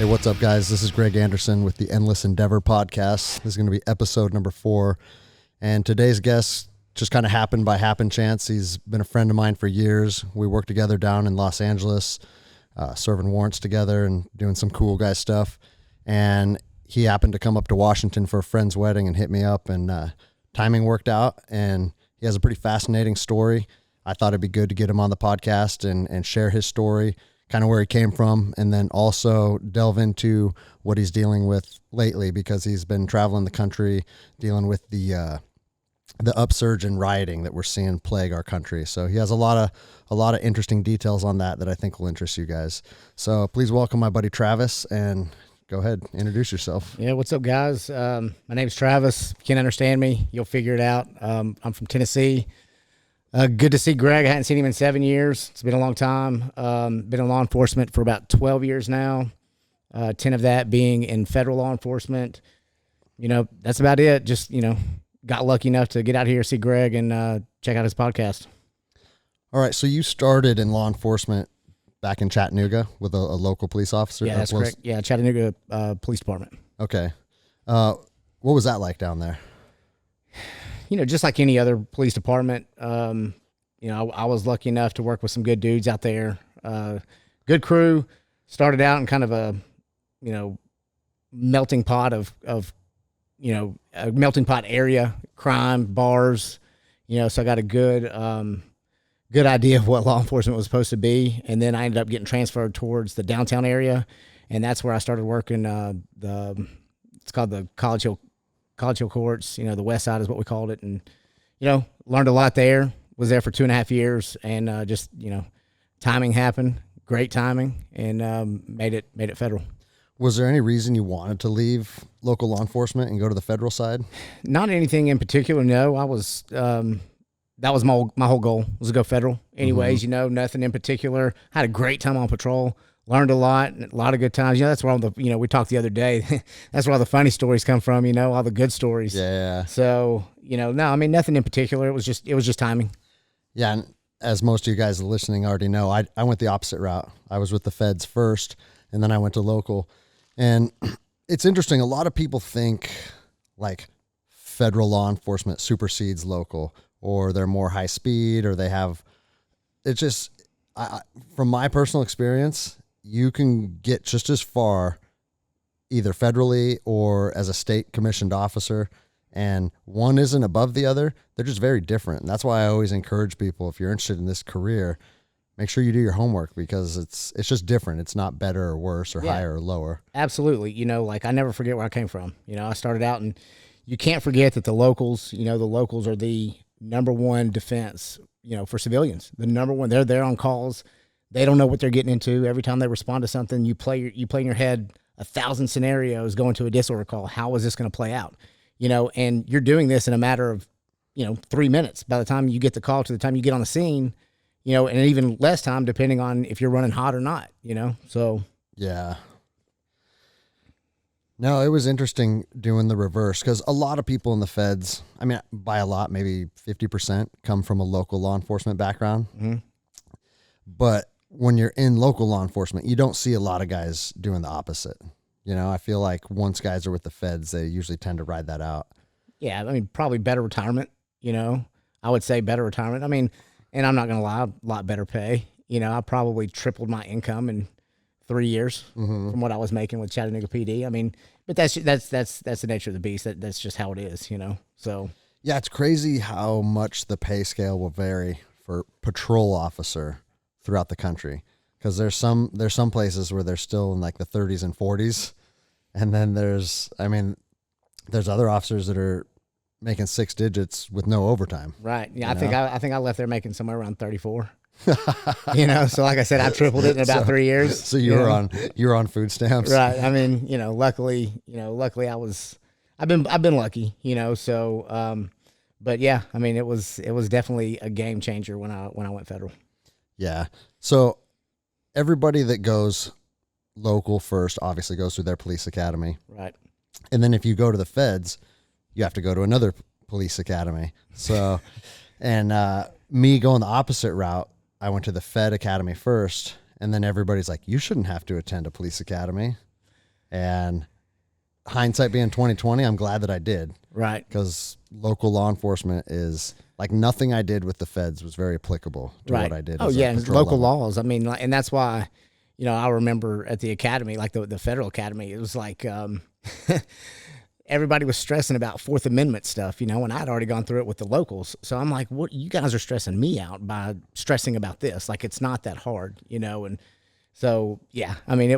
Hey, what's up, guys? This is Greg Anderson with the Endless Endeavor podcast. This is going to be episode number 4. And today's guest just kind of happened by happen chance. He's been a friend of mine for years. We worked together down in Los Angeles, serving warrants together and doing some cool guy stuff. And he happened to come up to Washington for a friend's wedding and hit me up, and timing worked out. And he has a pretty fascinating story. I thought it'd be good to get him on the podcast and share his story, kind of where he came from, and then also delve into what he's dealing with lately, because he's been traveling the country dealing with the upsurge in rioting that we're seeing plague our country. So he has a lot of interesting details on that I think will interest you guys. So please welcome my buddy Travis, and go ahead, introduce yourself. Yeah, what's up, guys? My name's Travis. If you can't understand me, you'll figure it out. I'm from Tennessee. Good to see Greg. I hadn't seen him in 7 years. It's been a long time. Been in law enforcement for about 12 years now, 10 of that being in federal law enforcement. You know, that's about it. Just, got lucky enough to get out here, see Greg, and check out his podcast. All right, so you started in law enforcement back in Chattanooga with a local police officer? Yeah, that's correct. Yeah, Chattanooga Police Department. Okay. What was that like down there? Just like any other police department, I was lucky enough to work with some good dudes out there. Good crew. Started out in kind of a, melting pot of a melting pot area, crime, bars, so I got a good idea of what law enforcement was supposed to be. And then I ended up getting transferred towards the downtown area. And that's where I started working, it's called the College Hill Courts, the west side is what we called it. And, learned a lot there, was there for 2.5 years, and just, timing happened, great timing, and made it federal. Was there any reason you wanted to leave local law enforcement and go to the federal side? Not anything in particular, no. I was, that was my whole goal, was to go federal. Anyways, nothing in particular. Had a great time on patrol. Learned a lot of good times. That's where all the, we talked the other day. That's where all the funny stories come from, all the good stories. Yeah. So, no, nothing in particular. It was just timing. Yeah. And as most of you guys listening already know, I went the opposite route. I was with the feds first, and then I went to local. And it's interesting. A lot of people think like federal law enforcement supersedes local, or they're more high speed, or they have, it's just, from my personal experience, you can get just as far either federally or as a state commissioned officer, and one isn't above the other. They're just very different. And that's why I always encourage people, if you're interested in this career, make sure you do your homework, because it's just different. It's not better or worse or higher or lower. Absolutely. I never forget where I came from. I started out, and you can't forget that the locals are the number one defense, for civilians. The number one, they're there on calls. They don't know what they're getting into. Every time they respond to something, you play in your head 1,000 scenarios going to a disorder call. How is this going to play out? And you're doing this in a matter of, 3 minutes. By the time you get the call to the time you get on the scene, and even less time depending on if you're running hot or not, so. Yeah. No, it was interesting doing the reverse, because a lot of people in the feds, by a lot, maybe 50% come from a local law enforcement background. Mm-hmm. But when you're in local law enforcement, you don't see a lot of guys doing the opposite. I feel like once guys are with the feds, they usually tend to ride that out. Yeah, probably better retirement, I would say better retirement. And I'm not going to lie, a lot better pay. I probably tripled my income in 3 years from what I was making with Chattanooga PD. But that's the nature of the beast. That's just how it is, So yeah, it's crazy how much the pay scale will vary for patrol officer throughout the country, because there's some places where they're still in like the 30s and 40s, and then there's other officers that are making 6 digits with no overtime. Right. Yeah, I think I left there making somewhere around 34. So like I said, I tripled it in about 3 years. So you were on food stamps. Right. Luckily I've been lucky, so but yeah, it was definitely a game changer when I went federal. Yeah. So everybody that goes local first obviously goes through their police academy. Right. And then if you go to the feds, you have to go to another police academy. So, and me going the opposite route, I went to the Fed Academy first, and then everybody's like, you shouldn't have to attend a police academy. And hindsight being 2020, I'm glad that I did. Right. Because local law enforcement is like nothing I did with the feds was very applicable to Right. what I did. Oh, as a yeah. And patrol local level. laws. I mean, and that's why, I remember at the academy, like the federal academy, it was like everybody was stressing about Fourth Amendment stuff, and I'd already gone through it with the locals. So I'm like, what? You guys are stressing me out by stressing about this. Like, it's not that hard, And so, yeah, I mean,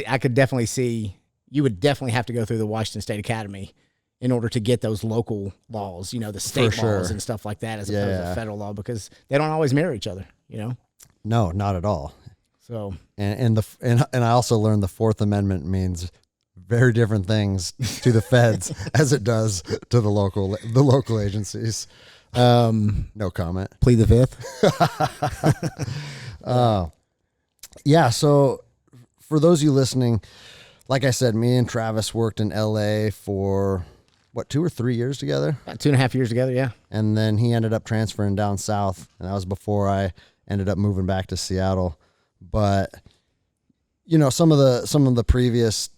I could definitely see you would definitely have to go through the Washington State Academy in order to get those local laws, the state laws and stuff like that, as opposed to federal law, because they don't always mirror each other, No, not at all. So, and I also learned the Fourth Amendment means very different things to the feds as it does to the local agencies. No comment. plead the fifth. Yeah. So for those of you listening, like I said, me and Travis worked in LA for 2 or 3 years together. About 2.5 years together. Yeah. And then he ended up transferring down south, and that was before I ended up moving back to Seattle. But some of the previous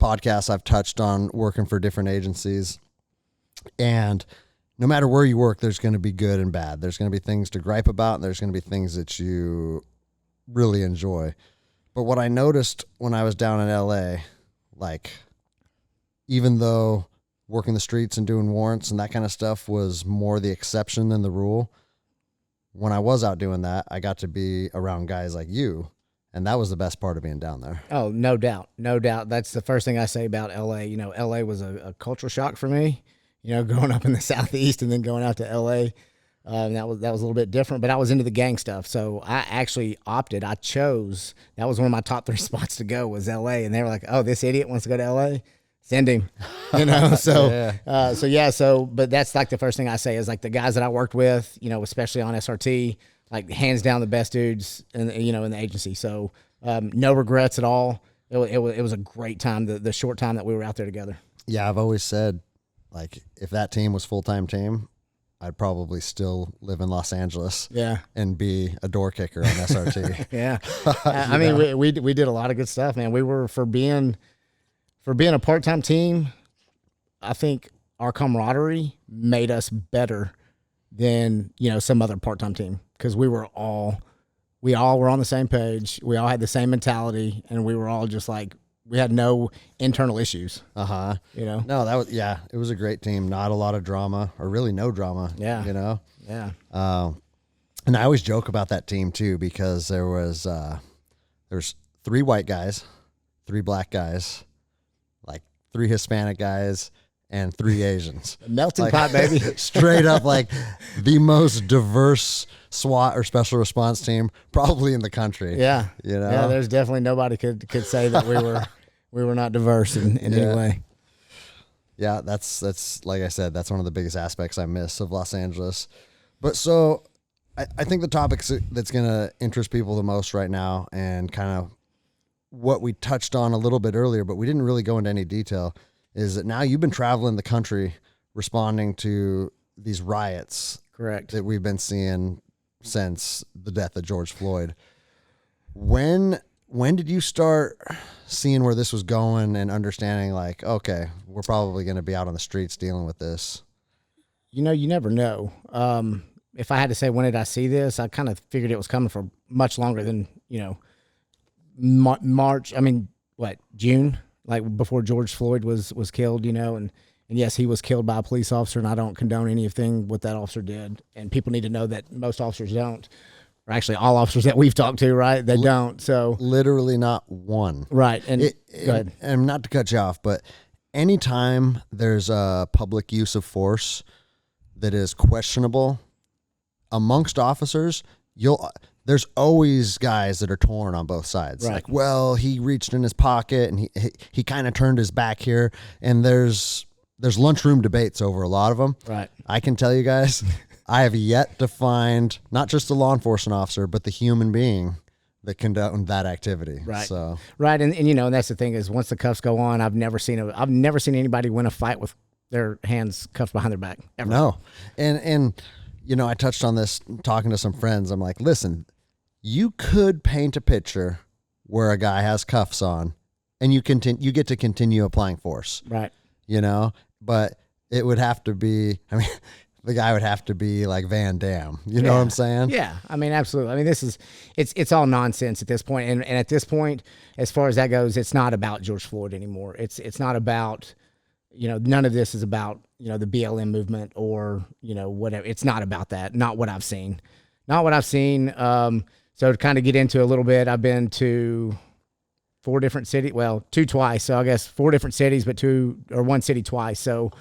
podcasts I've touched on working for different agencies, and no matter where you work, there's going to be good and bad. There's going to be things to gripe about, and there's going to be things that you really enjoy. But what I noticed when I was down in LA, like, even though working the streets and doing warrants and that kind of stuff was more the exception than the rule, when I was out doing that, I got to be around guys like you, and that was the best part of being down there. Oh, no doubt. No doubt. That's the first thing I say about LA. LA was a cultural shock for me, growing up in the Southeast and then going out to LA. That was a little bit different, but I was into the gang stuff. So I actually chose, that was one of my top 3 spots to go was LA. And they were like, oh, this idiot wants to go to LA. Send him, but that's like the first thing I say is like the guys that I worked with, especially on SRT, like hands down the best dudes in the agency. So, no regrets at all. It was a great time. The short time that we were out there together. Yeah. I've always said, like, if that team was full-time team, I'd probably still live in Los Angeles. Yeah. And be a door kicker on SRT. Yeah. I mean, we did a lot of good stuff, man. We were, for being a part-time team, I think our camaraderie made us better than, some other part-time team, because we all were on the same page. We all had the same mentality, and we were all just like, we had no internal issues. No, it was a great team. Not a lot of drama, or really no drama. Yeah. Yeah. And I always joke about that team too, because there's 3 white guys, 3 black guys, like 3 Hispanic guys, and 3 Asians. Melting pot, baby. Straight up, like the most diverse SWAT or special response team probably in the country. Yeah. Yeah, there's definitely nobody could say that we were not diverse in any way. Yeah, that's like I said, that's one of the biggest aspects I miss of Los Angeles. But so I think the topic that's going to interest people the most right now, and kind of what we touched on a little bit earlier, but we didn't really go into any detail, is that now you've been traveling the country responding to these riots. Correct. That we've been seeing since the death of George Floyd. When did you start seeing where this was going and understanding, like, okay, we're probably going to be out on the streets dealing with this? You never know. If I had to say, when did I see this? I kind of figured it was coming for much longer than, March. I mean, June? Like before George Floyd was killed, and yes, he was killed by a police officer, and I don't condone anything what that officer did. And people need to know that most officers don't, or actually all officers that we've talked to, right? They don't. So literally not one. Right. And go ahead. And not to cut you off, but anytime there's a public use of force that is questionable amongst officers, there's always guys that are torn on both sides. Right. Like, well, he reached in his pocket and he kind of turned his back here, and there's lunchroom debates over a lot of them. Right. I can tell you guys, I have yet to find not just the law enforcement officer, but the human being that condoned that activity. Right. So right. And that's the thing, is once the cuffs go on, I've never seen anybody win a fight with their hands cuffed behind their back. Ever. No. And I touched on this talking to some friends. I'm like, listen, you could paint a picture where a guy has cuffs on and you get to continue applying force. Right. You know, but it would have to be, I mean, the guy would have to be like Van Damme. You know what I'm saying? Yeah. I mean, absolutely. I mean, it's all nonsense at this point. And at this point, as far as that goes, it's not about George Floyd anymore. It's not about, none of this is about, the BLM movement or, whatever. It's not about that. Not what I've seen. Not what I've seen. So to kind of get into a little bit, I've been to 4 different cities. Well, 2 twice. So I guess 4 different cities, but 1 city twice. So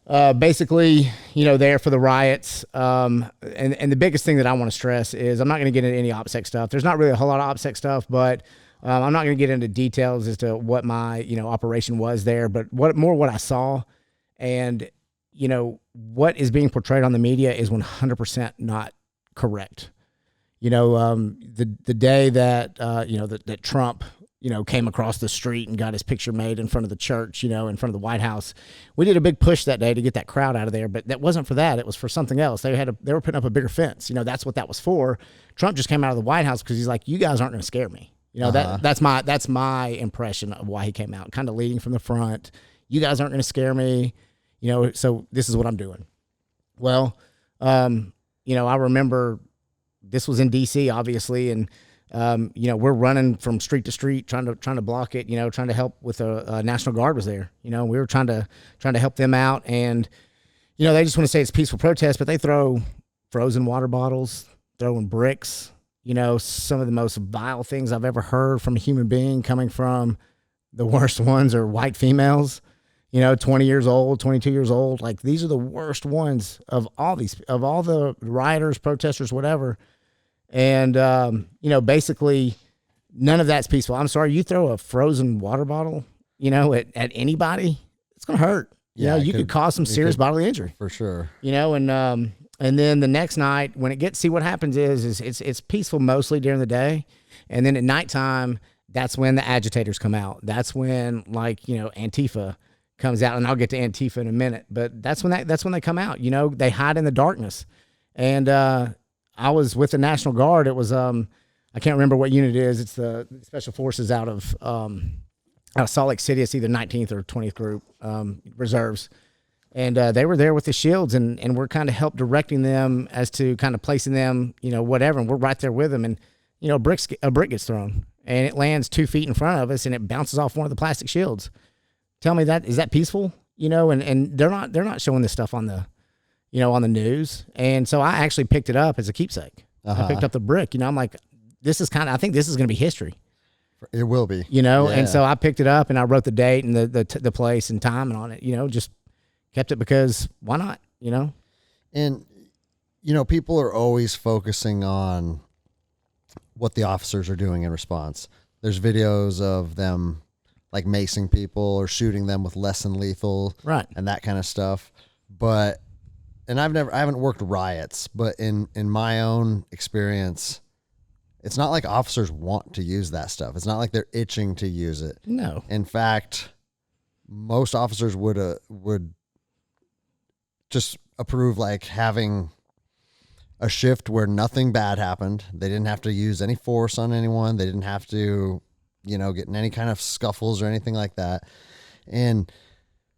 basically, there for the riots. And the biggest thing that I want to stress is I'm not going to get into any OPSEC stuff. There's not really a whole lot of OPSEC stuff, but I'm not going to get into details as to what my, operation was there, but what I saw and, what is being portrayed on the media is 100% not correct. The day that, that Trump, came across the street and got his picture made in front of the church, in front of the White House. We did a big push that day to get that crowd out of there, but that wasn't for that. It was for something else. They were putting up a bigger fence. That's what that was for. Trump just came out of the White House because he's like, you guys aren't going to scare me. That's my impression of why he came out, kind of leading from the front. You guys aren't going to scare me. So this is what I'm doing. Well, I remember this was in DC obviously. And, we're running from street to street, trying to block it, trying to help with a National Guard was there. We were trying to help them out. And, they just want to say it's peaceful protest, but they throw frozen water bottles, throwing bricks, some of the most vile things I've ever heard from a human being coming from the worst ones are white females, 20 years old, 22 years old. Like these are the worst ones of all the rioters, protesters, whatever. And, basically none of that's peaceful. I'm sorry. You throw a frozen water bottle, at anybody, it's going to hurt. You could cause some serious bodily injury. For sure. And then the next night when see what happens is it's peaceful mostly during the day. And then at nighttime, that's when the agitators come out. That's when Antifa comes out, and I'll get to Antifa in a minute, but that's when they come out, they hide in the darkness. And, I was with the National Guard. It was, I can't remember what unit it is. It's the Special Forces out of Salt Lake City. It's either 19th or 20th Group, reserves. And they were there with the shields, and we're kind of help directing them as to kind of placing them, whatever. And we're right there with them. And, a brick gets thrown, and it lands 2 feet in front of us, and it bounces off one of the plastic shields. Tell me is that peaceful? And they're not showing this stuff on the news. And so I actually picked it up as a keepsake. I picked up the brick, I'm like, I think this is going to be history. It will be, Yeah. And so I picked it up and I wrote the date and the place and time on it, just kept it because why not, And, people are always focusing on what the officers are doing in response. There's videos of them like macing people or shooting them with less than lethal. Right. And that kind of stuff. But, and I haven't worked riots, but in my own experience, it's not like officers want to use that stuff. It's not like they're itching to use it. No. In fact, most officers would just approve like having a shift where nothing bad happened. They didn't have to use any force on anyone. They didn't have to, get in any kind of scuffles or anything like that. And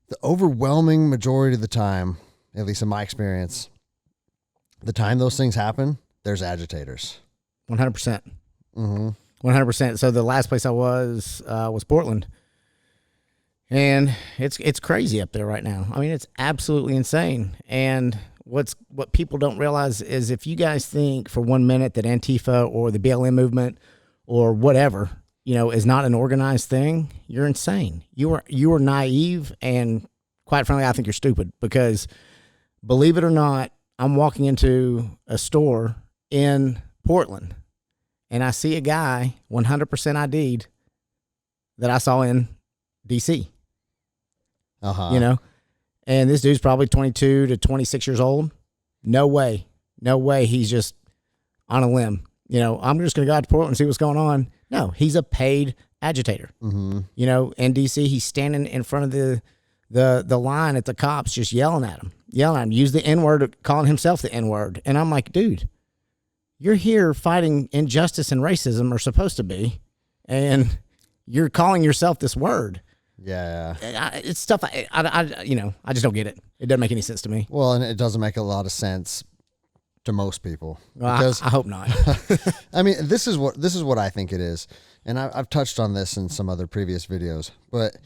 the overwhelming majority of the time, at least in my experience, the time those things happen, there's agitators. 100%. 100%. So the last place I was Portland, and it's crazy up there right now. I mean, it's absolutely insane. And what people don't realize is if you guys think for 1 minute that Antifa or the BLM movement or whatever, is not an organized thing, you're insane. You are naive, and quite frankly, I think you're stupid because, believe it or not, I'm walking into a store in Portland and I see a guy 100% ID'd that I saw in DC. And this dude's probably 22 to 26 years old. No way he's just on a limb. I'm just going to go out to Portland and see what's going on. No, he's a paid agitator. In DC, he's standing in front of the line at the cops just yelling at him, use the N-word, calling himself the N-word. And I'm like, dude, you're here fighting injustice and racism, or supposed to be. And, You're calling yourself this word. Yeah. It's stuff. I just don't get it. It doesn't make any sense to me. Well, and it doesn't make a lot of sense to most people. Well, Because I hope not. I mean, this is what I think it is, and I've touched on this in some other previous videos. But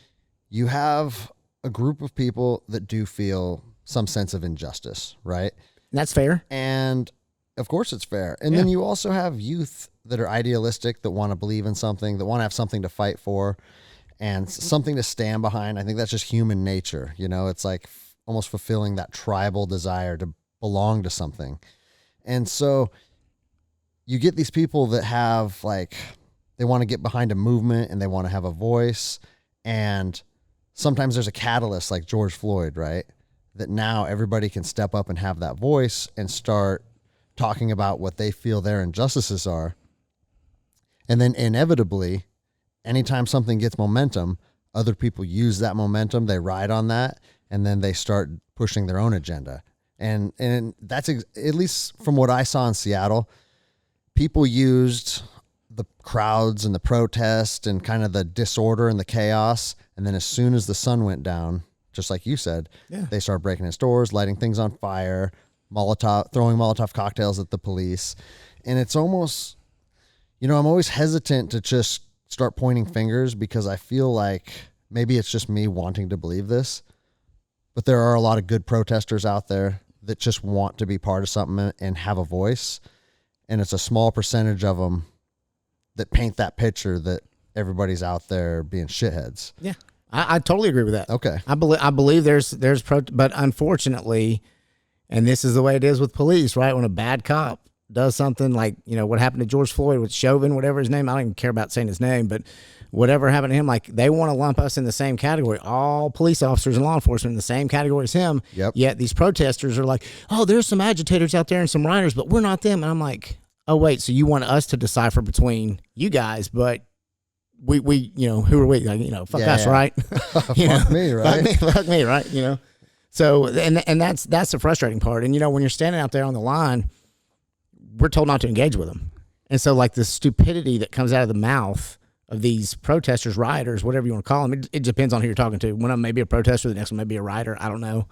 you have a group of people that do feel some sense of injustice, right? That's fair. And of course, it's fair. And then you also have youth that are idealistic, that want to believe in something, that want to have something to fight for, and something to stand behind. I think that's just human nature. You know, it's like almost fulfilling that tribal desire to belong to something. And so you get these people that have like, they want to get behind a movement and they want to have a voice. And sometimes there's a catalyst like George Floyd, right? That now everybody can step up and have that voice and start talking about what they feel their injustices are. And then inevitably, anytime something gets momentum, other people use that momentum, they ride on that, and then they start pushing their own agenda. And that's at least from what I saw in Seattle, people used the crowds and the protest and kind of the disorder and the chaos. And then as soon as the sun went down, just like you said, they started breaking in stores, lighting things on fire, throwing Molotov cocktails at the police. And it's almost, I'm always hesitant to just start pointing fingers because I feel like maybe it's just me wanting to believe this, but there are a lot of good protesters out there that just want to be part of something and have a voice. And it's a small percentage of them that paint that picture that everybody's out there being shitheads. Yeah. I totally agree with that. Okay. I believe but unfortunately, and this is the way it is with police, right? When a bad cop does something like, what happened to George Floyd with Chauvin, whatever his name, I don't even care about saying his name, but whatever happened to him, like they want to lump us in the same category. All police officers and law enforcement in the same category as him. Yep. Yet these protesters are like, oh, there's some agitators out there and some rioters, but we're not them. And I'm like, oh, wait, so you want us to decipher between you guys, but we who are we? Like, fuck us, right? Fuck me, right? Fuck me, right? So, and that's the frustrating part. And, when you're standing out there on the line, we're told not to engage with them. And so, like, the stupidity that comes out of the mouth of these protesters, rioters, whatever you want to call them, it depends on who you're talking to. One of them may be a protester, the next one may be a rioter. I don't know.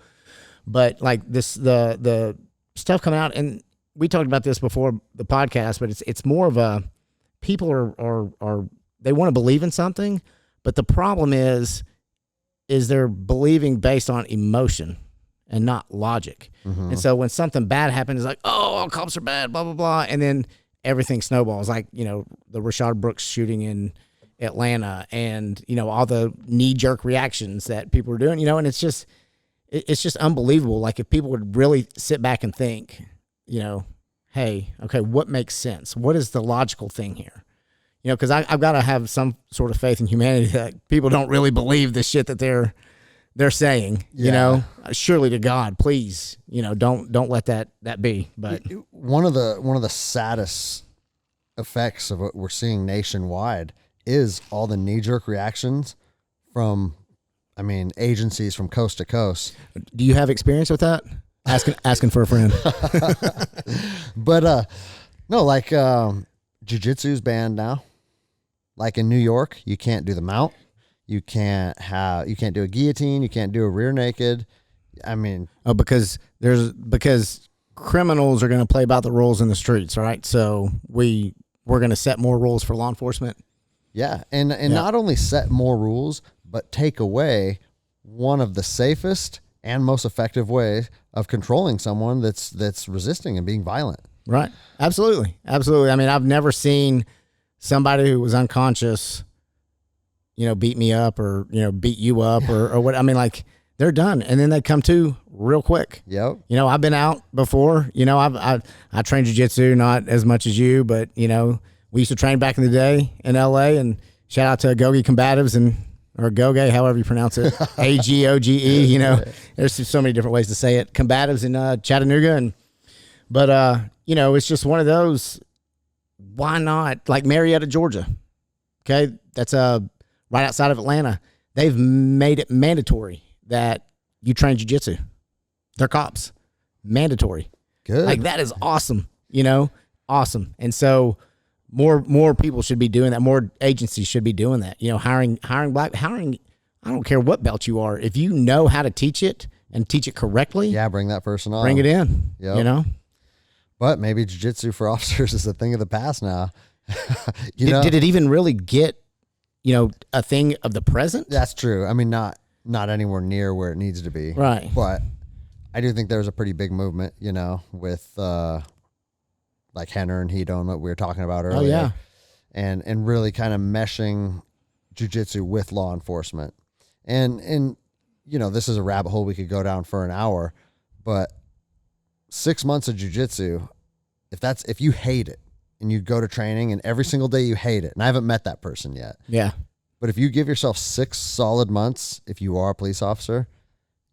But, like, the stuff coming out, and we talked about this before the podcast, but it's more of a, people are they want to believe in something, but the problem is they're believing based on emotion and not logic. Mm-hmm. And so when something bad happens, it's like, oh, all cops are bad, blah, blah, blah. And then everything snowballs, like, the Rashad Brooks shooting in Atlanta and, all the knee-jerk reactions that people are doing, and it's just unbelievable. Like, if people would really sit back and think, hey, okay, what makes sense? What is the logical thing here? Because I've got to have some sort of faith in humanity that people don't really believe the shit that they're saying. Surely to God, please, don't let that be. But one of the saddest effects of what we're seeing nationwide is all the knee-jerk reactions from, agencies from coast to coast. Do you have experience with that? Asking for a friend. But no, like Jiu Jitsu's banned now. Like in New York, you can't do the mount. You can't do a guillotine. You can't do a rear naked. Because criminals are going to play by the rules in the streets, right? So we're going to set more rules for law enforcement. Yeah, and not only set more rules, but take away one of the safest and most effective ways of controlling someone that's resisting and being violent. Right. Absolutely. I've never seen somebody who was unconscious, beat me up or, beat you up or what. Like, they're done. And then they come to real quick. Yep. I've been out before, I trained jiu-jitsu, not as much as you, but, we used to train back in the day in LA, and shout out to Gogi Combatives or Goge, however you pronounce it, Agoge, there's so many different ways to say it. Combatives in Chattanooga. But it's just one of those, why not? Like Marietta, Georgia. Okay. That's right outside of Atlanta. They've made it mandatory that you train jiu-jitsu. They're cops. Mandatory. Good. Like, that is awesome. Awesome. And so more people should be doing that. More agencies should be doing that. Hiring. I don't care what belt you are. If you know how to teach it and teach it correctly, Yeah, bring that person on. bring it in. Yep. But maybe jiu-jitsu for officers is a thing of the past now. Did it even really get, a thing of the present? That's true. I mean, not anywhere near where it needs to be. Right. But I do think there's a pretty big movement, with like Henner and Hedon that we were talking about earlier. Oh, yeah. And really kind of meshing jiu-jitsu with law enforcement. And this is a rabbit hole we could go down for an hour, but 6 months of jiu-jitsu, if you hate it and you go to training and every single day you hate it, and I haven't met that person yet. Yeah. But if you give yourself 6 solid months, if you are a police officer,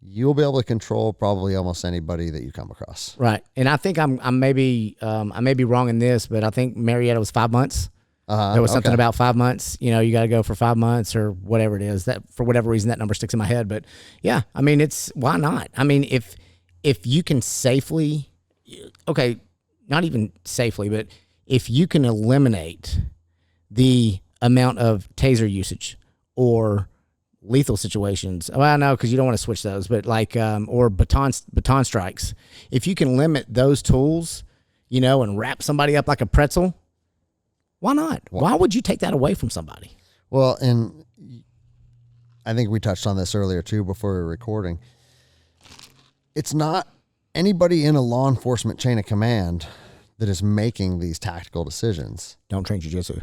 you'll be able to control probably almost anybody that you come across. Right. And I think I may be wrong in this, but I think Marietta was 5 months. There was something about 5 months. You got to go for 5 months or whatever it is. That for whatever reason that number sticks in my head. But yeah, I mean, why not? I mean, if you can safely, not even safely, but if you can eliminate the amount of taser usage or lethal situations, well, no, because you don't want to switch those, but or baton strikes. If you can limit those tools, and wrap somebody up like a pretzel, why not? Why would you take that away from somebody? Well, and I think we touched on this earlier too before we were recording. It's not anybody in a law enforcement chain of command that is making these tactical decisions. Don't train jiu-jitsu.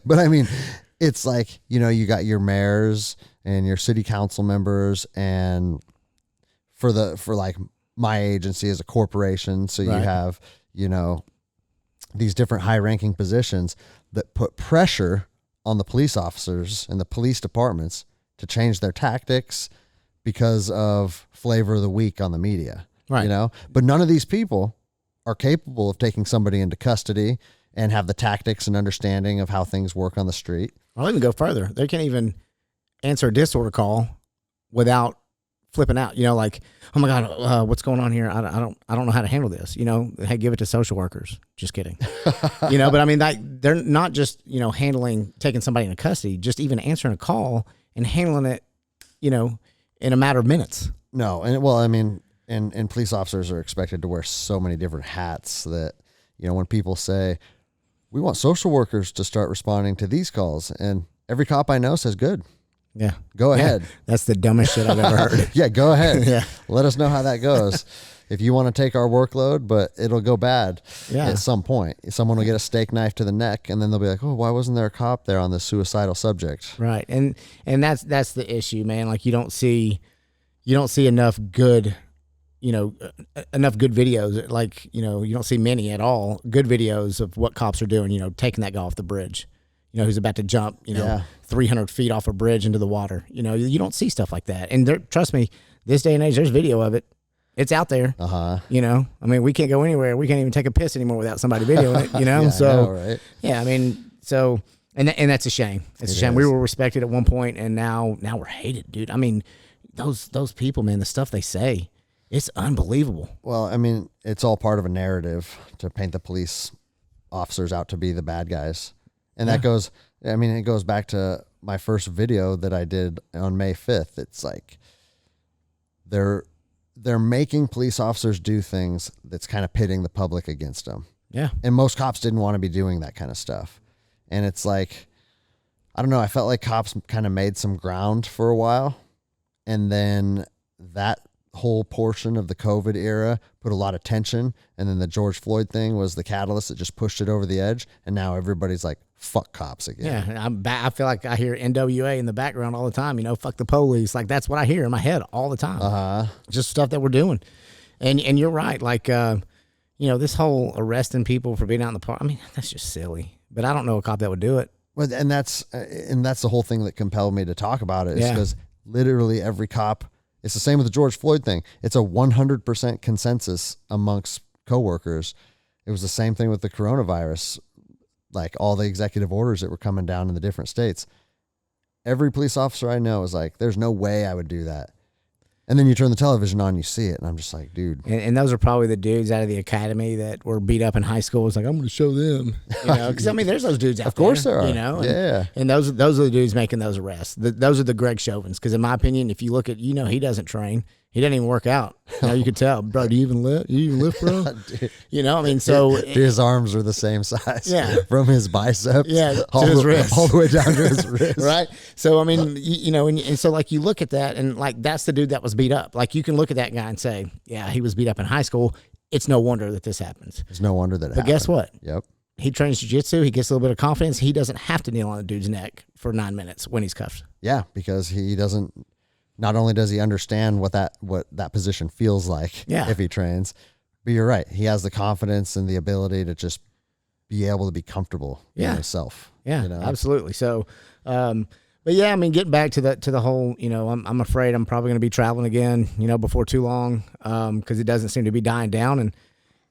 But I mean, it's like, you got your mayors and your city council members, and for like my agency as a corporation. So you have, these different high ranking positions that put pressure on the police officers and the police departments to change their tactics because of flavor of the week on the media, right? But none of these people are capable of taking somebody into custody and have the tactics and understanding of how things work on the street. I'll even go further. They can't even answer a disorder call without flipping out, like, oh my God, what's going on here? I don't know how to handle this. Hey, give it to social workers. Just kidding. But I mean, they're not just, taking somebody into custody, just even answering a call and handling it, in a matter of minutes. No. And well, I mean, and police officers are expected to wear so many different hats that, when people say, we want social workers to start responding to these calls, and every cop I know says, good. Yeah. Go ahead. That's the dumbest shit I've ever heard. Yeah, go ahead. Yeah. Let us know how that goes. If you want to take our workload, but it'll go bad at some point. Someone will get a steak knife to the neck, and then they'll be like, oh, why wasn't there a cop there on this suicidal subject? Right. And that's the issue, man. Like, you don't see enough good, enough good videos. Like, you don't see many at all good videos of what cops are doing, taking that guy off the bridge, who's about to jump, 300 feet off a bridge into the water. You don't see stuff like that. And trust me, this day and age, there's video of it. It's out there. I mean, we can't go anywhere. We can't even take a piss anymore without somebody videoing it, Yeah, so, I know, right? Yeah, I mean, so, and that's a shame. It's a shame. We were respected at one point, and now we're hated, dude. I mean, those people, man, the stuff they say, it's unbelievable. Well, I mean, it's all part of a narrative to paint the police officers out to be the bad guys. And that goes, it goes back to my first video that I did on May 5th. It's like they're making police officers do things that's kind of pitting the public against them. Yeah. And most cops didn't want to be doing that kind of stuff. And it's like, I don't know, I felt like cops kind of made some ground for a while. And then that whole portion of the COVID era put a lot of tension. And then the George Floyd thing was the catalyst that just pushed it over the edge. And now everybody's like, fuck cops again. Yeah. I feel like I hear NWA in the background all the time, fuck the police. Like, that's what I hear in my head all the time. Just stuff that we're doing. And you're right. Like, this whole arresting people for being out in the park. I mean, that's just silly, but I don't know a cop that would do it. Well, and that's the whole thing that compelled me to talk about it, is because literally every cop, it's the same with the George Floyd thing. It's a 100% consensus amongst coworkers. It was the same thing with the coronavirus, like all the executive orders that were coming down in the different states. Every police officer I know is like, there's no way I would do that. And then you turn the television on, you see it, and I'm just like, dude. And those are probably the dudes out of the academy that were beat up in high school. It's like, I'm going to show them, because I mean, there's those dudes out there. Of course there are, and, and those are the dudes making those arrests. Those are the Greg Chauvins. Because in my opinion, if you look at, he doesn't train. He doesn't even work out. You can tell, bro. Do you even lift? Bro? I mean, so his arms are the same size. Yeah, from his biceps. Yeah, to his wrist, all the way down to his wrist. Right. So I mean, and so like you look at that, and like that's the dude that was beat up. Like you can look at that guy and say, yeah, he was beat up in high school. It's no wonder that this happens. It's no wonder that. But guess what? Yep. He trains jiu-jitsu. He gets a little bit of confidence. He doesn't have to kneel on a dude's neck for 9 minutes when he's cuffed. Yeah, because he doesn't. Not only does he understand what that position feels like if he trains, but you're right. He has the confidence and the ability to just be able to be comfortable in himself. Yeah, absolutely. So, but yeah, I mean, getting back to the whole, I'm afraid I'm probably going to be traveling again, before too long, because it doesn't seem to be dying down. And,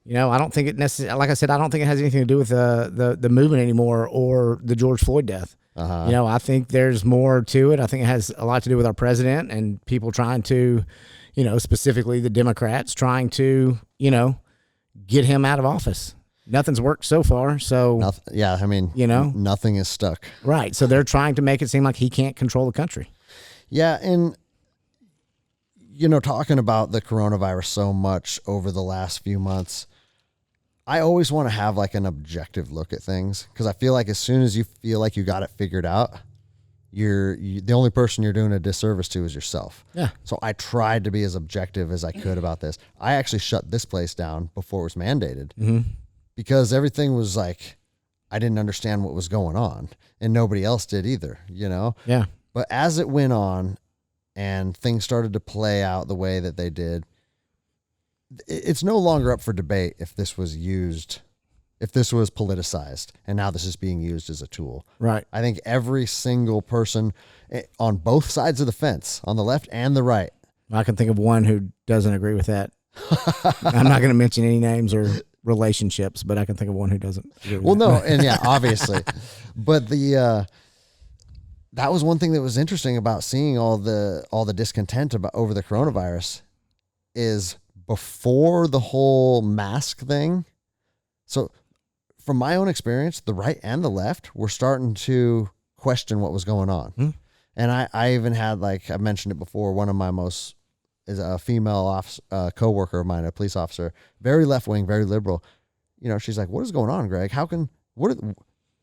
I don't think it necessarily, like I said, I don't think it has anything to do with the movement anymore or the George Floyd death. I think there's more to it. I think it has a lot to do with our president and people trying to, specifically the Democrats trying to, get him out of office. Nothing's worked so far. So, nothing is stuck. Right. So they're trying to make it seem like he can't control the country. Yeah. And, talking about the coronavirus so much over the last few months, I always want to have like an objective look at things, because I feel like as soon as you feel like you got it figured out, the only person you're doing a disservice to is yourself. Yeah. So I tried to be as objective as I could about this. I actually shut this place down before it was mandated because everything was like, I didn't understand what was going on, and nobody else did either, Yeah. But as it went on and things started to play out the way that they did, it's no longer up for debate if this was politicized, and now this is being used as a tool. Right. I think every single person on both sides of the fence, on the left and the right. I can think of one who doesn't agree with that. I'm not going to mention any names or relationships, but I can think of one who doesn't agree with that. And yeah, obviously. But that was one thing that was interesting about seeing all the discontent over the coronavirus is before the whole mask thing. So from my own experience, the right and the left were starting to question what was going on. And I even had, like I mentioned it before, one of my is a female coworker of mine, a police officer, very left-wing, very liberal. She's like, what is going on, Greg?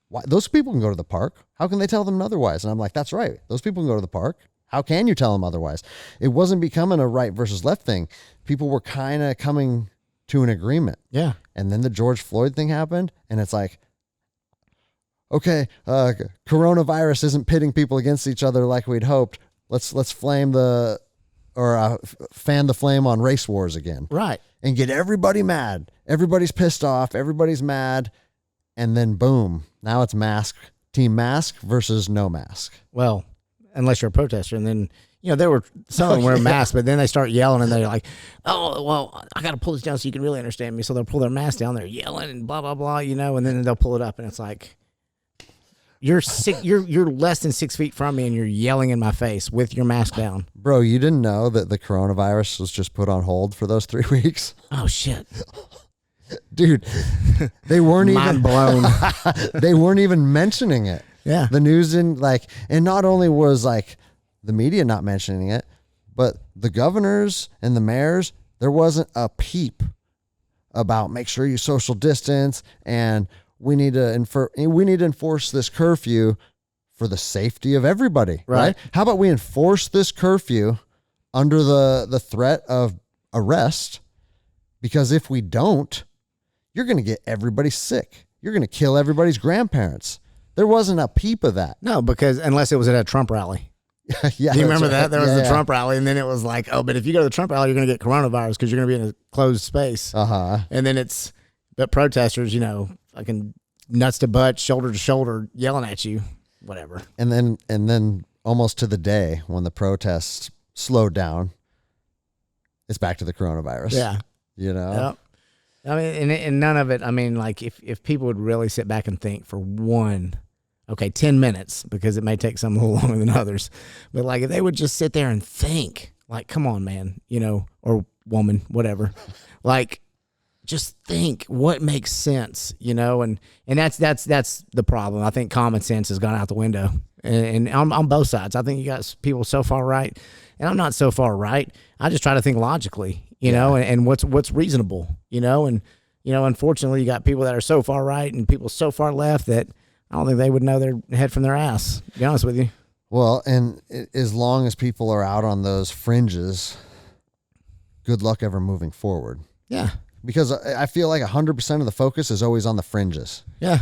Why those people can go to the park? How can they tell them otherwise? And I'm like, that's right. Those people can go to the park. How can you tell them otherwise? It wasn't becoming a right versus left thing. People were kind of coming to an agreement. Yeah. And then the George Floyd thing happened, and it's like, okay, coronavirus isn't pitting people against each other like we'd hoped. Let's fan the flame on race wars again. Right. And get everybody mad. Everybody's pissed off. Everybody's mad. And then boom, now it's team mask versus no mask. Well, unless you're a protester, and then there were some wearing masks, but then they start yelling and they're like, "Oh, well, I got to pull this down so you can really understand me." So they'll pull their mask down, they're yelling and blah blah blah, and then they'll pull it up, and it's like, you're less than 6 feet from me, and you're yelling in my face with your mask down, bro. You didn't know that the coronavirus was just put on hold for those 3 weeks? Oh shit. Dude, they weren't mind blown. They weren't even mentioning it. Yeah. The news didn't and not only was the media not mentioning it, but the governors and the mayors, there wasn't a peep about make sure you social distance and we need to enforce this curfew for the safety of everybody. Right? How about we enforce this curfew under the threat of arrest? Because if we don't, you're going to get everybody sick. You're going to kill everybody's grandparents. There wasn't a peep of that. No, because unless it was at a Trump rally. Yeah, do you remember that? There was the Trump rally, and then it was like, oh, but if you go to the Trump rally, you're going to get coronavirus because you're going to be in a closed space. And then but protesters, fucking nuts to butt, shoulder to shoulder, yelling at you, whatever. And then almost to the day when the protests slowed down, it's back to the coronavirus. Yeah. Yep. I mean, and none of it, I mean, like if people would really sit back and think for 10 minutes, because it may take some a little longer than others, but like if they would just sit there and think, Like, come on, man, or woman, whatever. Like, just think what makes sense, and that's the problem. I think common sense has gone out the window, and on both sides. I think you got people so far right, and I'm not so far right. I just try to think logically, and what's reasonable, and unfortunately, you got people that are so far right and people so far left that I don't think they would know their head from their ass, to be honest with you. Well, and as long as people are out on those fringes, good luck ever moving forward. Yeah. Because I feel like 100% of the focus is always on the fringes. Yeah.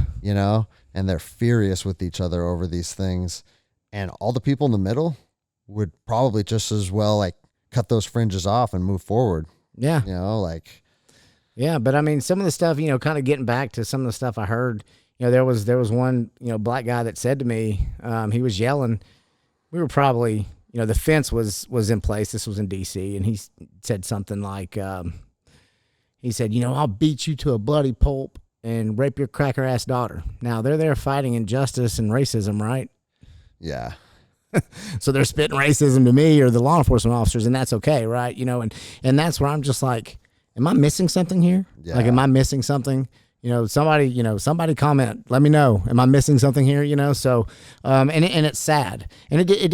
And they're furious with each other over these things. And all the people in the middle would probably just as well like cut those fringes off and move forward. Yeah. Yeah, but I mean, some of the stuff, kind of getting back to some of the stuff I heard, there was one, black guy that said to me, he was yelling. We were probably, the fence was in place. This was in DC, and he said something like, he said, I'll beat you to a bloody pulp and rape your cracker ass daughter. Now they're there fighting injustice and racism, right? Yeah. So they're spitting racism to me or the law enforcement officers, and that's okay, right? And that's where I'm just like, am I missing something here? Yeah. Like, am I missing something? Somebody comment, let me know. Am I missing something here? So, and it's sad. And it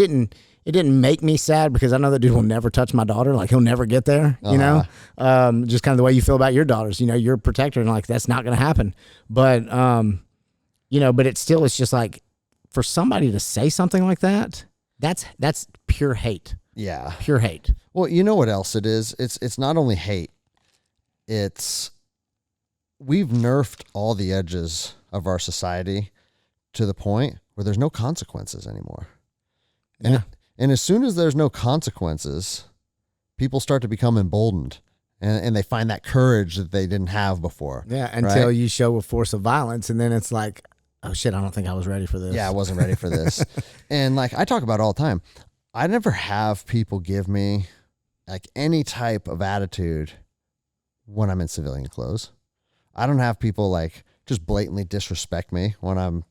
didn't make me sad because I know that dude will never touch my daughter. Like, he'll never get there, just kind of the way you feel about your daughters, you're a protector and like, that's not going to happen. But, but it's just like for somebody to say something like that, that's pure hate. Yeah. Pure hate. Well, you know what else it is? It's not only hate. We've nerfed all the edges of our society to the point where there's no consequences anymore. Yeah. And as soon as there's no consequences, people start to become emboldened and they find that courage that they didn't have before. Yeah. Until you show a force of violence. And then it's like, oh shit, I don't think I was ready for this. Yeah, I wasn't ready for this. And like I talk about it all the time, I never have people give me like any type of attitude when I'm in civilian clothes. I don't have people like just blatantly disrespect me when I'm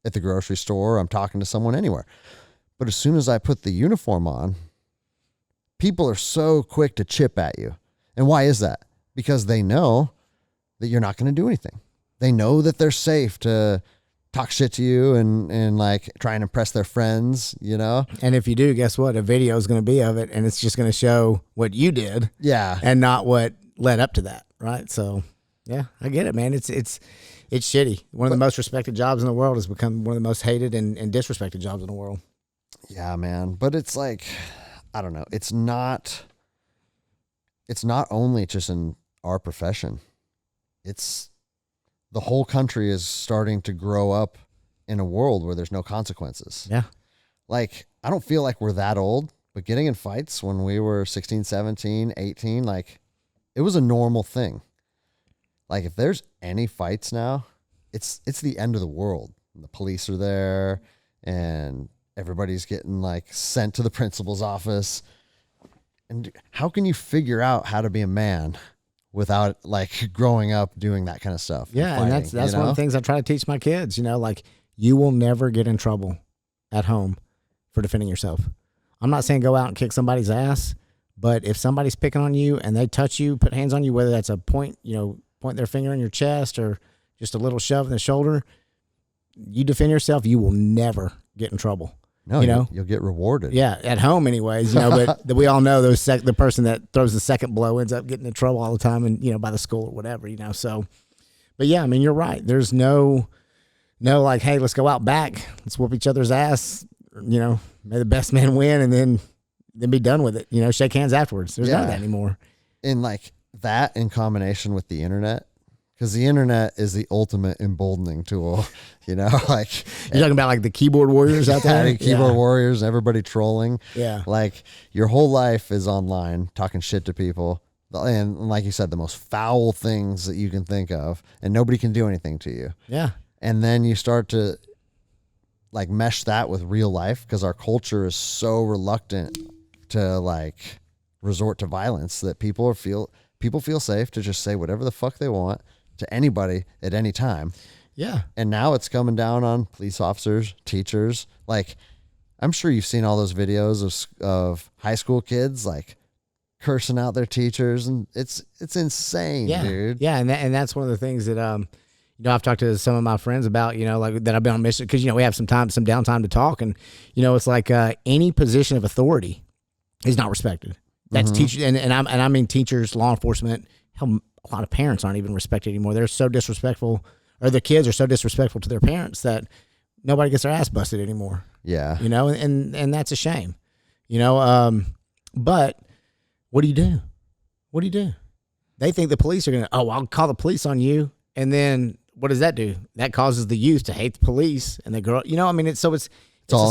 at the grocery store or I'm talking to someone anywhere. But as soon as I put the uniform on, people are so quick to chip at you. And why is that? Because they know that you're not going to do anything. They know that they're safe to talk shit to you and like try and impress their friends, And if you do, guess what? A video is going to be of it, and it's just going to show what you did. Yeah. And not what led up to that, right? So, yeah, I get it, man. It's shitty. One of the most respected jobs in the world has become one of the most hated and disrespected jobs in the world. Yeah, man. But it's like, I don't know. It's not only just in our profession. It's the whole country is starting to grow up in a world where there's no consequences. Yeah. Like, I don't feel like we're that old, but getting in fights when we were 16, 17, 18, like it was a normal thing. Like if there's any fights now, it's the end of the world. The police are there and everybody's getting like sent to the principal's office. And how can you figure out how to be a man without like growing up doing that kind of stuff? Yeah. Fighting, and that's one of the things I try to teach my kids, like you will never get in trouble at home for defending yourself. I'm not saying go out and kick somebody's ass, but if somebody's picking on you and they touch you, put hands on you, whether that's a point their finger in your chest or just a little shove in the shoulder, you defend yourself, you will never get in trouble. No, you'll get rewarded. Yeah, at home anyways, but we all know the person that throws the second blow ends up getting in trouble all the time and, by the school or whatever, so, but yeah, I mean, you're right. There's no like, hey, let's go out back. Let's whoop each other's ass, may the best man win and then be done with it, shake hands afterwards. There's none of that anymore. And like that in combination with the internet, because the internet is the ultimate emboldening tool, like you're talking about like the keyboard warriors out there, keyboard warriors, everybody trolling. Yeah. Like your whole life is online talking shit to people. And like you said, the most foul things that you can think of and nobody can do anything to you. Yeah. And then you start to like mesh that with real life because our culture is so reluctant to like resort to violence that people feel safe to just say whatever the fuck they want to anybody at any time. Yeah. And now it's coming down on police officers, teachers. Like I'm sure you've seen all those videos of high school kids like cursing out their teachers, and it's insane, dude. Yeah, and that's one of the things that I've talked to some of my friends about, like that I've been on mission because we have some downtime to talk, and it's like any position of authority is not respected. That's teachers, and I mean teachers, law enforcement. Hell, a lot of parents aren't even respected anymore. They're so disrespectful, or the kids are so disrespectful to their parents that nobody gets their ass busted anymore. Yeah, and that's a shame. But what do you do? What do you do? They think the police are gonna. Oh, I'll call the police on you, and then what does that do? That causes the youth to hate the police, and they grow. It's all a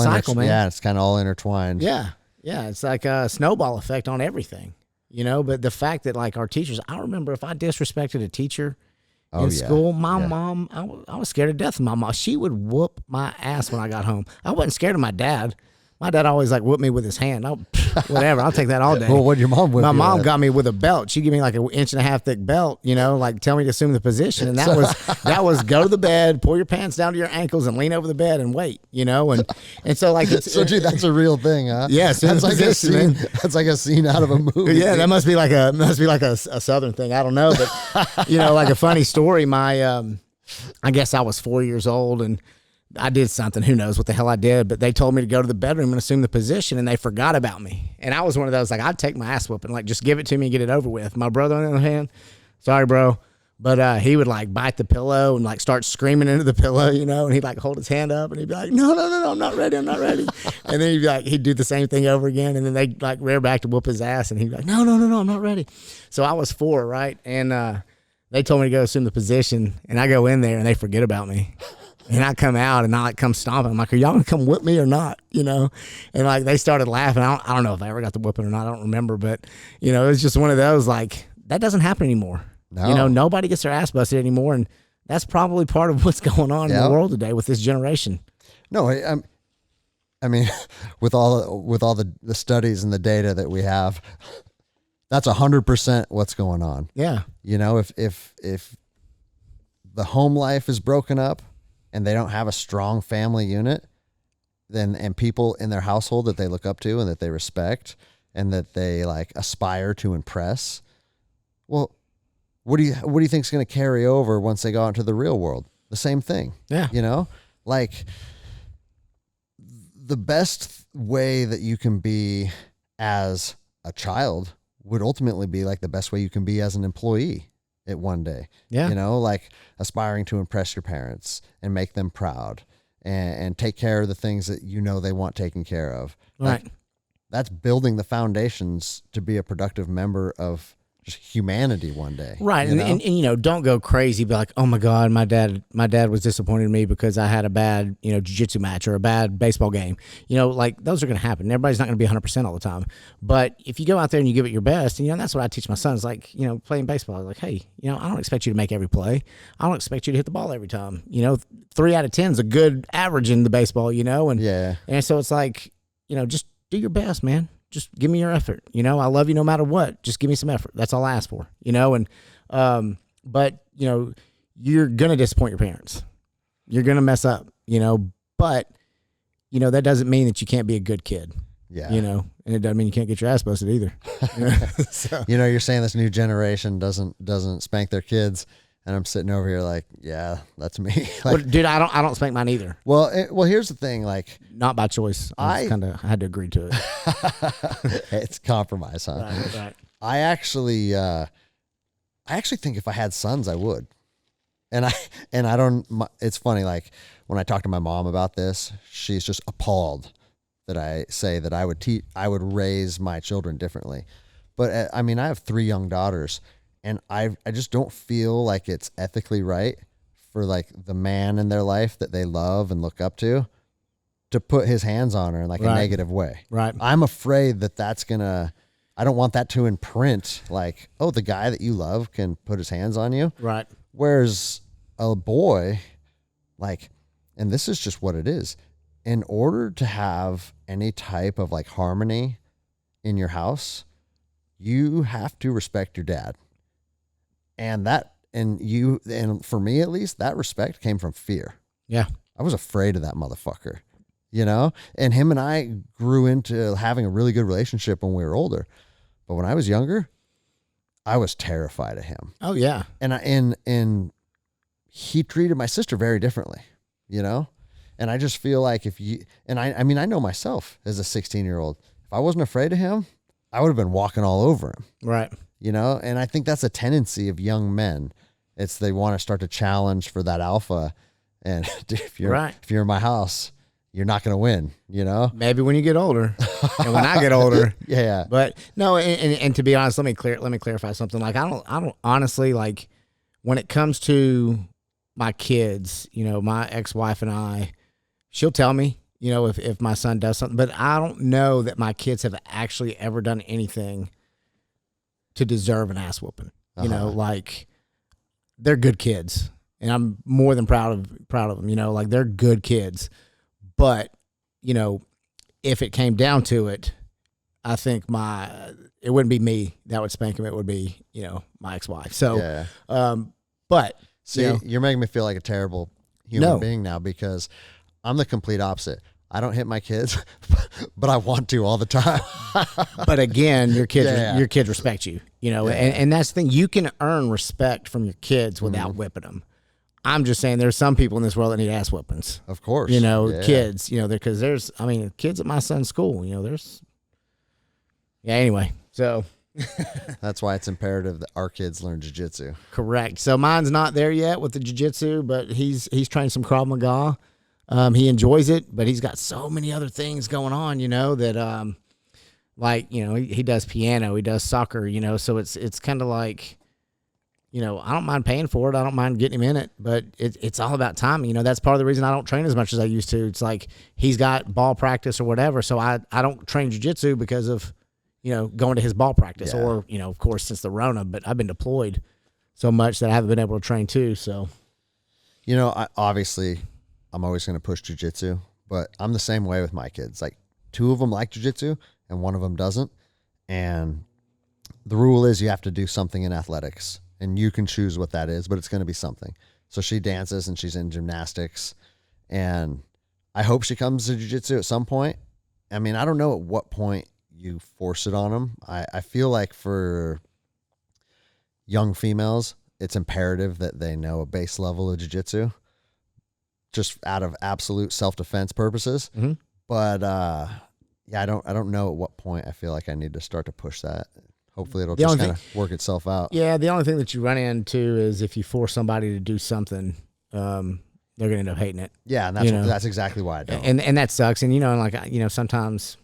cycle, man. Yeah, it's kind of all intertwined. Yeah, it's like a snowball effect on everything. But the fact that like our teachers, I remember if I disrespected a teacher in school, my mom, I was scared to death of my mom. She would whoop my ass when I got home. I wasn't scared of my dad. My dad always like whooped me with his hand. Whatever, I'll take that all day. Well, what did your mom whip? My mom got me with a belt. She gave me like an 1.5 inch thick belt, like tell me to assume the position. And that was go to the bed, pull your pants down to your ankles and lean over the bed and wait, and so like so dude, that's a real thing, huh? Yeah, that's like a scene. That's like a scene out of a movie. Yeah, that must be like a Southern thing. I don't know, but like a funny story. My I guess I was 4 years old and I did something, who knows what the hell I did, but they told me to go to the bedroom and assume the position, and they forgot about me. And I was one of those, like, I'd take my ass whooping, like, just give it to me and get it over with. My brother, on the other hand, sorry, bro, but he would, like, bite the pillow and, like, start screaming into the pillow, and he'd, like, hold his hand up, and he'd be like, no, I'm not ready. And then he'd be like, he'd do the same thing over again, and then they'd, like, rear back to whoop his ass, and he'd be like, no, I'm not ready. So I was 4, right? And they told me to go assume the position, and I go in there, and they forget about me. And I come out and I like come stomping. I'm like, are y'all gonna come whip me or not? And like they started laughing. I don't know if I ever got the whipping or not. I don't remember, but it was just one of those like that doesn't happen anymore. No. Nobody gets their ass busted anymore, and that's probably part of what's going on in the world today with this generation. No, I mean, with all the studies and the data that we have, that's 100% what's going on. Yeah. If the home life is broken up, and they don't have a strong family unit, and people in their household that they look up to and that they respect and that they like aspire to impress, well, what do you think is going to carry over once they go out into the real world? The same thing. Yeah. Like the best way that you can be as a child would ultimately be like the best way you can be as an employee at one day. Yeah. Like aspiring to impress your parents and make them proud and take care of the things that they want taken care of. Right. Like, that's building the foundations to be a productive member of just humanity one day. Right. And don't go crazy. Be like, oh my God, my dad was disappointed in me because I had a bad, jiu jitsu match or a bad baseball game. Like those are going to happen. Everybody's not going to be 100% all the time. But if you go out there and you give it your best, and that's what I teach my sons, like, playing baseball. Like, hey, I don't expect you to make every play. I don't expect you to hit the ball every time. 3 out of 10 is a good average in the baseball, and yeah. And so it's like, just do your best, man. Just give me your effort. I love you no matter what. Just give me some effort. That's all I ask for, but you're going to disappoint your parents. You're going to mess up, but that doesn't mean that you can't be a good kid. Yeah. And it doesn't mean you can't get your ass busted either. So. You're saying this new generation doesn't spank their kids. And I'm sitting over here like, yeah, that's me. Like, well, dude, I don't spank mine either. Well, here's the thing. Like, not by choice. I had to agree to it. It's compromise, huh? Right. I actually think if I had sons, I would. And I don't. It's funny. Like when I talk to my mom about this, she's just appalled that I say that I would raise my children differently. But I mean, I have 3 young daughters. And I just don't feel like it's ethically right for like the man in their life that they love and look up to put his hands on her in like a negative way. Right. I'm afraid that I don't want that to imprint like, oh, the guy that you love can put his hands on you. Right. Whereas a boy, like, and this is just what it is, in order to have any type of like harmony in your house, you have to respect your dad. And for me at least, that respect came from fear. Yeah. I was afraid of that motherfucker. you know? And him and I grew into having a really good relationship when we were older. But when I was younger, I was terrified of him. Oh yeah. And he treated my sister very differently, you know? And I just feel like I mean, I know myself as a 16-year-old, if I wasn't afraid of him, I would have been walking all over him. Right. You know? And I think that's a tendency of young men. It's they want to start to challenge for that alpha. And if you're in my house, you're not going to win, you know? Maybe when you get older and when I get older. Yeah. But no, and to be honest, let me clarify something. Like, I don't honestly, like, when it comes to my kids, you know, my ex-wife and I, she'll tell me, you know, if my son does something, but I don't know that my kids have actually ever done anything to deserve an ass whooping. You know, like, they're good kids and I'm more than proud of them, you know, like, they're good kids. But, you know, if it came down to it, I think it wouldn't be me that would spank him. It would be, you know, my ex-wife. So, yeah. But see, you're making me feel like a terrible human being now, because I'm the complete opposite. I don't hit my kids, but I want to all the time. But again, your kids respect you, you know, and that's the thing. You can earn respect from your kids without whipping them. I'm just saying there's some people in this world that need ass whippings. Of course. You know, kids, you know, because kids at my son's school, you know, anyway, so. That's why it's imperative that our kids learn jiu-jitsu. Correct. So mine's not there yet with the jiu-jitsu, but he's trying some Krav Maga. He enjoys it, but he's got so many other things going on, you know, that, like, you know, he does piano, he does soccer, you know, so it's kind of like, you know, I don't mind paying for it. I don't mind getting him in it, but it's all about timing. You know, that's part of the reason I don't train as much as I used to. It's like he's got ball practice or whatever, so I don't train jiu-jitsu because of, you know, going to his ball practice or, you know, of course, since the Rona, but I've been deployed so much that I haven't been able to train too, so. You know, obviously, I'm always going to push jiu-jitsu, but I'm the same way with my kids. Like, 2 of them like jiu-jitsu and 1 of them doesn't, and the rule is you have to do something in athletics. And you can choose what that is, but it's going to be something. So she dances and she's in gymnastics. And I hope she comes to jiu-jitsu at some point. I mean, I don't know at what point you force it on them. I feel like for young females, it's imperative that they know a base level of jiu-jitsu just out of absolute self-defense purposes. Mm-hmm. But yeah, I don't know at what point I feel like I need to start to push that. Hopefully it'll just kind of work itself out. Yeah, the only thing that you run into is if you force somebody to do something, they're going to end up hating it. Yeah, and that's exactly why I don't. And that sucks. And, you know, like, you know, sometimes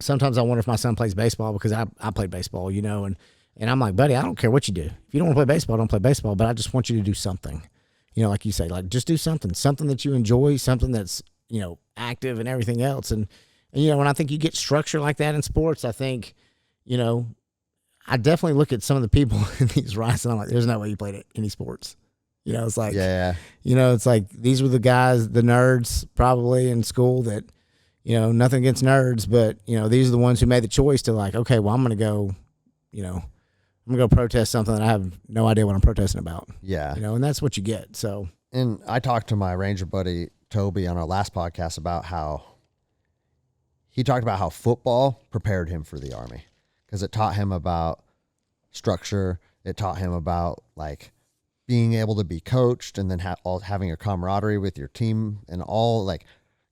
I wonder if my son plays baseball because I played baseball, you know, and I'm like, buddy, I don't care what you do. If you don't want to play baseball, don't play baseball, but I just want you to do something. You know, like you say, like, just do something that you enjoy, something that's, you know, active and everything else. And you know, when I think you get structure like that in sports, I think, you know, I definitely look at some of the people in these riots and I'm like, there's no way you played any sports. You know, it's like, you know, it's like these were the guys, the nerds probably in school that, you know, nothing against nerds, but, you know, these are the ones who made the choice to like, okay, well, I'm going to go, you know, I'm going to go protest something that I have no idea what I'm protesting about. Yeah. You know, and that's what you get. So, and I talked to my Ranger buddy, Toby, on our last podcast about how he talked about how football prepared him for the Army. Because it taught him about structure. It taught him about like being able to be coached and then having a camaraderie with your team and all like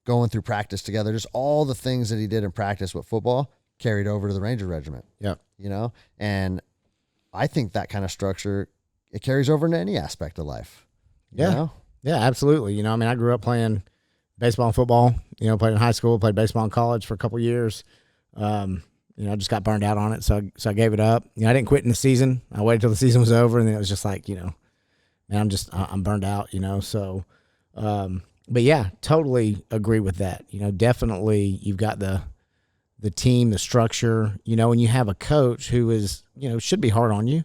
going through practice together. Just all the things that he did in practice with football carried over to the Ranger Regiment. Yeah. You know, and I think that kind of structure, it carries over into any aspect of life. Yeah. You know? Yeah, absolutely. You know, I mean, I grew up playing baseball and football, you know, played in high school, played baseball in college for a couple of years. You know, I just got burned out on it, so I gave it up. You know, I didn't quit in the season. I waited till the season was over, and then it was just like, you know, man, I'm burned out, you know. So, but yeah, totally agree with that. You know, definitely you've got the team, the structure, you know, and you have a coach who is, you know, should be hard on you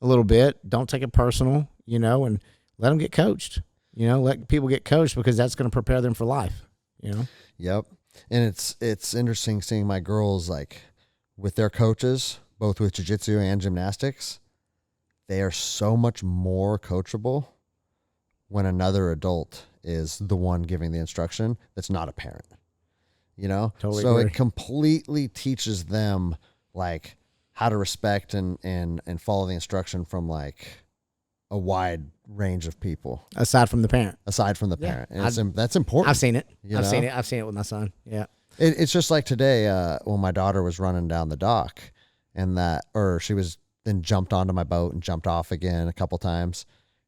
a little bit. Don't take it personal, you know, and let them get coached. You know, let people get coached because that's going to prepare them for life, you know. Yep. And it's interesting seeing my girls like with their coaches, both with jiu-jitsu and gymnastics. They are so much more coachable when another adult is the one giving the instruction that's not a parent. you know? Totally so agree. it completely teaches them like how to respect and follow the instruction from like a wide range of people aside from the parent. And that's important. I've seen it. I've seen it. I've seen it with my son. Yeah. It's just like today when my daughter was running down the dock or she was then jumped onto my boat and jumped off again a couple times.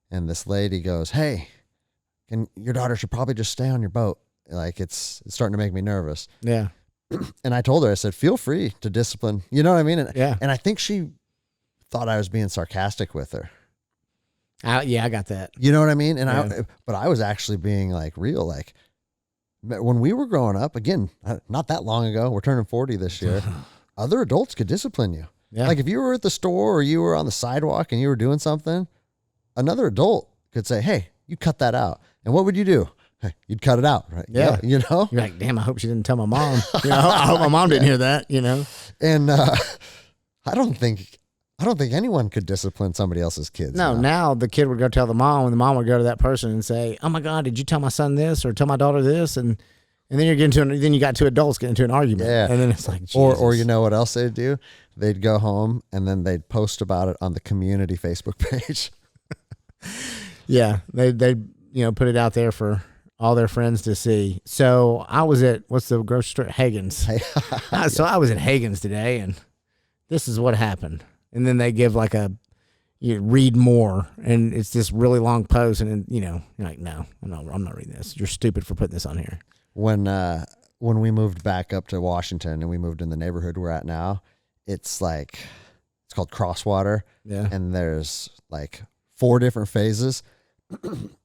And this lady goes, "Hey, your daughter should probably just stay on your boat. Like it's starting to make me nervous." Yeah. And I told her, I said, "Feel free to discipline." You know what I mean? Yeah. And I think she thought I was being sarcastic with her. I got that. You know what I mean? And Yeah. but I was actually being like real. Like when we were growing up, again, not that long ago, we're turning 40 this year. Other adults could discipline you. Yeah. Like if you were at the store or you were on the sidewalk and you were doing something, another adult could say, "Hey, you cut that out." And what would you do? Hey, you'd cut it out, right? Yeah. You know? You're like, damn, I hope she didn't tell my mom. I hope my mom didn't hear that, you know? And I don't think anyone could discipline somebody else's kids. No, now the kid would go tell the mom, and the mom would go to that person and say, "Oh my God, did you tell my son this or tell my daughter this?" And then you got two adults getting into an argument. Yeah. And then it's like, Jesus. Or you know what else they'd do? They'd go home and then they'd post about it on the community Facebook page. Yeah, they put it out there for all their friends to see. So I was at, what's the grocery store? Hagen's. So I was at Hagen's today, and this is what happened. And then they give like you read more, and it's this really long post, and then, you're like, no, I'm not reading this. You're stupid for putting this on here. When we moved back up to Washington and we moved in the neighborhood we're at now, it's called Crosswater. Yeah. And there's like 4 different phases.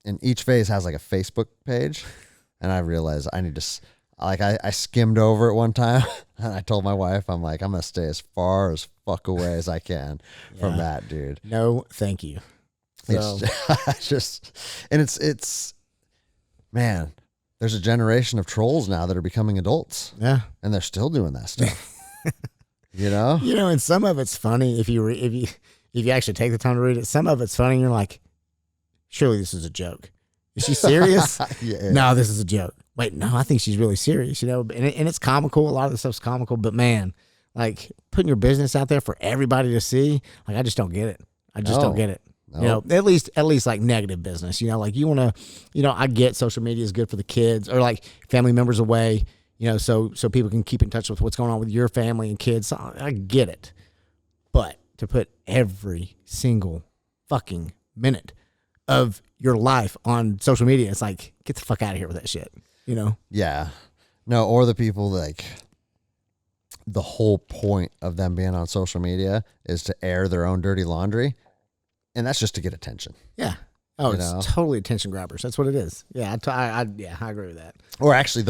And each phase has like a Facebook page. And I realized I need to, I skimmed over it one time and I told my wife, I'm like, I'm going to stay as far as fuck away as I can from that, dude. No, thank you. So. It's man, there's a generation of trolls now that are becoming adults. Yeah. And they're still doing that stuff. You know? And some of it's funny if you actually take the time to read it. Some of it's funny and you're like, surely this is a joke. Is she serious? Yeah. No, this is a joke. Wait, no, I think she's really serious, and it's comical. A lot of the stuff's comical, but man, like putting your business out there for everybody to see, like I just don't get it. I just don't get it. No. At least like negative business, like you want to, I get social media is good for the kids or like family members away, so people can keep in touch with what's going on with your family and kids. So I get it. But to put every single fucking minute of your life on social media, it's like, get the fuck out of here with that shit, Yeah. No, or the people like the whole point of them being on social media is to air their own dirty laundry. And that's just to get attention. Yeah. Oh, You it's know? totally attention grabbers. That's what it is. Yeah, I agree with that. Or actually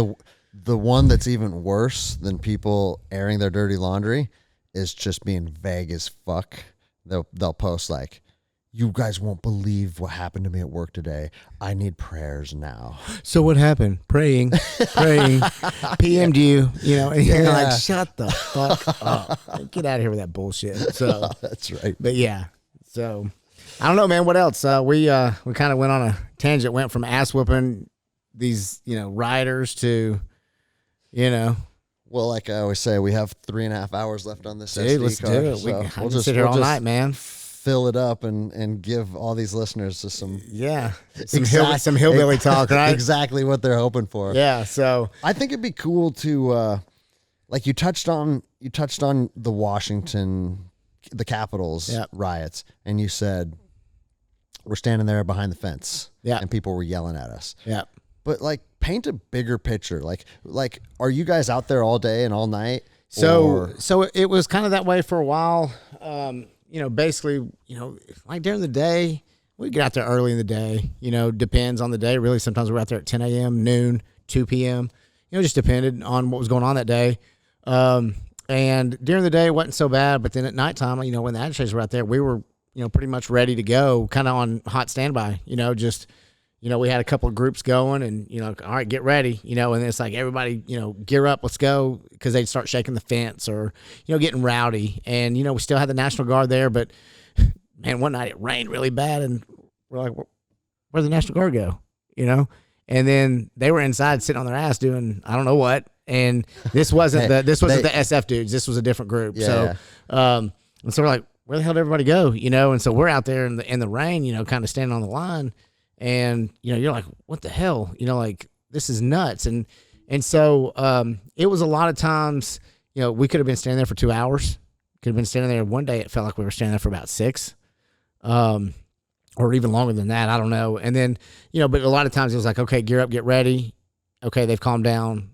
the one that's even worse than people airing their dirty laundry is just being vague as fuck. They'll post like, "You guys won't believe what happened to me at work today. I need prayers now." So what happened? Praying, PM'd you, and you're like, shut the fuck up. Get out of here with that bullshit. So That's right. But yeah, so I don't know, man. What else? We kind of went on a tangent. Went from ass whooping these rioters to, Well, like I always say, we have 3.5 hours left on this dude, SD let's card. do it. So I can sit here all night, man. Fill it up and give all these listeners just some Some hillbilly talk, right? Exactly what they're hoping for. Yeah. So I think it'd be cool to like you touched on the Washington, the Capitol's riots, and you said we're standing there behind the fence, and people were yelling at us, But like, paint a bigger picture. Like, are you guys out there all day and all night? So it was kind of that way for a while. Basically, like during the day, we get out there early in the day. Depends on the day. Really, sometimes we're out there at 10 a.m., noon, 2 p.m. Just depended on what was going on that day. And during the day, it wasn't so bad. But then at nighttime, when the agitators were out there, we were, pretty much ready to go, kind of on hot standby. We had a couple of groups going and, all right, get ready, and it's like everybody, gear up, let's go, because they'd start shaking the fence or, getting rowdy. And, we still had the National Guard there, but, man, one night it rained really bad, and we're like, where'd the National Guard go, And then they were inside sitting on their ass doing I don't know what, And this wasn't the SF dudes. This was a different group. And so we're like, where the hell did everybody go? And so we're out there in the rain, kind of standing on the line, and you're like, what the hell? Like, this is nuts. And so it was a lot of times, we could have been standing there for 2 hours. Could have been standing there. One day it felt like we were standing there for about 6, or even longer than that. I don't know. And then, but a lot of times it was like, okay, gear up, get ready. Okay, they've calmed down.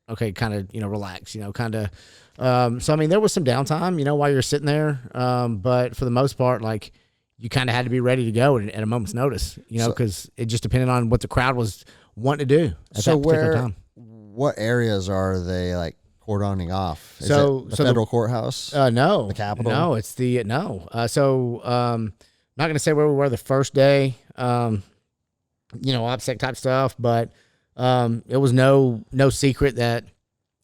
Okay, kind of, relax, kind of. So, I mean, there was some downtime, while you're sitting there. But for the most part, like, you kind of had to be ready to go at a moment's notice, because it just depended on what the crowd was wanting to do at that particular time. What areas are they, like, cordoning off? Is so it the federal courthouse? No. The Capitol? No, it's the, no. I'm not going to say where we were the first day, OPSEC type stuff, but it was no secret that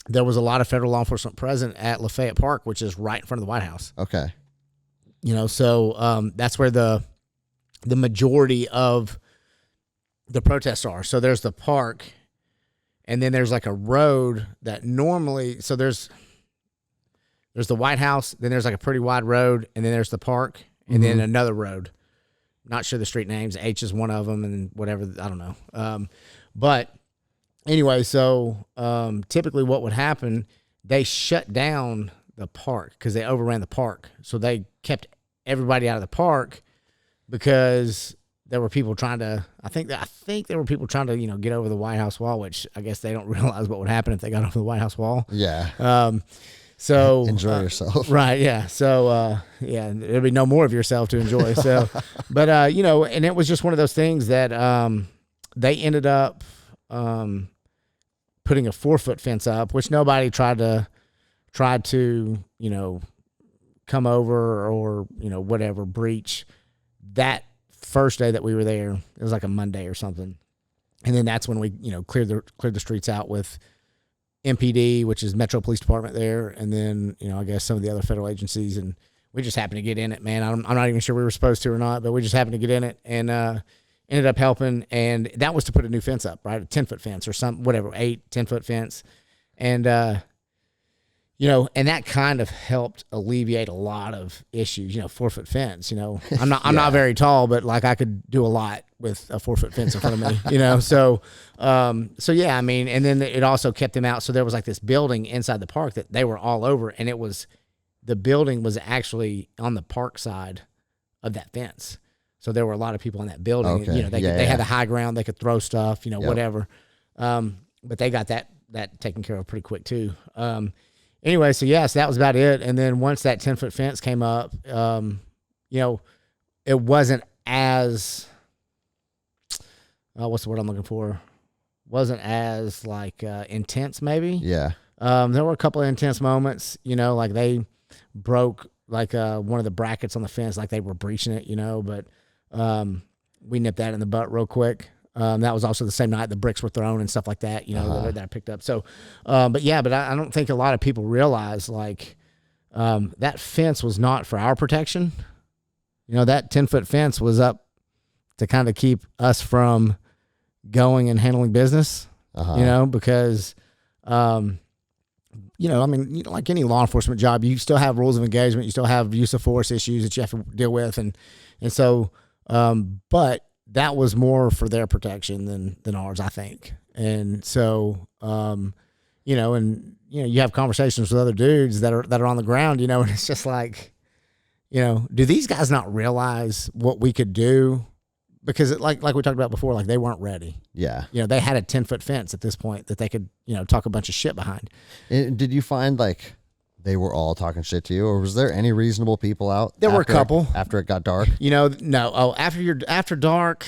there was a lot of federal law enforcement present at Lafayette Park, which is right in front of the White House. Okay. So that's where the majority of the protests are. So there's the park, and then there's like a road that normally, so there's the White House, then there's like a pretty wide road, and then there's the park, and then another road. Not sure the street names. H is one of them, and whatever, I don't know. But anyway, so typically what would happen, they shut down the park because they overran the park. So they kept everybody out of the park because there were people trying to, I think there were people trying to, get over the White House wall, which I guess they don't realize what would happen if they got over the White House wall. Yeah. So enjoy yourself. Right. Yeah. So, there'll be no more of yourself to enjoy. So, but, and it was just one of those things that they ended up putting a 4-foot fence up, which nobody tried to, come over or, whatever, breach. That first day that we were there, it was like a Monday or something. And then that's when we, cleared the streets out with MPD, which is Metro Police Department there. And then, I guess some of the other federal agencies, and we just happened to get in it, man. I'm not even sure we were supposed to or not, but we just happened to get in it and, ended up helping. And that was to put a new fence up, right? A 10-foot fence or some, whatever, 10-foot fence. And, and that kind of helped alleviate a lot of issues, 4-foot fence, I'm not very tall, but like I could do a lot with a 4-foot fence in front of me, so yeah, I mean, and then it also kept them out. So there was like this building inside the park that they were all over, and the building was actually on the park side of that fence. So there were a lot of people in that building, okay. and, they had the high ground, they could throw stuff, whatever. But they got that taken care of pretty quick too. Anyway, so that was about it. And then once that 10-foot fence came up, it wasn't as, what's the word I'm looking for? Wasn't as like intense, maybe. Yeah. There were a couple of intense moments, like they broke like one of the brackets on the fence, like they were breaching it, but we nipped that in the butt real quick. That was also the same night the bricks were thrown and stuff like that, that I picked up. So, but I don't think a lot of people realize like that fence was not for our protection. That 10-foot fence was up to kind of keep us from going and handling business, because, I mean, like any law enforcement job, you still have rules of engagement. You still have use of force issues that you have to deal with. And so, but that was more for their protection than ours, I think. And so, you have conversations with other dudes that are on the ground, and it's just like, do these guys not realize what we could do? Because like we talked about before, like they weren't ready. Yeah. They had a 10-foot fence at this point that they could, talk a bunch of shit behind. And did you find like they were all talking shit to you, or was there any reasonable people out? There were a couple after it got dark. No. Oh, after dark,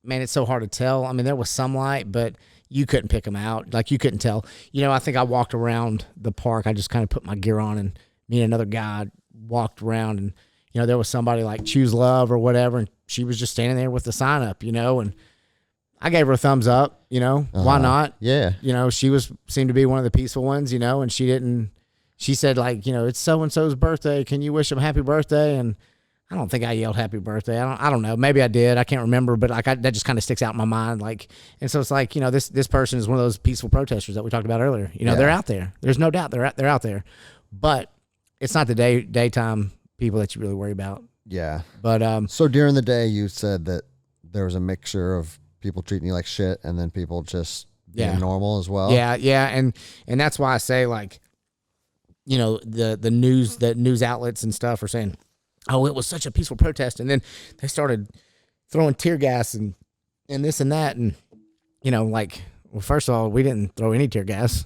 man, it's so hard to tell. I mean, there was some light, but you couldn't pick them out. Like you couldn't tell. I think I walked around the park. I just kind of put my gear on, and me and another guy walked around, and there was somebody like Choose Love or whatever, and she was just standing there with the sign up, and I gave her a thumbs up. Why not? Yeah. She seemed to be one of the peaceful ones, and she said like, it's so-and-so's birthday. Can you wish him happy birthday? And I don't think I yelled happy birthday. I don't know. Maybe I did. I can't remember, but like that just kind of sticks out in my mind. Like, and so it's like, this person is one of those peaceful protesters that we talked about earlier. They're out there. There's no doubt they're out there, but it's not the daytime people that you really worry about. Yeah. But, so during the day you said that there was a mixture of people treating you like shit and then people just being normal as well. Yeah. Yeah. And that's why I say like, the news outlets and stuff are saying, oh, it was such a peaceful protest. And then they started throwing tear gas and this and that. And, like, well, first of all, we didn't throw any tear gas,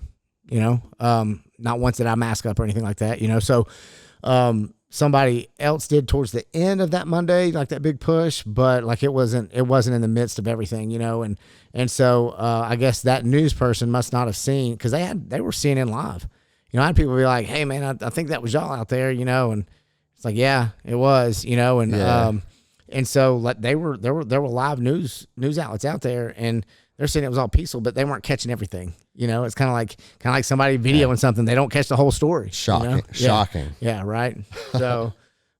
not once did I mask up or anything like that, So somebody else did towards the end of that Monday, like that big push, but like it wasn't in the midst of everything, And so I guess that news person must not have seen, because they were CNN live. I had people be like, hey, man, I think that was y'all out there, and it's like, yeah, it was, and so like there were live news outlets out there, and they're saying it was all peaceful, but they weren't catching everything. It's kind of like somebody videoing something. They don't catch the whole story. Shocking. Yeah. Shocking. Yeah. Right. So,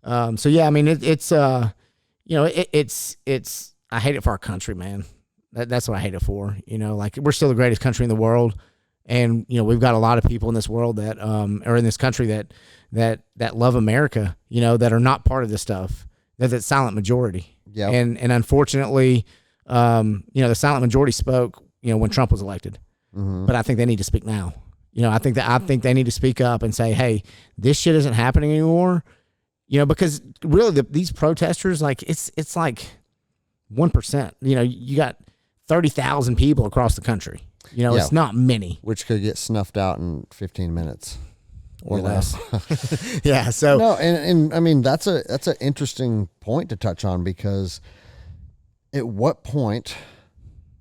yeah, I mean, it's I hate it for our country, man. That's what I hate it for, like we're still the greatest country in the world. And, we've got a lot of people in this world that, or in this country that love America, that are not part of this stuff. That's a silent majority. Yeah. And unfortunately, the silent majority spoke, when Trump was elected, but I think they need to speak now. I think they need to speak up and say, hey, this shit isn't happening anymore. Because really these protesters, like it's like 1%, you got 30,000 people across the country. It's not many. Which could get snuffed out in 15 minutes or less. Yeah. So no, and I mean that's an interesting point to touch on, because at what point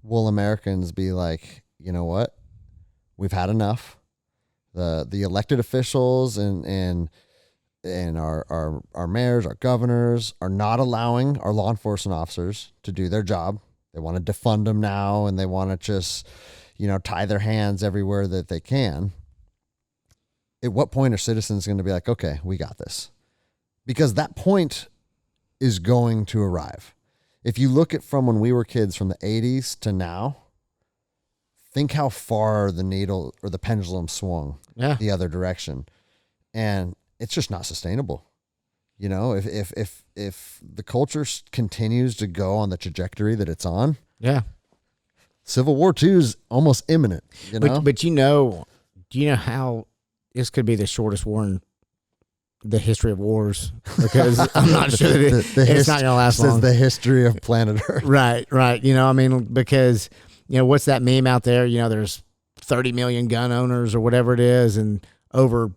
will Americans be like, you know what, we've had enough? The elected officials and our mayors, our governors are not allowing our law enforcement officers to do their job. They want to defund them now, and they want to just tie their hands everywhere that they can. At what point are citizens going to be like, okay, we got this? Because that point is going to arrive. If you look at from when we were kids, from the 80s to now, think how far the needle or the pendulum swung the other direction. And it's just not sustainable. If the culture continues to go on the trajectory that it's on, Civil War II is almost imminent. But do you know how this could be the shortest war in the history of wars? Because I'm not sure that it's not going to last long. Says the history of planet Earth. Right. Because what's that meme out there? There's 30 million gun owners or whatever it is, and over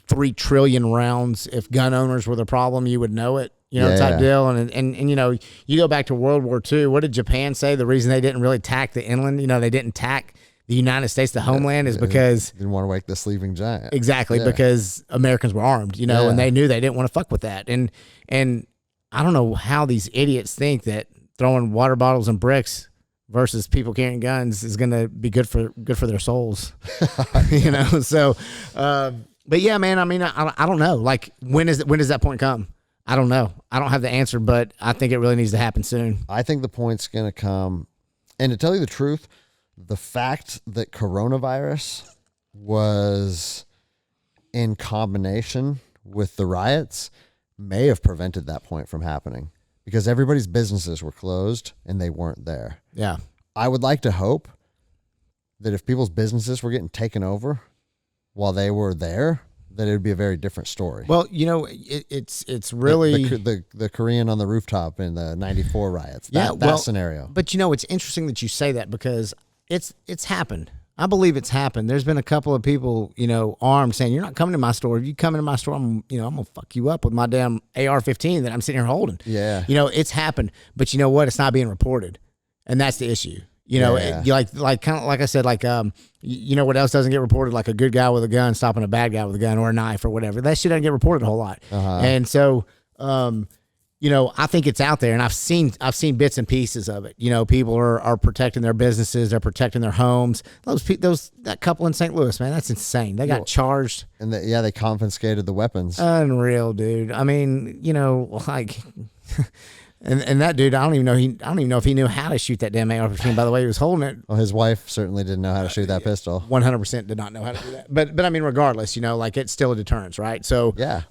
3 trillion rounds. If gun owners were the problem, you would know it. Type deal. And you go back to World War II. What did Japan say? The reason they didn't really attack the inland, they didn't attack the United States, the homeland, is because they didn't want to wake the sleeping giant. Exactly, because Americans were armed, and they knew they didn't want to fuck with that. And I don't know how these idiots think that throwing water bottles and bricks versus people carrying guns is going to be good for their souls. So, but yeah, man, I mean, I don't know. Like, when does that point come? I don't know. I don't have the answer, but I think it really needs to happen soon. I think the point's going to come. And to tell you the truth, the fact that coronavirus was in combination with the riots may have prevented that point from happening, because everybody's businesses were closed and they weren't there. Yeah. I would like to hope that if people's businesses were getting taken over while they were there, that it would be a very different story. Well, it's really the Korean on the rooftop in the '94 riots. That scenario. But it's interesting that you say that, because it's happened. I believe it's happened. There's been a couple of people, armed, saying, "You're not coming to my store. If you come into my store, I'm gonna fuck you up with my damn AR-15 that I'm sitting here holding." Yeah. It's happened. But you know what? It's not being reported, and that's the issue. Like kind of like I said, like what else doesn't get reported? Like a good guy with a gun stopping a bad guy with a gun or a knife or whatever. That shit doesn't get reported a whole lot. And so I think it's out there, and I've seen bits and pieces of it. People are protecting their businesses, they're protecting their homes. That couple in St. Louis, man, that's insane. They got charged, and they confiscated the weapons. Unreal, dude. I mean, like, and that dude, I don't even know if he knew how to shoot that damn AR-15. By the way, he was holding it. Well, his wife certainly didn't know how to shoot that pistol. 100% did not know how to do that. But I mean, regardless, like, it's still a deterrence, right? So yeah.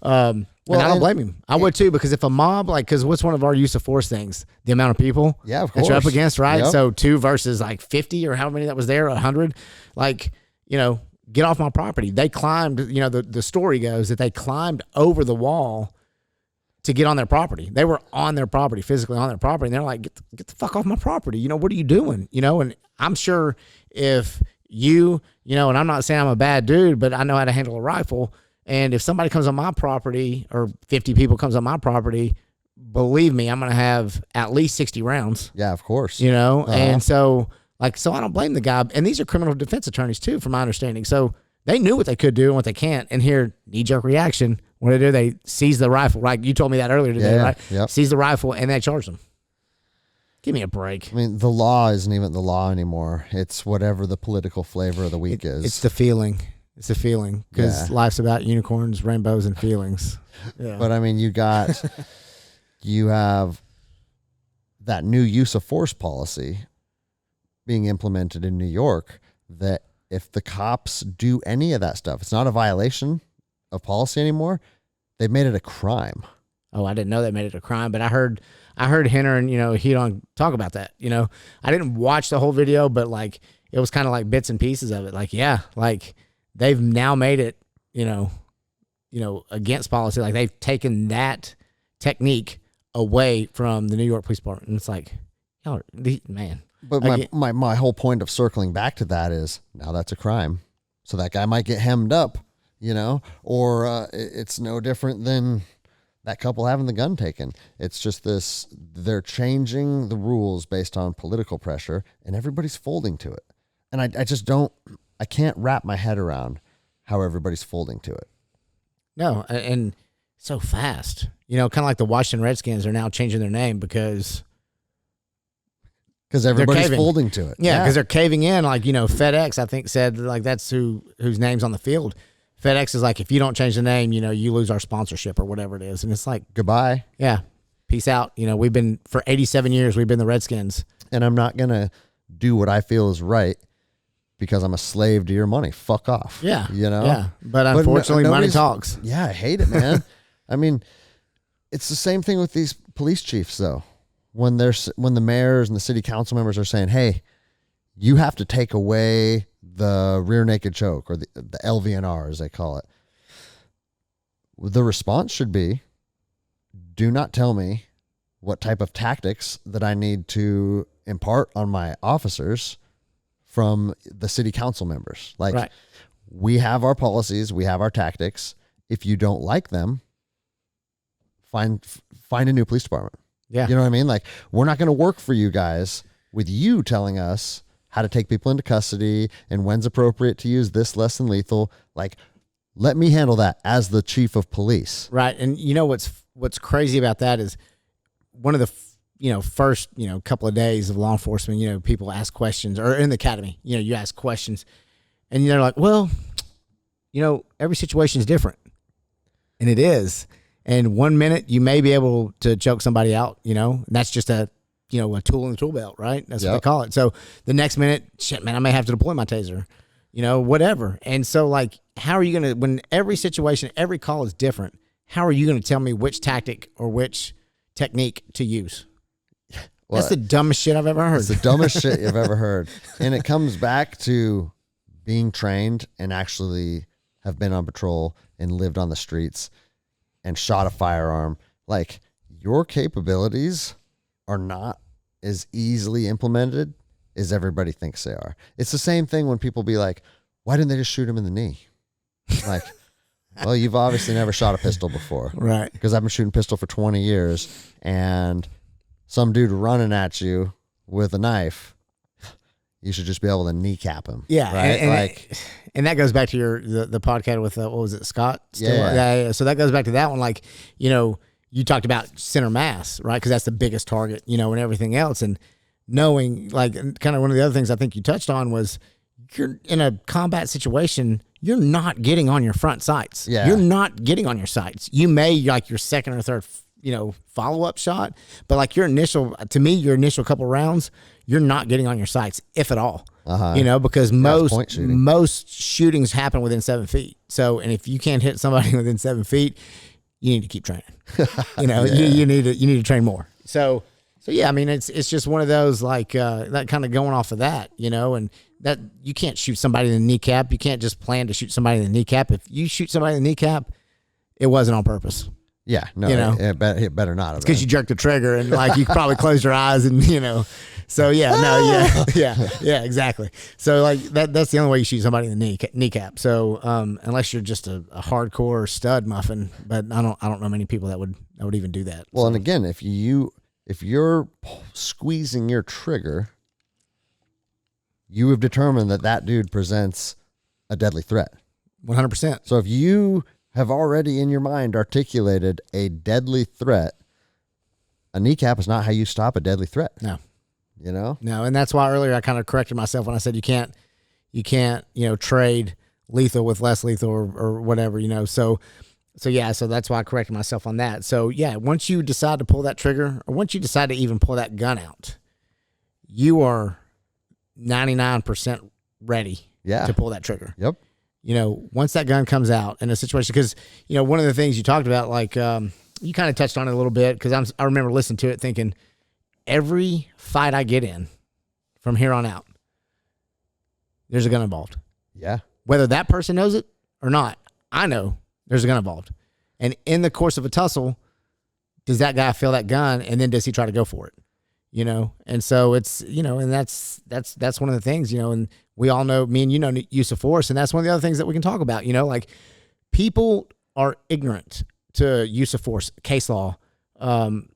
Well, and I don't blame him. I would too, because if a mob, because what's one of our use of force things? The amount of people of course. that you're up against, right? Yep. So 2 versus like 50 or how many that was there, 100. Like, get off my property. They climbed, the story goes that they climbed over the wall to get on their property. They were on their property, physically on their property. And they're like, get the fuck off my property. What are you doing? And I'm sure if and I'm not saying I'm a bad dude, but I know how to handle a rifle. And if somebody comes on my property or 50 people comes on my property, believe me, I'm going to have at least 60 rounds. Yeah, of course. And so I don't blame the guy. And these are criminal defense attorneys too, from my understanding. So they knew what they could do and what they can't. And here, knee-jerk reaction, what do? They seize the rifle. Right? You told me that earlier today, right? Yep. Seize the rifle and they charged them. Give me a break. I mean, the law isn't even the law anymore. It's whatever the political flavor of the week is. It's the feeling. It's a feeling, because life's about unicorns, rainbows, and feelings. Yeah. But I mean, you have that new use of force policy being implemented in New York, that if the cops do any of that stuff, it's not a violation of policy anymore. They've made it a crime. Oh, I didn't know they made it a crime, but I heard Henner and, he don't talk about that. I didn't watch the whole video, but like, it was kind of like bits and pieces of it. Like, yeah, like, they've now made it, against policy. Like, they've taken that technique away from the New York Police Department. And it's like, man. But my whole point of circling back to that is now that's a crime. So that guy might get hemmed up, or it's no different than that couple having the gun taken. It's just they're changing the rules based on political pressure, and everybody's folding to it. And I can't wrap my head around how everybody's folding to it. No, and so fast. Kind of like the Washington Redskins are now changing their name because everybody's folding to it. Yeah, because they're caving in. Like, FedEx, I think, said like that's whose name's on the field. FedEx is like, if you don't change the name, you lose our sponsorship or whatever it is. And it's like, goodbye. Yeah, peace out. We've been, for 87 years, we've been the Redskins. And I'm not going to do what I feel is right because I'm a slave to your money. Fuck off. Yeah. Yeah. But unfortunately, money talks. Yeah, I hate it, man. I mean, it's the same thing with these police chiefs, though. When the mayors and the city council members are saying, hey, you have to take away the rear naked choke, or the LVNR, as they call it. The response should be, do not tell me what type of tactics that I need to impart on my officers from the city council members. Like, right. We have our policies, we have our tactics. If you don't like them, find a new police department. Yeah. You know what I mean? Like, we're not going to work for you guys with you telling us how to take people into custody and when's appropriate to use this less than lethal. Like, let me handle that as the chief of police. Right. And what's crazy about that is one of the first couple of days of law enforcement, people ask questions, or in the academy, you ask questions and they're like, well, every situation is different. And it is. And 1 minute you may be able to choke somebody out, and that's just a tool in the tool belt, right? That's what they call it. So the next minute, shit, man, I may have to deploy my taser, whatever. And so, like, how are you going to, when every situation, every call is different, how are you going to tell me which tactic or which technique to use? Well, that's the dumbest shit I've ever heard. It's the dumbest shit you've ever heard. And it comes back to being trained and actually have been on patrol and lived on the streets and shot a firearm. Like, your capabilities are not as easily implemented as everybody thinks they are. It's the same thing when people be like, why didn't they just shoot him in the knee? Like, well, you've obviously never shot a pistol before. Right. Because I've been shooting pistol for 20 years, and some dude running at you with a knife, you should just be able to kneecap him. Yeah. Right? And that goes back to the podcast with, what was it, Scott? Yeah. So that goes back to that one. Like, you you talked about center mass, right? Because that's the biggest target, you know, and everything else. And knowing, like, kind of one of the other things I think you touched on was you're in a combat situation, you're not getting on your front sights. Yeah. You're not getting on your sights. You may, like, your second or third, you know, follow-up shot, but like your initial couple rounds, you're not getting on your sights, if at all. You know, because most shootings happen within 7 feet. So, and if you can't hit somebody within 7 feet, you need to keep training. You know, you need to train more. So yeah, I mean, it's just one of those, like, that kind of going off of that, you know, and that you can't shoot somebody in the kneecap. You can't just plan to shoot somebody in the kneecap. If you shoot somebody in the kneecap, it wasn't on purpose. Yeah, no, you know, it better not. It's because you jerked the trigger and, like, you probably closed your eyes and, you know. So yeah, exactly. So, like, that's the only way you shoot somebody in the kneecap. So unless you're just a hardcore stud muffin, but I don't know many people that would even do that. Well, so. And again, if you're squeezing your trigger, you have determined that dude presents a deadly threat. 100%. So if you have already in your mind articulated a deadly threat, a kneecap is not how you stop a deadly threat. No. You know? No, and that's why earlier I kind of corrected myself when I said you can't, you know, trade lethal with less lethal or whatever, you know. So yeah, so that's why I corrected myself on that. So yeah, once you decide to pull that trigger, or once you decide to even pull that gun out, you are 99% ready to pull that trigger. Yep. You know, once that gun comes out in a situation, because, you know, one of the things you talked about, like, you kind of touched on it a little bit, because I remember listening to it thinking, every fight I get in from here on out, there's a gun involved. Yeah. Whether that person knows it or not, I know there's a gun involved. And in the course of a tussle, does that guy feel that gun, and then does he try to go for it? You know? And so it's, you know, and that's one of the things, you know, and we all know, me and you know, use of force, and that's one of the other things that we can talk about, you know, like, people are ignorant to use of force, case law,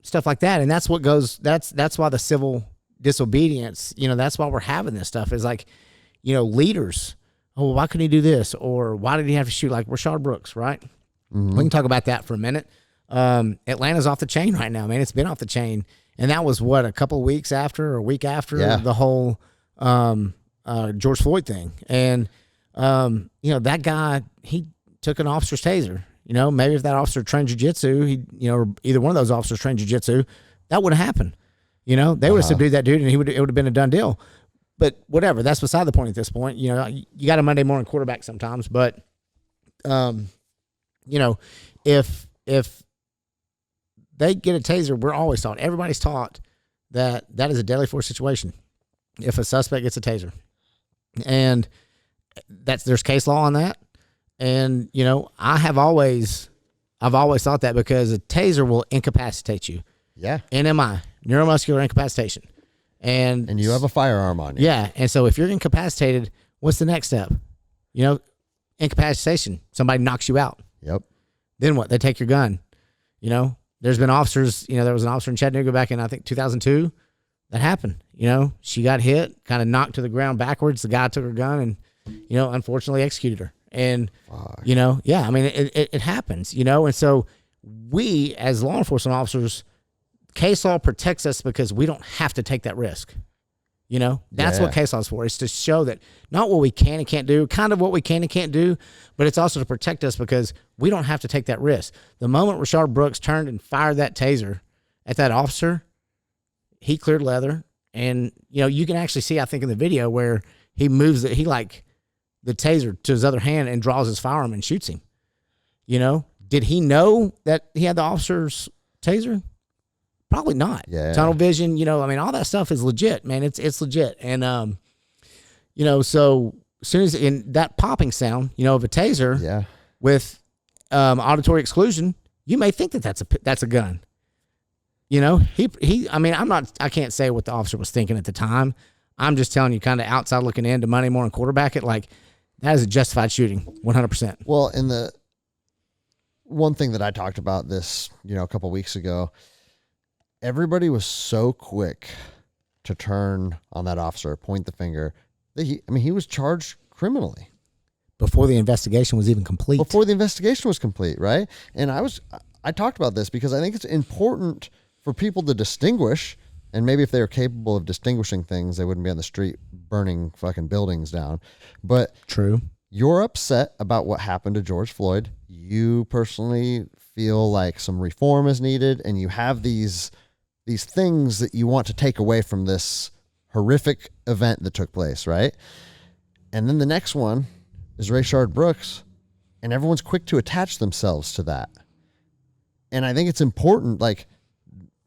stuff like that. And that's what goes, that's why the civil disobedience, you know, that's why we're having this stuff, is like, you know, leaders, oh, why couldn't he do this? Or why did he have to shoot, like Rashard Brooks, right? Mm-hmm. We can talk about that for a minute. Atlanta's off the chain right now, man. It's been off the chain. And that was what, a couple of weeks after, or a week after the whole George Floyd thing. And, you know, that guy, he took an officer's taser. You know, maybe if that officer trained jiu-jitsu, you know, or either one of those officers trained jiu-jitsu, that would have happened. You know, they would have subdued that dude, and it would have been a done deal. But whatever, that's beside the point at this point. You know, you got a Monday morning quarterback sometimes, but, you know, if they get a taser, we're always taught, everybody's taught that is a deadly force situation if a suspect gets a taser. And there's case law on that. And, you know, I've always thought that, because a taser will incapacitate you. Yeah. NMI, neuromuscular incapacitation. And you have a firearm on you. Yeah. And so if you're incapacitated, what's the next step? You know, incapacitation. Somebody knocks you out. Yep. Then what? They take your gun. You know, there's been officers, you know, there was an officer in Chattanooga back in, I think, 2002. That happened. You know, she got hit, kind of knocked to the ground backwards. The guy took her gun and, you know, unfortunately executed her. And, you know, yeah, I mean, it happens, you know. And so we, as law enforcement officers, case law protects us because we don't have to take that risk. You know, that's what case law is for. It's to show that not what we can and can't do, kind of what we can and can't do, but it's also to protect us because we don't have to take that risk. The moment Rashard Brooks turned and fired that taser at that officer, he cleared leather. And, you know, you can actually see, I think, in the video where he moves it, he like the taser to his other hand and draws his firearm and shoots him. You know, did he know that he had the officer's taser? Probably not. Yeah. Tunnel vision, you know, I mean, all that stuff is legit, man. It's legit. And, you know, so as soon as in that popping sound, you know, of a taser with auditory exclusion, you may think that that's a gun. You know, I mean, I can't say what the officer was thinking at the time. I'm just telling you, kind of outside looking in to Monday morning quarterback it, like, that is a justified shooting, 100%. Well, in the one thing that I talked about this, you know, a couple of weeks ago, everybody was so quick to turn on that officer, point the finger. He was charged criminally before the investigation was even complete. Before the investigation was complete, right? And I talked about this because I think it's important for people to distinguish, and maybe if they were capable of distinguishing things, they wouldn't be on the street burning fucking buildings down. But true. You're upset about what happened to George Floyd. You personally feel like some reform is needed, and you have these things that you want to take away from this horrific event that took place, right? And then the next one is Rayshard Brooks, and everyone's quick to attach themselves to that. And I think it's important, like,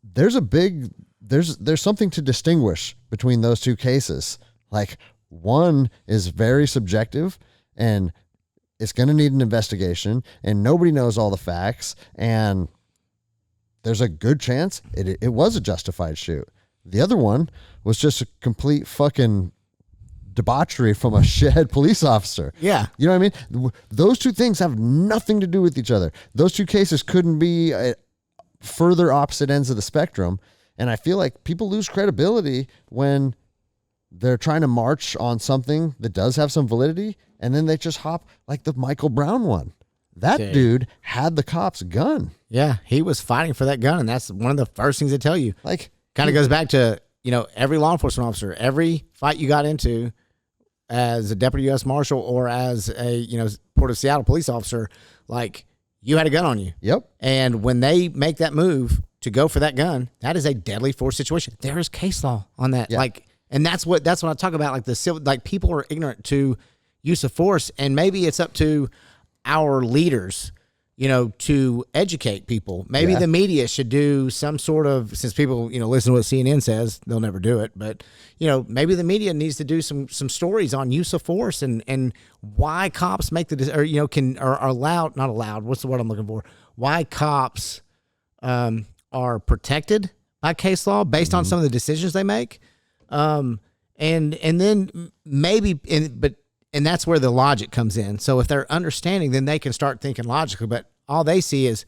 there's something to distinguish between those two cases. Like, one is very subjective, and it's going to need an investigation, and nobody knows all the facts, and there's a good chance it was a justified shoot. The other one was just a complete fucking debauchery from a shithead police officer. Yeah. You know what I mean? Those two things have nothing to do with each other. Those two cases couldn't be further opposite ends of the spectrum. And I feel like people lose credibility when they're trying to march on something that does have some validity, and then they just hop like the Michael Brown one. That dude had the cop's gun. Yeah, he was fighting for that gun, and that's one of the first things they tell you. Like, kind of goes back to, every law enforcement officer, every fight you got into as a deputy U.S. Marshal or as a, Port of Seattle police officer, like, you had a gun on you. Yep. And when they make that move to go for that gun, that is a deadly force situation. There is case law on that. Yeah. And that's what I talk about. Like people are ignorant to use of force, and maybe it's up to our leaders, to educate people. Maybe the media should do some sort of, since people, listen to what CNN says, they'll never do it. But, maybe the media needs to do some stories on use of force and why cops make are allowed, not allowed. What's the word I'm looking for? Why cops are protected by case law based on some of the decisions they make. And then maybe, and that's where the logic comes in. So if they're understanding, then they can start thinking logically, but all they see is,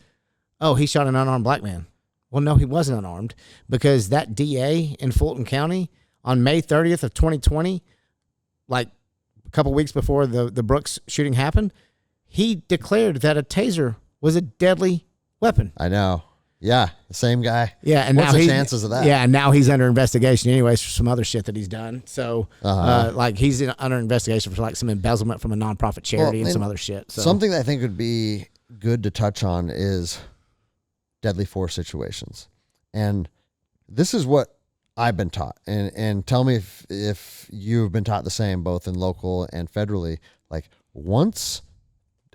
oh, he shot an unarmed black man. Well, no, he wasn't unarmed, because that DA in Fulton County on May 30th of 2020, like a couple weeks before the Brooks shooting happened, he declared that a taser was a deadly weapon. I know. Yeah, the same guy. Yeah, and what's now the chances of that? Yeah, and now he's under investigation anyways for some other shit that he's done. So, he's under investigation for like some embezzlement from a nonprofit charity and some other shit. So. Something that I think would be good to touch on is deadly force situations, and this is what I've been taught. And tell me if you've been taught the same, both in local and federally. Like, once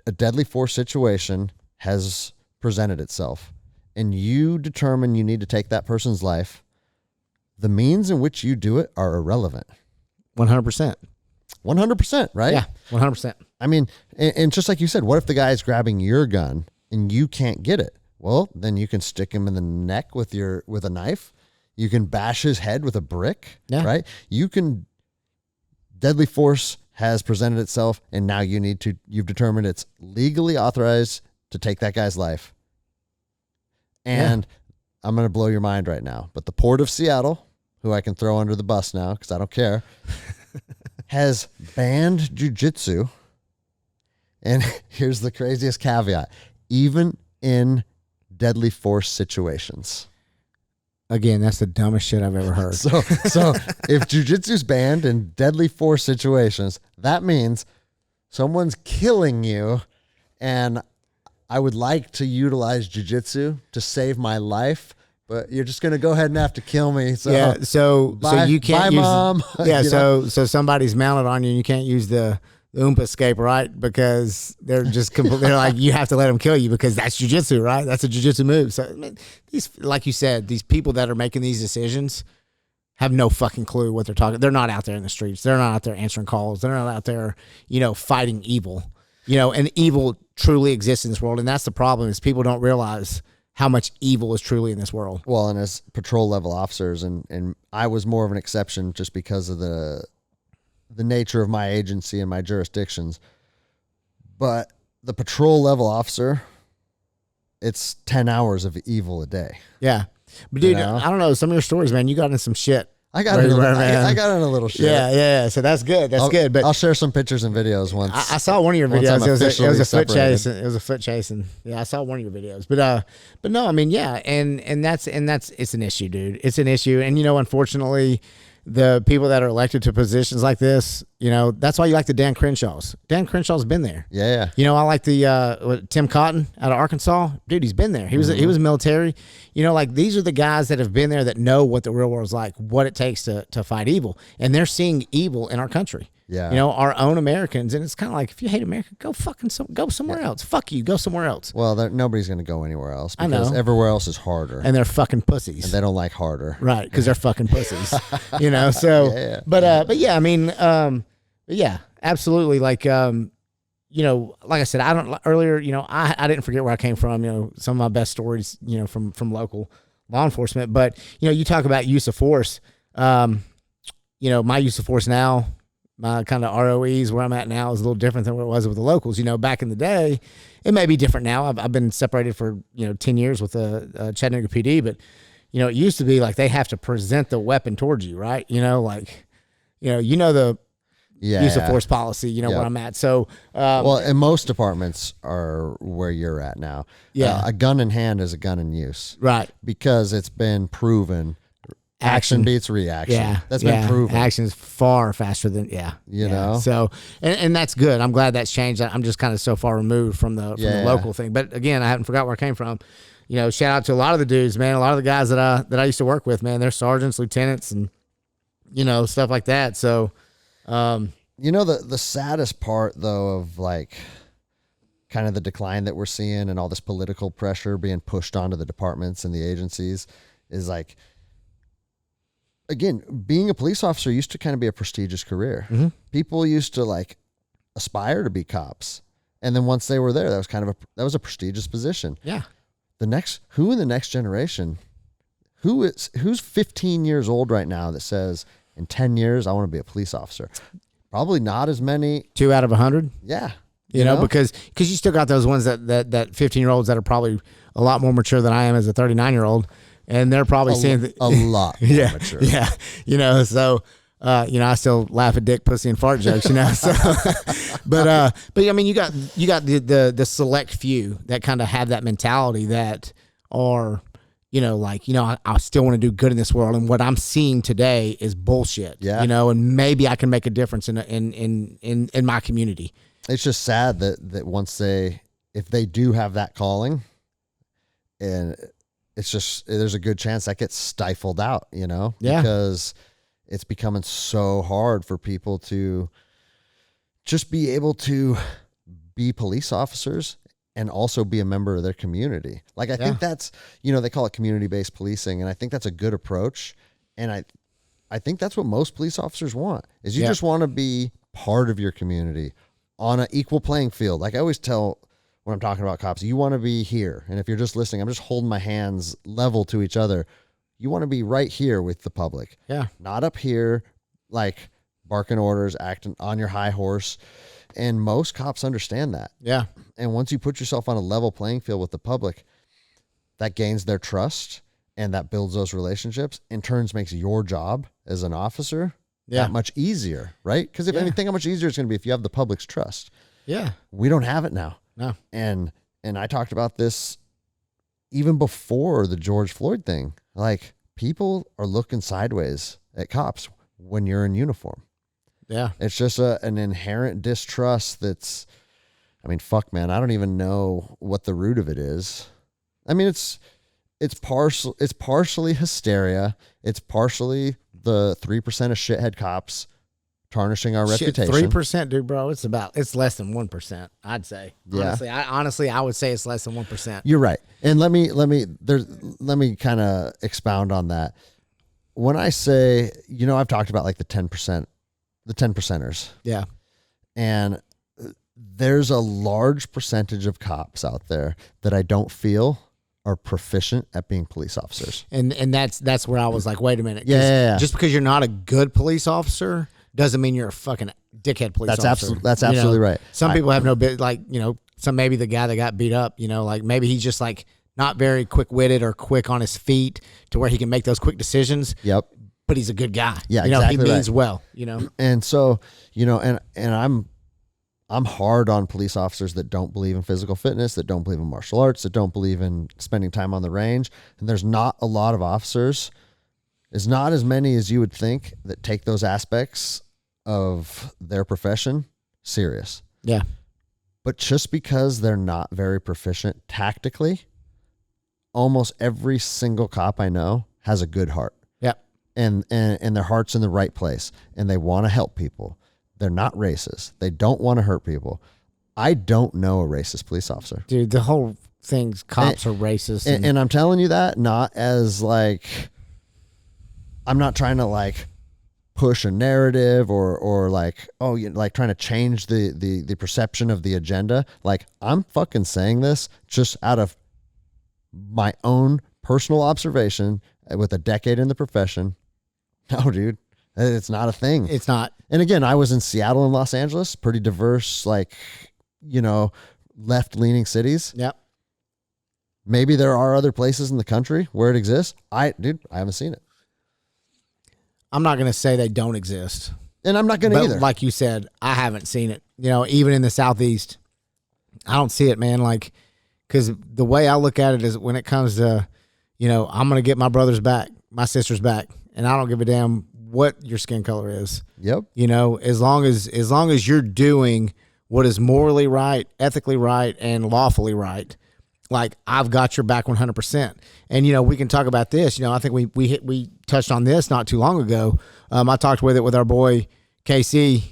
a deadly force situation has presented itself, and you determine you need to take that person's life, the means in which you do it are irrelevant. 100%. 100%, right? Yeah, 100%. I mean, and just like you said, what if the guy is grabbing your gun and you can't get it? Well, then you can stick him in the neck with a knife. You can bash his head with a brick, right? Deadly force has presented itself, and now you've determined it's legally authorized to take that guy's life. And I'm going to blow your mind right now, but the Port of Seattle, who I can throw under the bus now because I don't care, has banned Jiu Jitsu. And here's the craziest caveat: even in deadly force situations. Again, that's the dumbest shit I've ever heard. So if Jiu Jitsu's banned in deadly force situations, that means someone's killing you, and I would like to utilize Jiu Jitsu to save my life, but you're just going to go ahead and have to kill me. So so you can't use, Mom. So somebody's mounted on you and you can't use the Oompa escape, right? Because they're just they're like, you have to let them kill you because that's jiu-jitsu, right? That's a jiu-jitsu move. So, I mean, these, like you said, these people that are making these decisions have no fucking clue what they're talking. They're not out there in the streets. They're not out there answering calls. They're not out there, fighting evil. And evil truly exists in this world. And that's the problem, is people don't realize how much evil is truly in this world. Well, and as patrol level officers, and I was more of an exception just because of the nature of my agency and my jurisdictions, but the patrol level officer, it's 10 hours of evil a day. Yeah. But dude, I don't know, some of your stories, man, you got into some shit. I got in a little shit. Yeah. So that's good. Good. But I'll share some pictures and videos once. I saw one of your videos. It was a foot chase. It was a foot chase, and I saw one of your videos. But no, I mean, yeah, and that's it's an issue, dude. It's an issue, and unfortunately, the people that are elected to positions like this, that's why you like the Dan Crenshaws. Dan Crenshaw's been there. Yeah. I like the Tim Cotton out of Arkansas. Dude, he's been there. He was military. Like these are the guys that have been there that know what the real world's like, what it takes to fight evil. And they're seeing evil in our country. Yeah. Our own Americans. And it's kind of like, if you hate America, go somewhere else. Fuck you. Go somewhere else. Well, nobody's going to go anywhere else because everywhere else is harder. And they're fucking pussies. And they don't like harder. Right. Because they're fucking pussies. So, yeah. But yeah, I mean, yeah, absolutely. Like, like I said, earlier, I didn't forget where I came from, some of my best stories, from local law enforcement. But, you talk about use of force. My use of force now, my kind of ROEs where I'm at now is a little different than what it was with the locals. Back in the day, it may be different now. I've been separated for, 10 years with the Chattanooga PD, but, it used to be like they have to present the weapon towards you, right? The use of force policy, where I'm at. So, well, and most departments are where you're at now. Yeah. A gun in hand is a gun in use. Right. Because it's been proven. Action beats reaction. Yeah. That's been proven. Action is far faster than, You know? So, and that's good. I'm glad that's changed. I'm just kind of so far removed from the local thing. But again, I haven't forgot where I came from. Shout out to a lot of the dudes, man. A lot of the guys that I used to work with, man, they're sergeants, lieutenants, and, stuff like that. So, the saddest part though of like kind of the decline that we're seeing and all this political pressure being pushed onto the departments and the agencies is like, again, being a police officer used to kind of be a prestigious career. Mm-hmm. People used to like aspire to be cops. And then once they were there, that was a prestigious position. Yeah. Who in the next generation, who's 15 years old right now that says in 10 years, I want to be a police officer? Probably not as many. 2 out of 100. Yeah. You know, because you still got those ones that 15-year-olds that are probably a lot more mature than I am as a 39-year-old. And they're probably seeing a lot more mature. Yeah. So, I still laugh at dick, pussy, and fart jokes, So, but I mean, you got the select few that kind of have that mentality that are, I still want to do good in this world. And what I'm seeing today is bullshit, and maybe I can make a difference in my community. It's just sad that once if they do have that calling, and it's just, there's a good chance that gets stifled out, because it's becoming so hard for people to just be able to be police officers and also be a member of their community. Like, I think that's, they call it community-based policing, and I think that's a good approach. And I think that's what most police officers want, is you just want to be part of your community on an equal playing field. Like I always tell when I'm talking about cops, you want to be here. And if you're just listening, I'm just holding my hands level to each other. You want to be right here with the public. Yeah. Not up here, like barking orders, acting on your high horse. And most cops understand that. Yeah. And once you put yourself on a level playing field with the public, that gains their trust and that builds those relationships, in turns makes your job as an officer that much easier, right? Because if anything, how much easier it's going to be if you have the public's trust. Yeah. We don't have it now. No. And I talked about this even before the George Floyd thing. Like, people are looking sideways at cops when you're in uniform. Yeah. It's just an inherent distrust that's, I mean, fuck, man, I don't even know what the root of it is. I mean, it's partially hysteria. It's partially the 3% of shithead cops tarnishing our reputation. 3%, dude, bro. It's less than 1%, I'd say. Yeah. Honestly, I would say it's less than 1%. You're right. And let me kind of expound on that. When I say, I've talked about like the 10%, the 10%ers. Yeah. And there's a large percentage of cops out there that I don't feel are proficient at being police officers. And that's where I was like, wait a minute. Yeah. Just because you're not a good police officer doesn't mean you're a fucking dickhead police officer. That's absolutely right. Some people have no bit, like, maybe the guy that got beat up, like maybe he's just like not very quick witted or quick on his feet to where he can make those quick decisions. Yep. but he's a good guy. Yeah, you know, exactly he means right. well, you know. And so, you know, and I'm hard on police officers that don't believe in physical fitness, that don't believe in martial arts, that don't believe in spending time on the range. And there's not a lot of officers, there's not as many as you would think, that take those aspects of their profession serious. Yeah. But just because they're not very proficient tactically, almost every single cop I know has a good heart. Yep. And their heart's in the right place, and they want to help people. They're not racist. They don't want to hurt people. I don't know a racist police officer. Dude, the whole thing's cops are racist. And I'm telling you that not as like, I'm not trying to like push a narrative or like, oh, you like trying to change the perception of the agenda. Like, I'm fucking saying this just out of my own personal observation with a decade in the profession. No, dude, it's not a thing. It's not. And again, I was in Seattle and Los Angeles, pretty diverse, like, you know, left-leaning cities. Yep. Maybe there are other places in the country where it exists. I haven't seen it. I'm not going to say they don't exist. And I'm not going to either. Like you said, I haven't seen it. You know, even in the Southeast, I don't see it, man. Like, because the way I look at it is when it comes to, you know, I'm going to get my brother's back, my sister's back, and I don't give a damn what your skin color is. Yep. You know, as long as you're doing what is morally right, ethically right, and lawfully right, like, I've got your back 100%. And, you know, we can talk about this. You know, I think we touched on this not too long ago. I talked with our boy KC.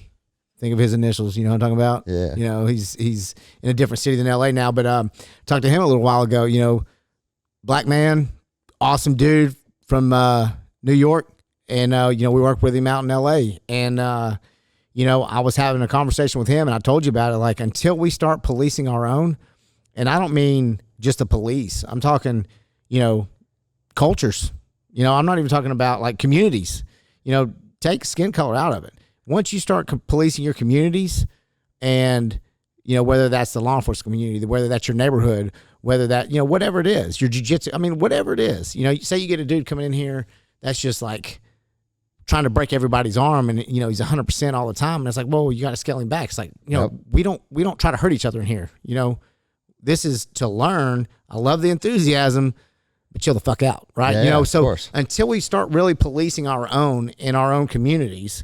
Think of his initials. You know what I'm talking about? Yeah. You know, he's in a different city than LA now. But talked to him a little while ago. You know, black man, awesome dude from New York. And, you know, we worked with him out in LA. And, you know, I was having a conversation with him, and I told you about it. Like, until we start policing our own, and I don't mean just the police. I'm talking, you know, cultures. You know, I'm not even talking about like communities. You know, take skin color out of it. Once you start policing your communities, and, you know, whether that's the law enforcement community, whether that's your neighborhood, whether that, you know, whatever it is, your jiu-jitsu, I mean, whatever it is, you know, say you get a dude coming in here that's just like trying to break everybody's arm, and, you know, he's 100% all the time. And it's like, whoa, you got to scale him back. It's like, you know, we don't try to hurt each other in here. You know, this is to learn. I love the enthusiasm, but chill the fuck out, right? Yeah, you know, of so course. Until we start really policing our own in our own communities.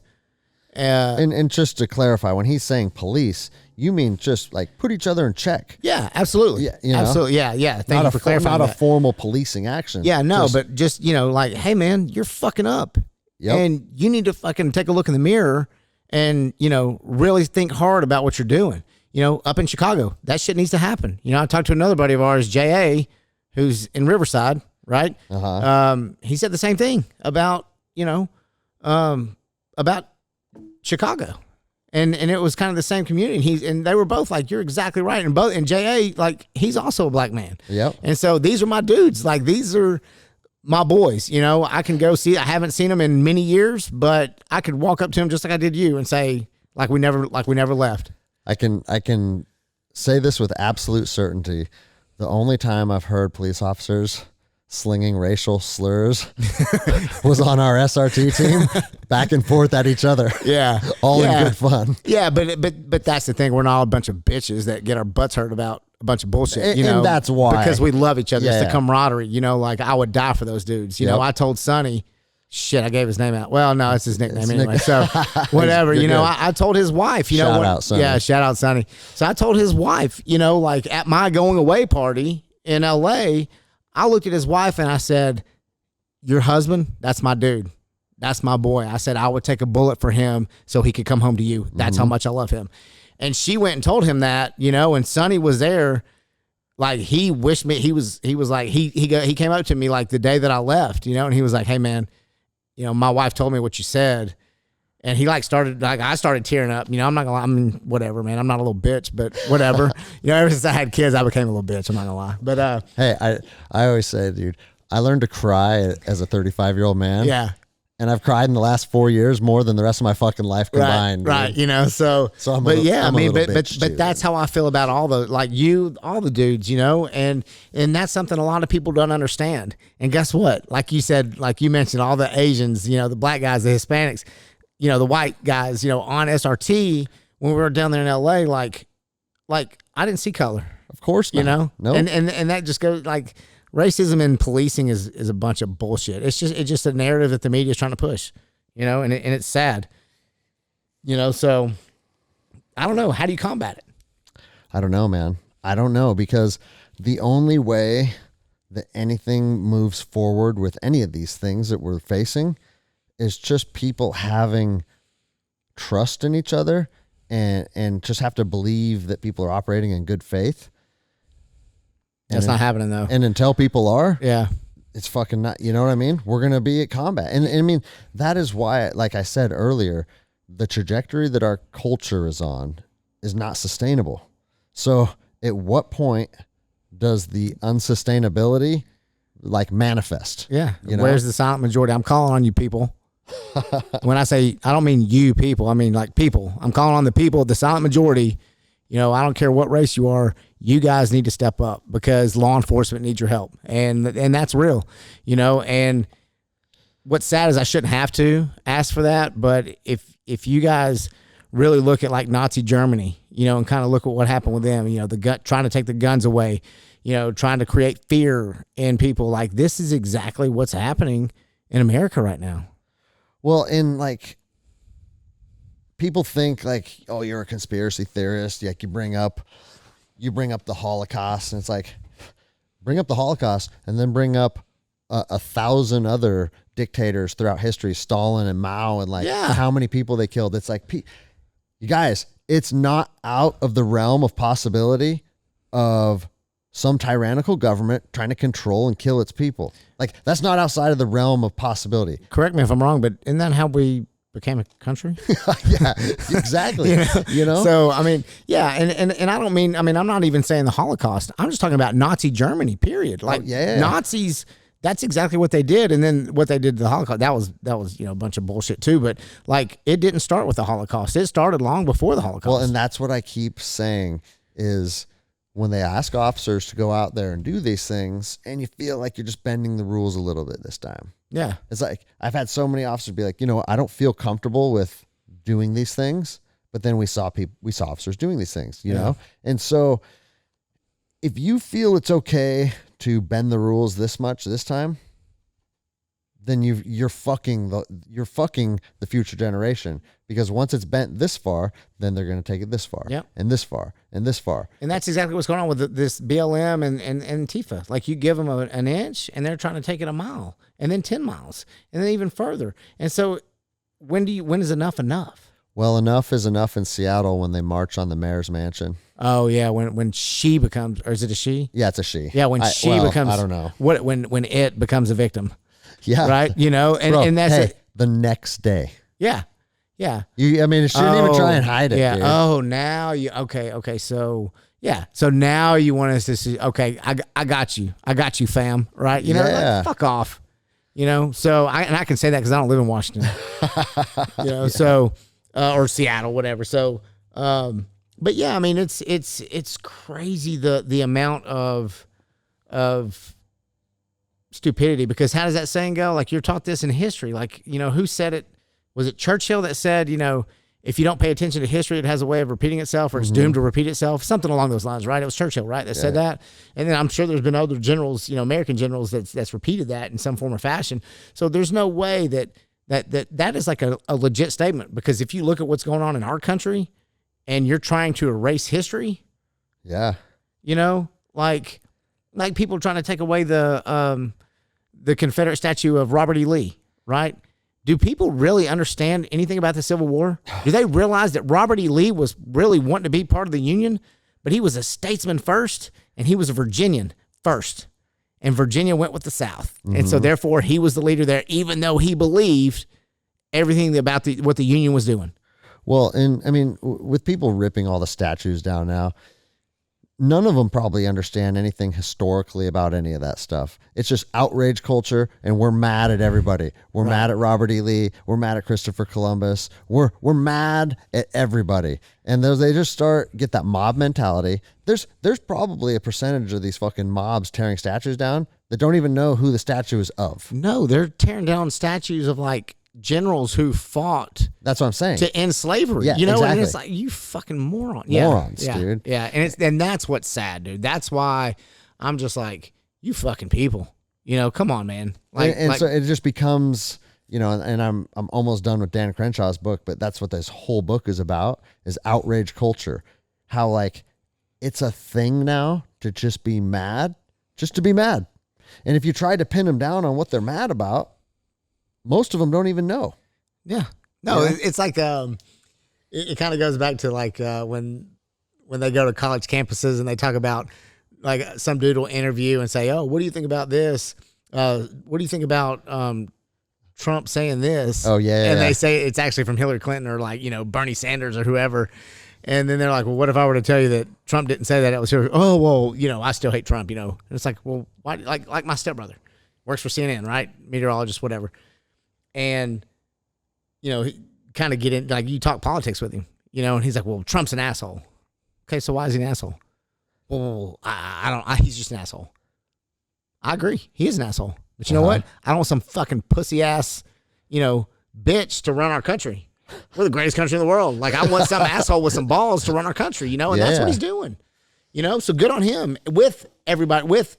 And just to clarify, when he's saying police, you mean just like put each other in check. Yeah, absolutely. Yeah, you know? Absolutely. Yeah. Thank you for clarifying Not that. a formal policing action. Yeah, no, but just, you know, like, hey man, you're fucking up. Yep. And you need to fucking take a look in the mirror and, you know, really think hard about what you're doing. You know, up in Chicago, that shit needs to happen. You know, I talked to another buddy of ours, J.A., who's in Riverside, right? He said the same thing about, you know, about Chicago. And it was kind of the same community. And they were both like, you're exactly right. And J.A., like, he's also a black man. Yep. And so these are my dudes. Like, these are my boys. You know, I can go see, I haven't seen them in many years, but I could walk up to them just like I did you and say, like we never left. I can say this with absolute certainty. The only time I've heard police officers slinging racial slurs was on our SRT team, back and forth at each other. Yeah. All in good fun. Yeah, but that's the thing. We're not a bunch of bitches that get our butts hurt about a bunch of bullshit, you know. And that's why. Because we love each other. Yeah. It's the camaraderie, you know, like I would die for those dudes. You know, I told Sonny, shit, I gave his name out. Well, no, it's his nickname anyway. So whatever, you know, I told his wife, you know Shout what? out, Sonny. Yeah, shout out Sonny. So I told his wife, you know, like at my going away party in LA, I looked at his wife and I said, your husband, that's my dude. That's my boy. I said, I would take a bullet for him so he could come home to you. That's how much I love him. And she went and told him that, you know, and Sonny was there. Like, he wished me, he was like, he came up to me like the day that I left, you know, and he was like, hey man, you know, my wife told me what you said. And he like started, like, I started tearing up, you know, I'm not gonna lie. I mean, whatever, man. I'm not a little bitch, but whatever. You know, ever since I had kids, I became a little bitch. I'm not gonna lie. But, Hey, I always say, dude, I learned to cry as a 35-year-old man. yeah. And I've cried in the last 4 years more than the rest of my fucking life combined. Right. You know, so I'm but a, I'm a little but bitch too, that's how I feel about all the dudes, you know, and that's something a lot of people don't understand. And guess what? Like you said, like you mentioned, all the Asians, you know, the black guys, the Hispanics, you know, the white guys, you know, on SRT when we were down there in LA, like I didn't see color. Of course not. You know? No. And that just goes like racism and policing is a bunch of bullshit. It's just a narrative that the media is trying to push, you know, and it's sad, you know. So I don't know. How do you combat it? I don't know, man. I don't know, because the only way that anything moves forward with any of these things that we're facing is just people having trust in each other and just have to believe that people are operating in good faith. That's not happening though. And until people are, yeah, it's fucking not, you know what I mean? We're going to be at combat. And I mean, that is why, like I said earlier, the trajectory that our culture is on is not sustainable. So at what point does the unsustainability like manifest? Yeah. You know? Where's the silent majority? I'm calling on you people. When I say, I don't mean you people, I mean like people. I'm calling on the people, the silent majority. You know, I don't care what race you are. You guys need to step up because law enforcement needs your help. And that's real, you know, and what's sad is I shouldn't have to ask for that. But if you guys really look at like Nazi Germany, you know, and kind of look at what happened with them, you know, trying to take the guns away, you know, trying to create fear in people, like this is exactly what's happening in America right now. Well, in like, people think like, oh, you're a conspiracy theorist. Like you bring up the Holocaust, and it's like, bring up the Holocaust and then bring up 1,000 other dictators throughout history, Stalin and Mao, and like how many people they killed. It's like, you guys, it's not out of the realm of possibility of some tyrannical government trying to control and kill its people. Like that's not outside of the realm of possibility. Correct me if I'm wrong, but isn't that how we became a country? Yeah, exactly. you know? So, I mean, yeah. And I don't mean, I mean, I'm not even saying the Holocaust. I'm just talking about Nazi Germany, period. Like Nazis, that's exactly what they did. And then what they did to the Holocaust, that was, you know, a bunch of bullshit too. But like, it didn't start with the Holocaust. It started long before the Holocaust. Well, and that's what I keep saying is when they ask officers to go out there and do these things and you feel like you're just bending the rules a little bit this time. Yeah. It's like, I've had so many officers be like, you know, I don't feel comfortable with doing these things, but then we saw officers doing these things, you know? And so if you feel it's okay to bend the rules this much this time, then you're fucking the future generation, because once it's bent this far, then they're going to take it this far and this far and this far. And that's exactly what's going on with this BLM and Antifa. Like you give them an inch and they're trying to take it a mile and then 10 miles and then even further. And so when is enough enough? Well, enough is enough in Seattle when they march on the mayor's mansion. Oh yeah, when she becomes, or is it a she? Yeah, it's a she. Yeah, when she becomes, I don't know. When it becomes a victim. Yeah. Right. You know, and that's the next day. Yeah. Yeah. I mean, it shouldn't even try and hide it. Yeah. Dude. Oh, now you, okay. So yeah. So now you want us to see, okay, I got you, fam. Right. You know, like, fuck off, you know? So I can say that cause I don't live in Washington, you know, so, or Seattle, whatever. So, but yeah, I mean, it's crazy. The amount of stupidity, because how does that saying go? Like you're taught this in history. Like, you know, who said it? Was it Churchill that said, you know, if you don't pay attention to history, it has a way of repeating itself, or it's doomed to repeat itself? Something along those lines, right? It was Churchill, right? That said that. And then I'm sure there's been other generals, you know, American generals that's repeated that in some form or fashion. So there's no way that is like a legit statement, because if you look at what's going on in our country and you're trying to erase history, you know, like people trying to take away the Confederate statue of Robert E. Lee, right? Do people really understand anything about the Civil War? Do they realize that Robert E. Lee was really wanting to be part of the Union, but he was a statesman first and he was a Virginian first, and Virginia went with the South. And so therefore he was the leader there, even though he believed everything about what the Union was doing. Well, and I mean, with people ripping all the statues down now, none of them probably understand anything historically about any of that stuff. It's just outrage culture, and we're mad at everybody. We're mad at Robert E. Lee. We're mad at Christopher Columbus. We're mad at everybody. And they just get that mob mentality. There's probably a percentage of these fucking mobs tearing statues down that don't even know who the statue is of. No, they're tearing down statues of like generals who fought. That's what I'm saying. To end slavery. Yeah, you know, exactly. And it's like, you fucking moron. Morons, dude. Yeah, and that's what's sad, dude. That's why I'm just like, you fucking people. You know, come on, man. So it just becomes, you know, and I'm almost done with Dan Crenshaw's book, but that's what this whole book is about, is outrage culture. How like it's a thing now to just be mad, just to be mad. And if you try to pin them down on what they're mad about, most of them don't even know. Yeah. No, it's like it kind of goes back to like when they go to college campuses and they talk about like some dude will interview and say, "Oh, what do you think about this? What do you think about Trump saying this?" Oh yeah. And they say it's actually from Hillary Clinton or like, you know, Bernie Sanders or whoever. And then they're like, "Well, what if I were to tell you that Trump didn't say that? It was Hillary." "Oh, well, you know, I still hate Trump." You know, and it's like, well, why? Like my stepbrother works for CNN, right? Meteorologist, whatever. And, you know, he kind of get in, like you talk politics with him, you know, and he's like, "Well, Trump's an asshole." "Okay, so why is he an asshole?" "Well, he's just an asshole." I agree. He is an asshole. But you know what? I don't want some fucking pussy ass, you know, bitch to run our country. We're the greatest country in the world. Like, I want some asshole with some balls to run our country, you know, and that's what he's doing, you know? So good on him, with everybody, with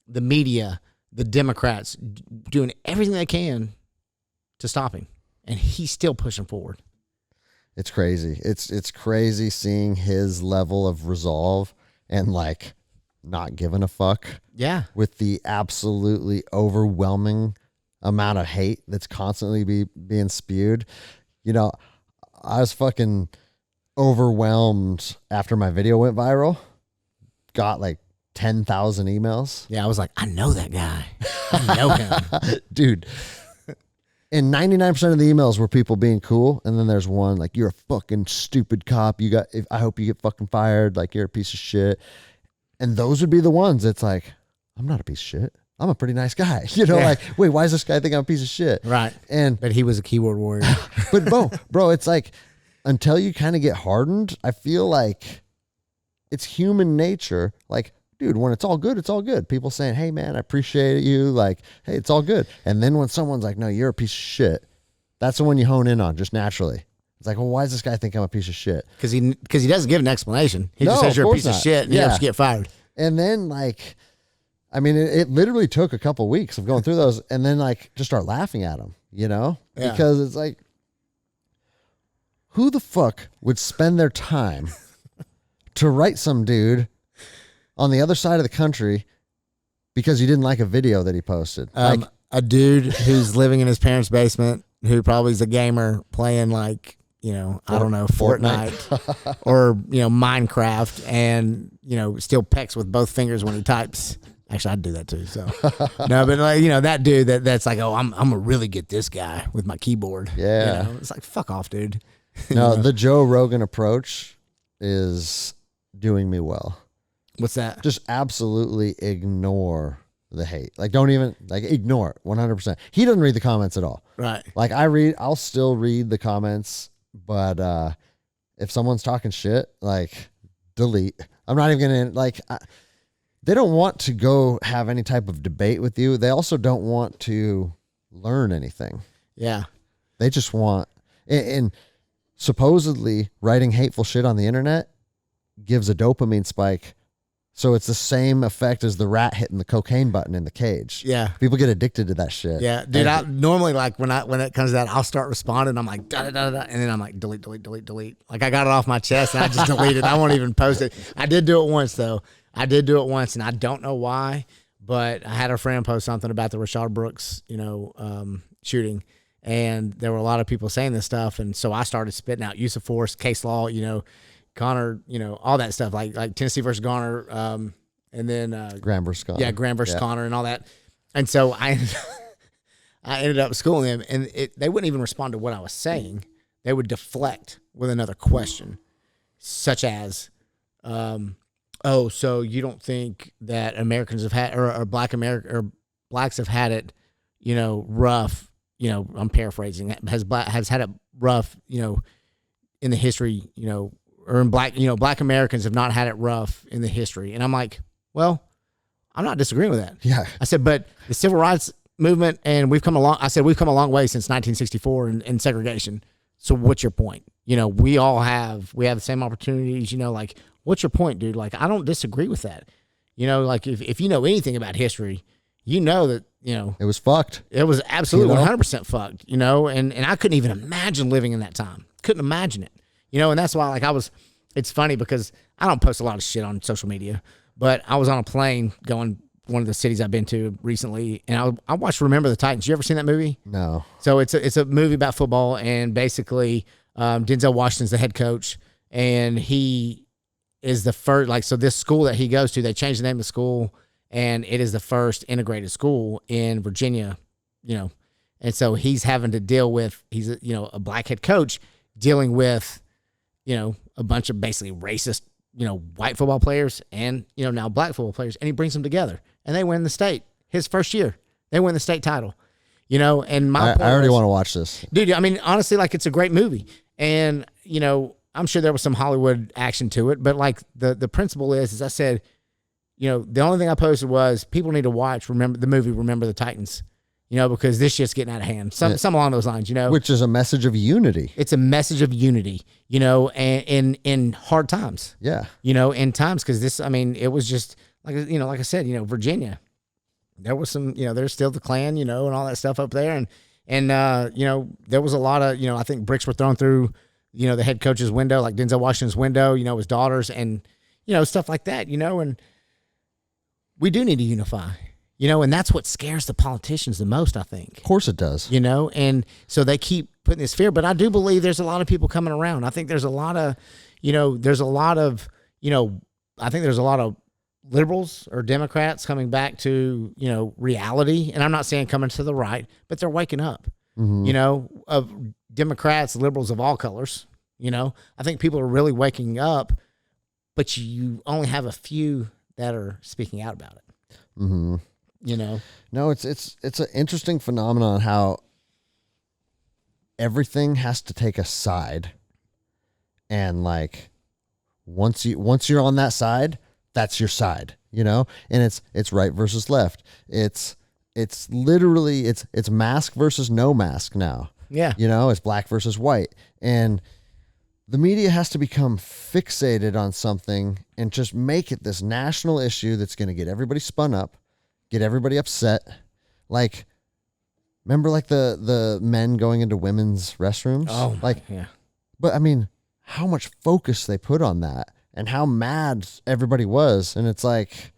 the media, the Democrats doing everything they can to stop him, and he's still pushing forward. It's crazy. It's crazy seeing his level of resolve and like not giving a fuck. Yeah. With the absolutely overwhelming amount of hate that's constantly being spewed. You know, I was fucking overwhelmed after my video went viral. Got like 10,000 emails. Yeah, I was like, I know that guy. I know him. Dude. And 99% of the emails were people being cool. And then there's one like, "You're a fucking stupid cop. I hope you get fucking fired. Like, you're a piece of shit." And those would be the ones that's like, I'm not a piece of shit. I'm a pretty nice guy. You know, like, wait, why does this guy think I'm a piece of shit? Right. But he was a keyboard warrior. But bro, it's like, until you kind of get hardened, I feel like it's human nature. Like, dude, when it's all good, it's all good. People saying, "Hey man, I appreciate you." Like, "Hey, it's all good." And then when someone's like, "No, you're a piece of shit," that's the one you hone in on just naturally. It's like, well, why does this guy think I'm a piece of shit? Because he doesn't give an explanation. He just says you're a piece of shit and you have to get fired. And then like, I mean, it literally took a couple weeks of going through those, and then like just start laughing at him, you know, because it's like, who the fuck would spend their time to write some dude on the other side of the country because you didn't like a video that he posted? Like a dude who's living in his parents' basement, who probably is a gamer playing like, you know, I don't know, Fortnite or, you know, Minecraft, and, you know, still pecks with both fingers when he types. Actually, I'd do that too. So no, but like, you know, that dude that's like, "Oh, I'm gonna really get this guy with my keyboard." Yeah. You know? It's like, fuck off, dude. No, the Joe Rogan approach is doing me well. What's that? Just absolutely ignore the hate. Like, don't even, like, ignore it 100%. He doesn't read the comments at all. Right. Like, I'll still read the comments, but if someone's talking shit, like, delete. I'm not even going to, like, they don't want to go have any type of debate with you. They also don't want to learn anything. Yeah. They just want, and supposedly writing hateful shit on the internet gives a dopamine spike. So it's the same effect as the rat hitting the cocaine button in the cage. Yeah. People get addicted to that shit. Yeah. Dude, I normally, like, when it comes to that, I'll start responding. I'm like, da, da, da, da, and then I'm like, delete. Like, I got it off my chest and I just deleted. I won't even post it. I did do it once, though. And I don't know why, but I had a friend post something about the Rashad Brooks, you know, shooting. And there were a lot of people saying this stuff. And so I started spitting out use of force, case law, you know, Connor, you know, all that stuff, like Tennessee versus Garner, and then Graham versus Connor. Yeah, Graham versus Connor and all that. And so I ended up schooling them, and they wouldn't even respond to what I was saying. They would deflect with another question, such as, Oh, so you don't think that Americans have had, or blacks have had it, rough? I'm paraphrasing. Has had it rough, in the history, or in black Americans have not had it rough in the history. And I'm like, well, I'm not disagreeing with that. Yeah. I said, but the civil rights movement, and we've come a long way since 1964 in segregation. So what's your point? We have the same opportunities, like, what's your point, dude? Like, I don't disagree with that. Like if you know anything about history, that, it was fucked. It was absolutely 100% fucked, and I couldn't even imagine living in that time. Couldn't imagine it, and that's why, like, it's funny because I don't post a lot of shit on social media, but I was on a plane going one of the cities I've been to recently, and I watched Remember the Titans. You ever seen that movie? No. So it's a movie about football, and basically Denzel Washington's the head coach, and he is the first, like, so this school that he goes to, they changed the name of the school, and it is the first integrated school in Virginia, and so he's having to deal with, he's a black head coach dealing with, a bunch of basically racist, white football players and, now black football players, and he brings them together, and they win the state. His first year, they win the state title, and I already want to watch this. Dude, I mean, honestly, like, it's a great movie, and, I'm sure there was some Hollywood action to it, but, like, the principle is I said, the only thing I posted was people need to watch Remember the Titans, because this shit's getting out of hand. Some along those lines, Which is a message of unity. It's a message of unity, and in hard times. Yeah. In times, because this, I mean, it was just like, like I said, Virginia, there was some, there's still the Klan, and all that stuff up there, and there was a lot of, I think bricks were thrown through, the head coach's window, like Denzel Washington's window, his daughters, and stuff like that, and we do need to unify, and that's what scares the politicians the most, I think. Of course it does. And so they keep putting this fear, but I do believe there's a lot of people coming around. I think there's a lot of, I think there's a lot of liberals or Democrats coming back to, reality. And I'm not saying coming to the right, but they're waking up, of Democrats, liberals of all colors, I think people are really waking up, but you only have a few that are speaking out about it. Mm-hmm. No, it's an interesting phenomenon how everything has to take a side, and like once you're on that side, that's your side, and it's right versus left. It's literally it's mask versus no mask now. Yeah. It's black versus white, and the media has to become fixated on something and just make it this national issue that's going to get everybody spun up, get everybody upset. Like, remember, like, the men going into women's restrooms? Oh, like, yeah. But I mean, how much focus they put on that and how mad everybody was. And it's like,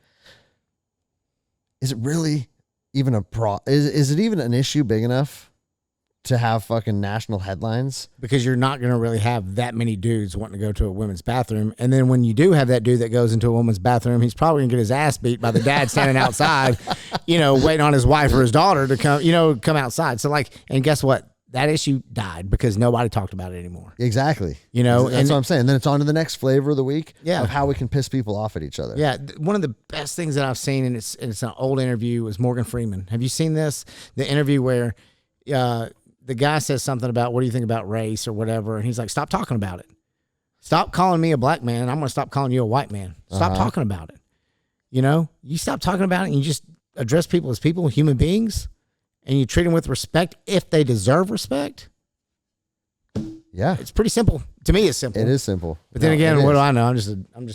is it really even is it even an issue big enough to have fucking national headlines? Because you're not going to really have that many dudes wanting to go to a women's bathroom. And then when you do have that dude that goes into a woman's bathroom, he's probably going to get his ass beat by the dad standing outside, waiting on his wife or his daughter to come outside. So, like, and guess what? That issue died because nobody talked about it anymore. Exactly. That's what I'm saying. Then it's on to the next flavor of the week of how we can piss people off at each other. Yeah. One of the best things that I've seen, and it's an old interview, was Morgan Freeman. Have you seen this? The interview where, the guy says something about, what do you think about race or whatever? And he's like, stop talking about it. Stop calling me a black man, and I'm going to stop calling you a white man. Stop talking about it. You stop talking about it, and you just address people as people, human beings, and you treat them with respect if they deserve respect. Yeah. It's pretty simple. To me, it's simple. It is simple. But then again, what do I know? I'm just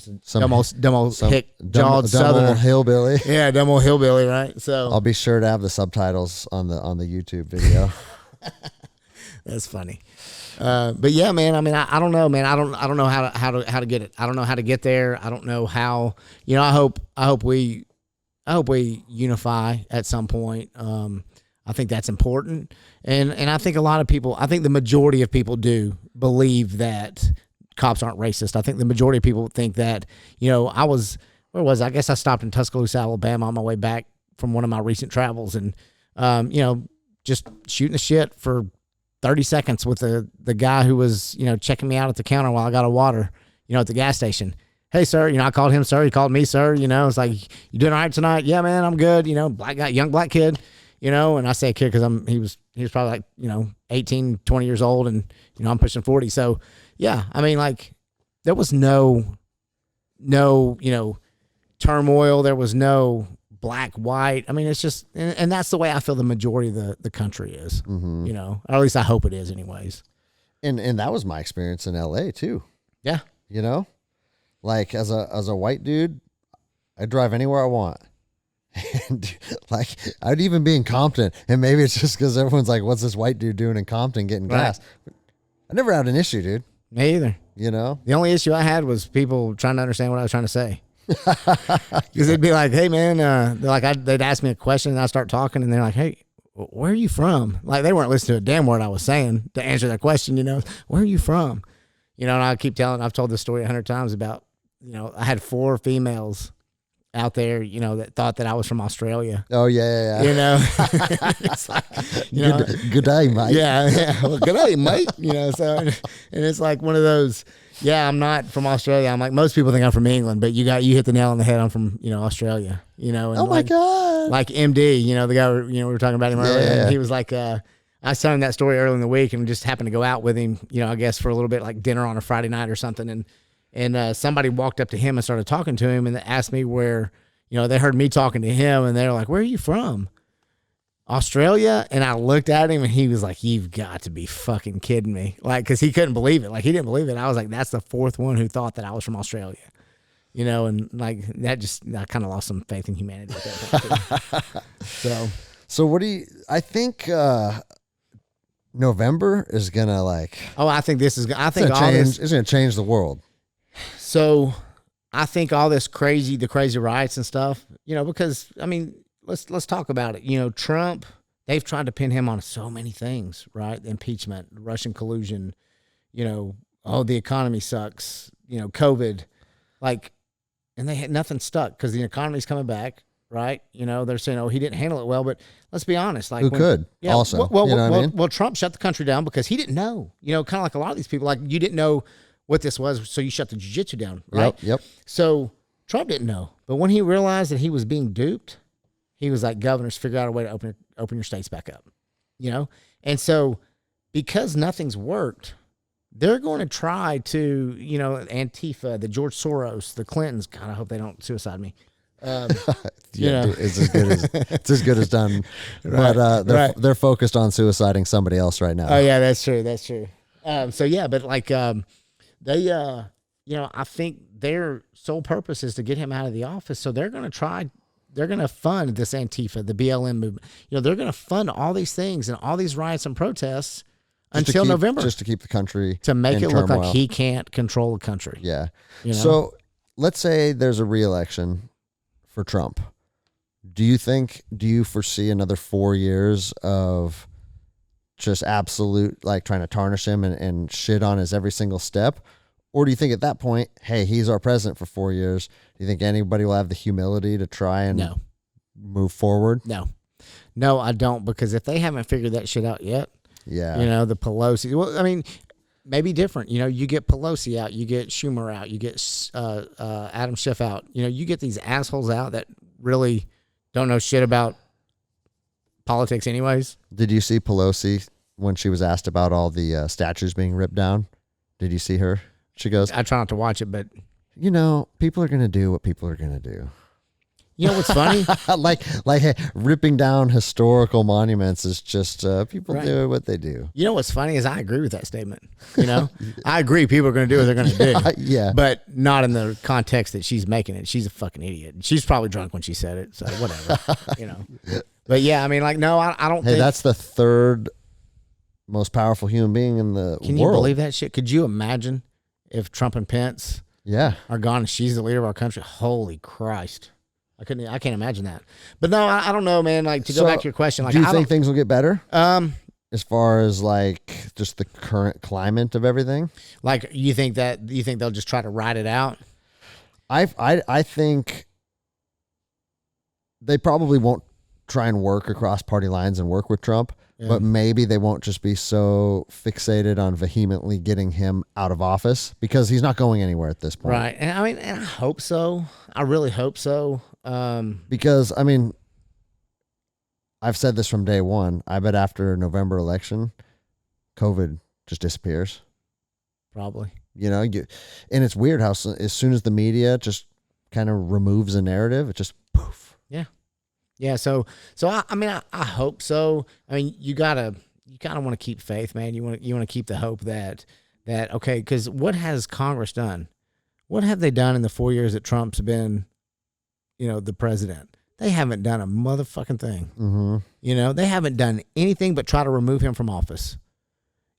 a dumb old hick-jawed southerner hillbilly. Yeah, dumb old hillbilly, right? So I'll be sure to have the subtitles on the YouTube video. That's funny. But yeah, man, I mean, I don't know, man. I don't know how to get it. I don't know how to get there. I don't know how, I hope we unify at some point. I think that's important. And I think a lot of people, I think the majority of people do believe that cops aren't racist. I think the majority of people think that, I guess I stopped in Tuscaloosa, Alabama on my way back from one of my recent travels, and, just shooting the shit for 30 seconds with the guy who was, checking me out at the counter while I got a water, at the gas station. hey, sir, I called him sir. He called me sir. It's like, you doing all right tonight? Yeah, man, I'm good. Black guy, young black kid, and I say kid because he was probably like, 18, 20 years old, and, I'm pushing 40. So, yeah, I mean, like, there was no, turmoil. There was no black, white. I mean, it's just, and that's the way I feel the majority of the country is, or at least I hope it is anyways. And that was my experience in LA too. Yeah. Like as a white dude, I drive anywhere I want. And like I'd even be in Compton, and maybe it's just because everyone's like, what's this white dude doing in Compton getting gas? I never had an issue, dude. Me either. The only issue I had was people trying to understand what I was trying to say. Because they'd be like, hey man, they're like, they'd ask me a question and I start talking, and they're like, hey, where are you from? Like, they weren't listening to a damn word I was saying to answer that question, where are you from? And I keep I've told this story 100 times about, I had 4 females out there, that thought that I was from Australia. Oh yeah. It's like, good day, mate. Yeah. Well, good day, mate. So, and it's like one of those, yeah, I'm not from Australia. I'm like, most people think I'm from England, but you hit the nail on the head. I'm from, Australia, and oh my God. Like MD, the guy, we were talking about him earlier. Yeah. And he was like, I was telling him that story earlier in the week and just happened to go out with him, I guess for a little bit, like dinner on a Friday night or something. And somebody walked up to him and started talking to him and asked me where, they heard me talking to him and they were like, where are you from? Australia? And I looked at him and he was like, you've got to be fucking kidding me. Like, cause he couldn't believe it. Like, he didn't believe it. I was like, that's the 4th one who thought that I was from Australia, and like that I kind of lost some faith in humanity at that point. So what I think, November is gonna like. Oh, I think it's gonna change the world. So I think all this the crazy riots and stuff, because I mean, let's talk about it. Trump, they've tried to pin him on so many things, right? Impeachment, Russian collusion, the economy sucks, COVID, like, and they had nothing stuck because the economy's coming back. Right. They're saying, oh, he didn't handle it well, but let's be honest. Like, who could also, well, Trump shut the country down because he didn't know, kind of like a lot of these people, like you didn't know what this was. So you shut the jiu-jitsu down. Right. Yep. So Trump didn't know, but when he realized that he was being duped, he was like, governors, figure out a way to open your states back up, And so because nothing's worked, they're going to try to, Antifa, the George Soros, the Clintons, God, I hope they don't suicide me. It's as good as done. But they're focused on suiciding somebody else right now. Oh yeah, that's true. So yeah, but like they I think their sole purpose is to get him out of the office. So they're going to fund this Antifa, the BLM movement. They're going to fund all these things and all these riots and protests until November, just to keep the country to make it look turmoil. like he can't control the country. Yeah. So let's say there's a re-election for Trump. Do you foresee another 4 years of just absolute, like, trying to tarnish him and shit on his every single step? Or do you think at that point, hey, he's our president for 4 years? Do you think anybody will have the humility to try and move forward? No, I don't, because if they haven't figured that shit out yet, the Pelosi, well, I mean, maybe different. You get Pelosi out, you get Schumer out, you get Adam Schiff out. You get these assholes out that really don't know shit about politics anyways. Did you see Pelosi when she was asked about all the statues being ripped down? Did you see her? She goes, I try not to watch it, but people are going to do what people are going to do. You know what's funny? like hey, ripping down historical monuments is just people do what they do. You know what's funny is I agree with that statement. I agree people are going to do what they're going to do. Yeah. But not in the context that she's making it. She's a fucking idiot. She's probably drunk when she said it. So whatever. But yeah, I mean, like, no, I don't think. Hey, that's the 3rd most powerful human being in the world. Can you believe that shit? Could you imagine if Trump and Pence are gone and she's the leader of our country? Holy Christ. I can't imagine that. But no, I don't know, man. Like, to go back to your question, like, do you think things will get better? As far as like just the current climate of everything? Like, you think they'll just try to ride it out? I think they probably won't try and work across party lines and work with Trump, but maybe they won't just be so fixated on vehemently getting him out of office because he's not going anywhere at this point. Right. And I mean, and I hope so. I really hope so. Because, I mean, I've said this from day one. I bet after November election, COVID just disappears. Probably. You know, and it's weird how as soon as the media just kind of removes a narrative, it just poof. Yeah. Yeah. So I mean, I hope so. I mean, you gotta want to keep faith, man. You want to keep the hope that okay, because what has Congress done? What have they done in the 4 years that Trump's been, the president? They haven't done a motherfucking thing. Mm-hmm. They haven't done anything but try to remove him from office.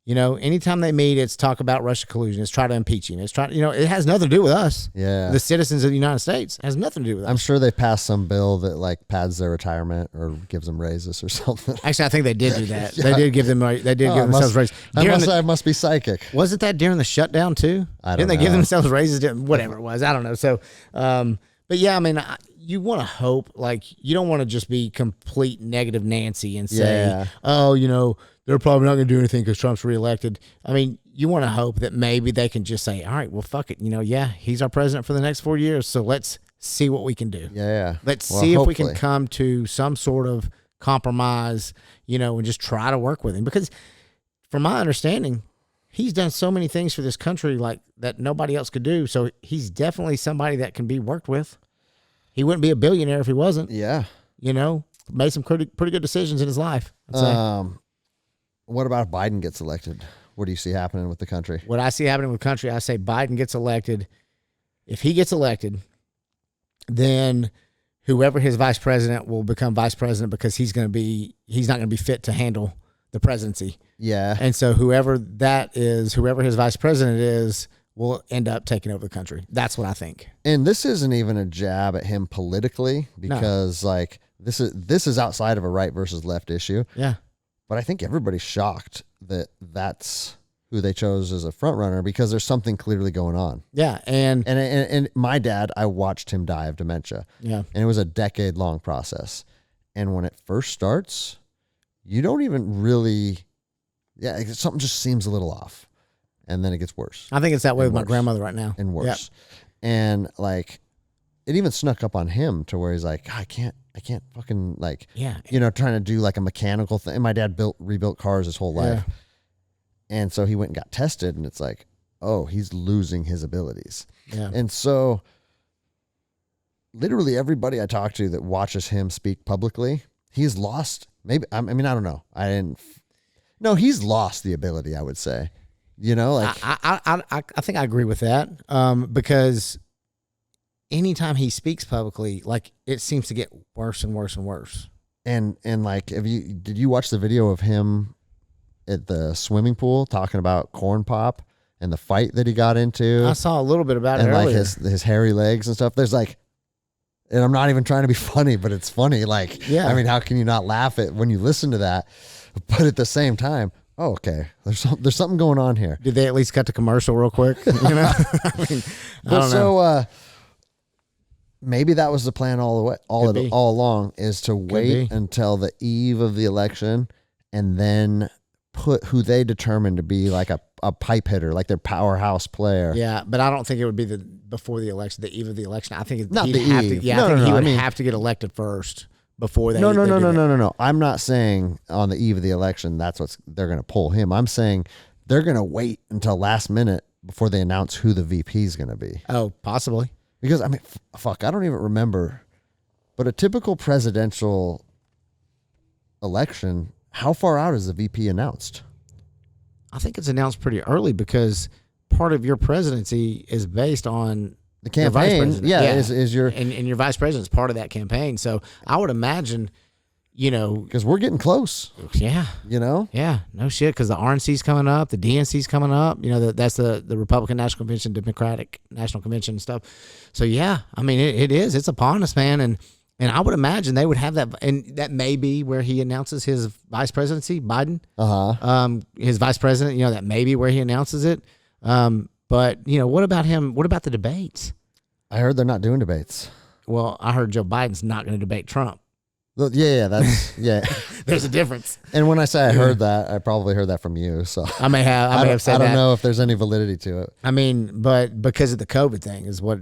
Anytime they meet, it's talk about Russia collusion. It's try to impeach him. It's try, it has nothing to do with us. Yeah. The citizens of the United States. It has nothing to do with us. I'm sure they passed some bill that like pads their retirement or gives them raises or something. Actually, I think they did do that. Yeah. They did give themselves raises. I must be psychic. Wasn't that during the shutdown too? Didn't they give themselves raises? Whatever it was. I don't know. So, but yeah, I mean, you want to hope, like, you don't want to just be complete negative Nancy and say, they're probably not going to do anything because Trump's reelected. I mean, you want to hope that maybe they can just say, all right, well, fuck it. He's our president for the next 4 years. So let's see what we can do. Yeah. Let's see if we can come to some sort of compromise, and just try to work with him. Because from my understanding, he's done so many things for this country like that nobody else could do. So he's definitely somebody that can be worked with. He wouldn't be a billionaire if he wasn't. Yeah. Made some pretty good decisions in his life. What about if Biden gets elected? What do you see happening with the country? What I see happening with the country, I say Biden gets elected. If he gets elected, then whoever his vice president will become vice president because he's not going to be fit to handle the presidency. Yeah. And so whoever his vice president is, will end up taking over the country. That's what I think. And this isn't even a jab at him politically because this is outside of a right versus left issue. Yeah. But I think everybody's shocked that that's who they chose as a front runner because there's something clearly going on. Yeah. And my dad, I watched him die of dementia. Yeah. And it was a decade-long process. And when it first starts, you don't even really, something just seems a little off. And then it gets worse. I think it's that way with my grandmother right now. And worse. Yep. And like, it even snuck up on him to where he's like, I can't fucking trying to do like a mechanical thing. And my dad rebuilt cars his whole life. Yeah. And so he went and got tested and it's like, oh, he's losing his abilities. Yeah. And so literally everybody I talk to that watches him speak publicly, he's lost. Maybe, I mean, I don't know. He's lost the ability, I would say. I think I agree with that. Because anytime he speaks publicly, like it seems to get worse and worse and worse. And like, did you watch the video of him at the swimming pool talking about corn pop and the fight that he got into? I saw a little bit about it earlier. And like his hairy legs and stuff. There's like, and I'm not even trying to be funny, but it's funny. Like, I mean, how can you not laugh at when you listen to that? But at the same time, oh, okay. There's something going on here. Did they at least cut to commercial real quick? I don't know. Maybe that was the plan all along is to wait until the eve of the election and then put who they determine to be like a pipe hitter, like their powerhouse player. Yeah, but I don't think it would be before the election, the eve of the election. I think he would have to get elected first. Before they No. I'm not saying on the eve of the election that's what they're going to pull him. I'm saying they're going to wait until last minute before they announce who the VP is going to be. Oh, possibly. Because I mean, fuck, I don't even remember. But a typical presidential election, how far out is the VP announced? I think it's announced pretty early because part of your presidency is based on the campaign. Is your and your vice president's part of that campaign. So I would imagine, because we're getting close. Yeah, yeah, no shit. Because the RNC's coming up, the DNC's coming up. That's the Republican National Convention, Democratic National Convention and stuff. So yeah, I mean it's upon us, man. And I would imagine they would have that, and that may be where he announces his vice presidency, Biden. His vice president. That may be where he announces it. But, what about him? What about the debates? I heard they're not doing debates. Well, I heard Joe Biden's not going to debate Trump. Yeah, that's There's a difference. And when I say I heard that, I probably heard that from you. So I may have said that. I don't know if there's any validity to it. I mean, but because of the COVID thing is what,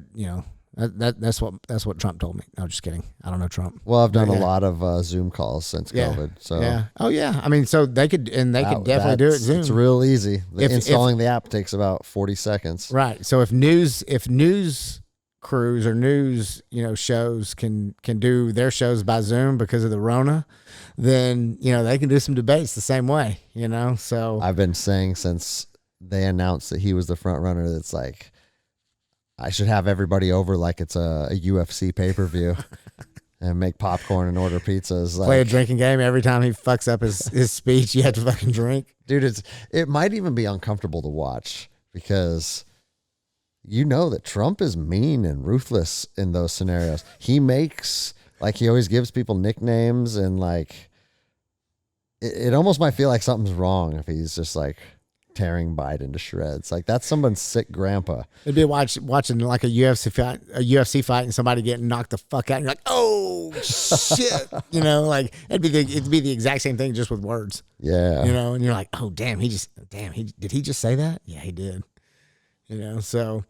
that's what Trump told me. No, just kidding. I don't know Trump. Well, I've done a lot of Zoom calls since COVID. So yeah. Oh yeah. I mean, so they could definitely do it Zoom. It's real easy. Installing the app takes about 40 seconds. Right. So if news crews or news, shows can do their shows by Zoom because of the Rona, then, they can do some debates the same way, so. I've been saying since they announced that he was the front runner, that's like, I should have everybody over like it's a UFC pay-per-view and make popcorn and order pizzas. Play a drinking game every time he fucks up his speech. You have to fucking drink. Dude, it might even be uncomfortable to watch because that Trump is mean and ruthless in those scenarios. He always gives people nicknames and it almost might feel like something's wrong if he's just tearing Biden to shreds. That's someone's sick grandpa. It'd be watching like a UFC fight and somebody getting knocked the fuck out. And you're like, oh shit, it'd be the exact same thing just with words. Yeah, and you're like, oh damn, did he just say that? Yeah, he did. So,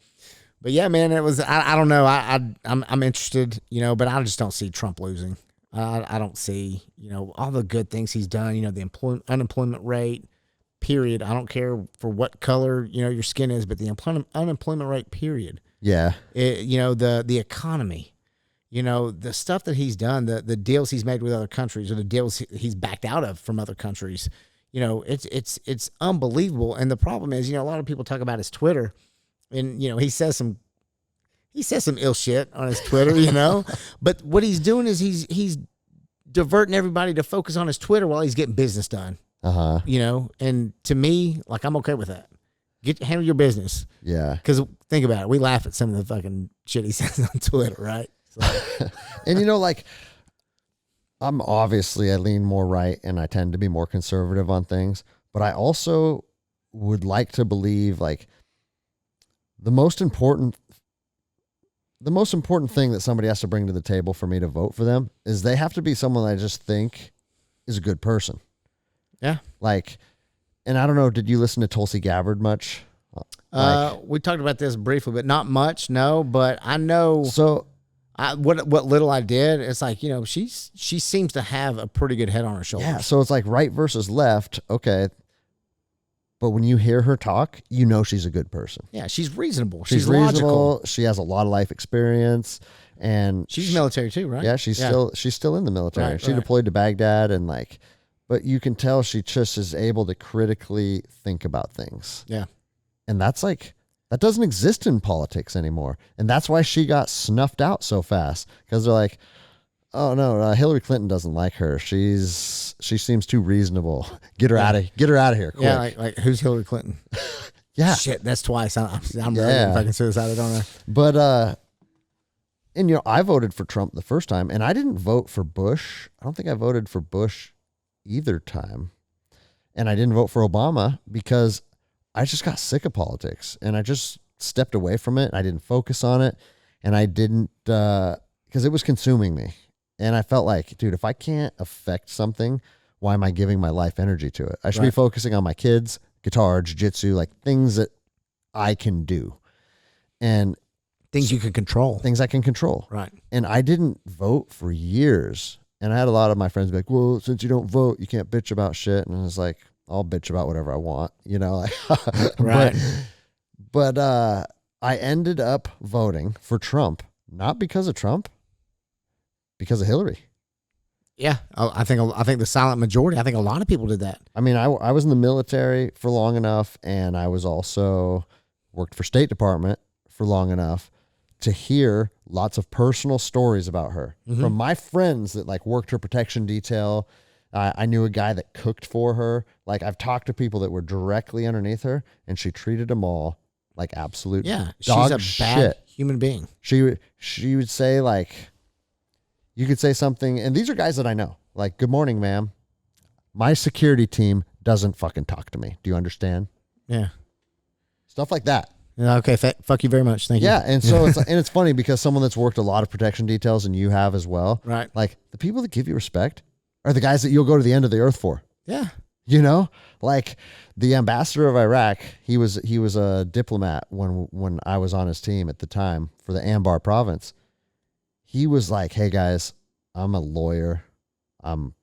but yeah, man, it was. I don't know. I'm interested. But I just don't see Trump losing. I don't see all the good things he's done. The unemployment rate. Period. I don't care for what color your skin is, but the unemployment rate. Period. Yeah. The economy. The stuff that he's done, the deals he's made with other countries, or the deals he's backed out of from other countries. It's unbelievable. And the problem is, a lot of people talk about his Twitter, and he says some ill shit on his Twitter. But what he's doing is he's diverting everybody to focus on his Twitter while he's getting business done. And to me, I'm okay with that. Handle your business. Yeah. Because think about it. We laugh at some of the fucking shit he says on Twitter, right? So. And I'm I lean more right and I tend to be more conservative on things, but I also would like to believe the most important thing that somebody has to bring to the table for me to vote for them is they have to be someone I just think is a good person. Yeah. And I don't know, did you listen to Tulsi Gabbard much? We talked about this briefly, but not much, no, but I know. So what little I did, it's she seems to have a pretty good head on her shoulders. Yeah. So it's right versus left. Okay. But when you hear her talk, she's a good person. Yeah. She's reasonable. She's logical. Reasonable. She has a lot of life experience and she's military too, right? Yeah. She's still in the military. Right, she deployed to Baghdad and but you can tell she just is able to critically think about things. Yeah. And that's that doesn't exist in politics anymore. And that's why she got snuffed out so fast. Because they're like, oh no, Hillary Clinton doesn't like her. She seems too reasonable. Get her out of here. Quick. Yeah. Who's Hillary Clinton? Yeah. Shit, that's twice. I'm really fucking suicidal, don't I? But, and I voted for Trump the first time and I didn't vote for Bush. I don't think I voted for Bush either time. And I didn't vote for Obama because I just got sick of politics and I just stepped away from it. I didn't focus on it and I didn't, because it was consuming me. And I felt dude, if I can't affect something, why am I giving my life energy to it? I should be focusing on my kids, guitar, jiu-jitsu, things that I can do. And things you can control. Things I can control. Right. And I didn't vote for years. And I had a lot of my friends be like, well, since you don't vote, you can't bitch about shit. And I was like, I'll bitch about whatever I want, Right. But I ended up voting for Trump, not because of Trump, because of Hillary. Yeah. I think the silent majority, I think a lot of people did that. I mean, I was in the military for long enough, and I was also worked for State Department for long enough to hear lots of personal stories about her from my friends that worked her protection detail. I knew a guy that cooked for her. I've talked to people that were directly underneath her and she treated them all like absolute dog she's a shit. Bad human being. She would say you could say something, and these are guys that I know, good morning, ma'am. My security team doesn't fucking talk to me. Do you understand? Yeah. Stuff like that. Okay, fuck you very much. Thank you. Yeah, and so it's funny because someone that's worked a lot of protection details, and you have as well. Right. Like, the people that give you respect are the guys that you'll go to the end of the earth for. Yeah. You know, like the ambassador of Iraq, he was a diplomat when I was on his team at the time for the Anbar province. He was like, "Hey guys, I'm a lawyer. I'm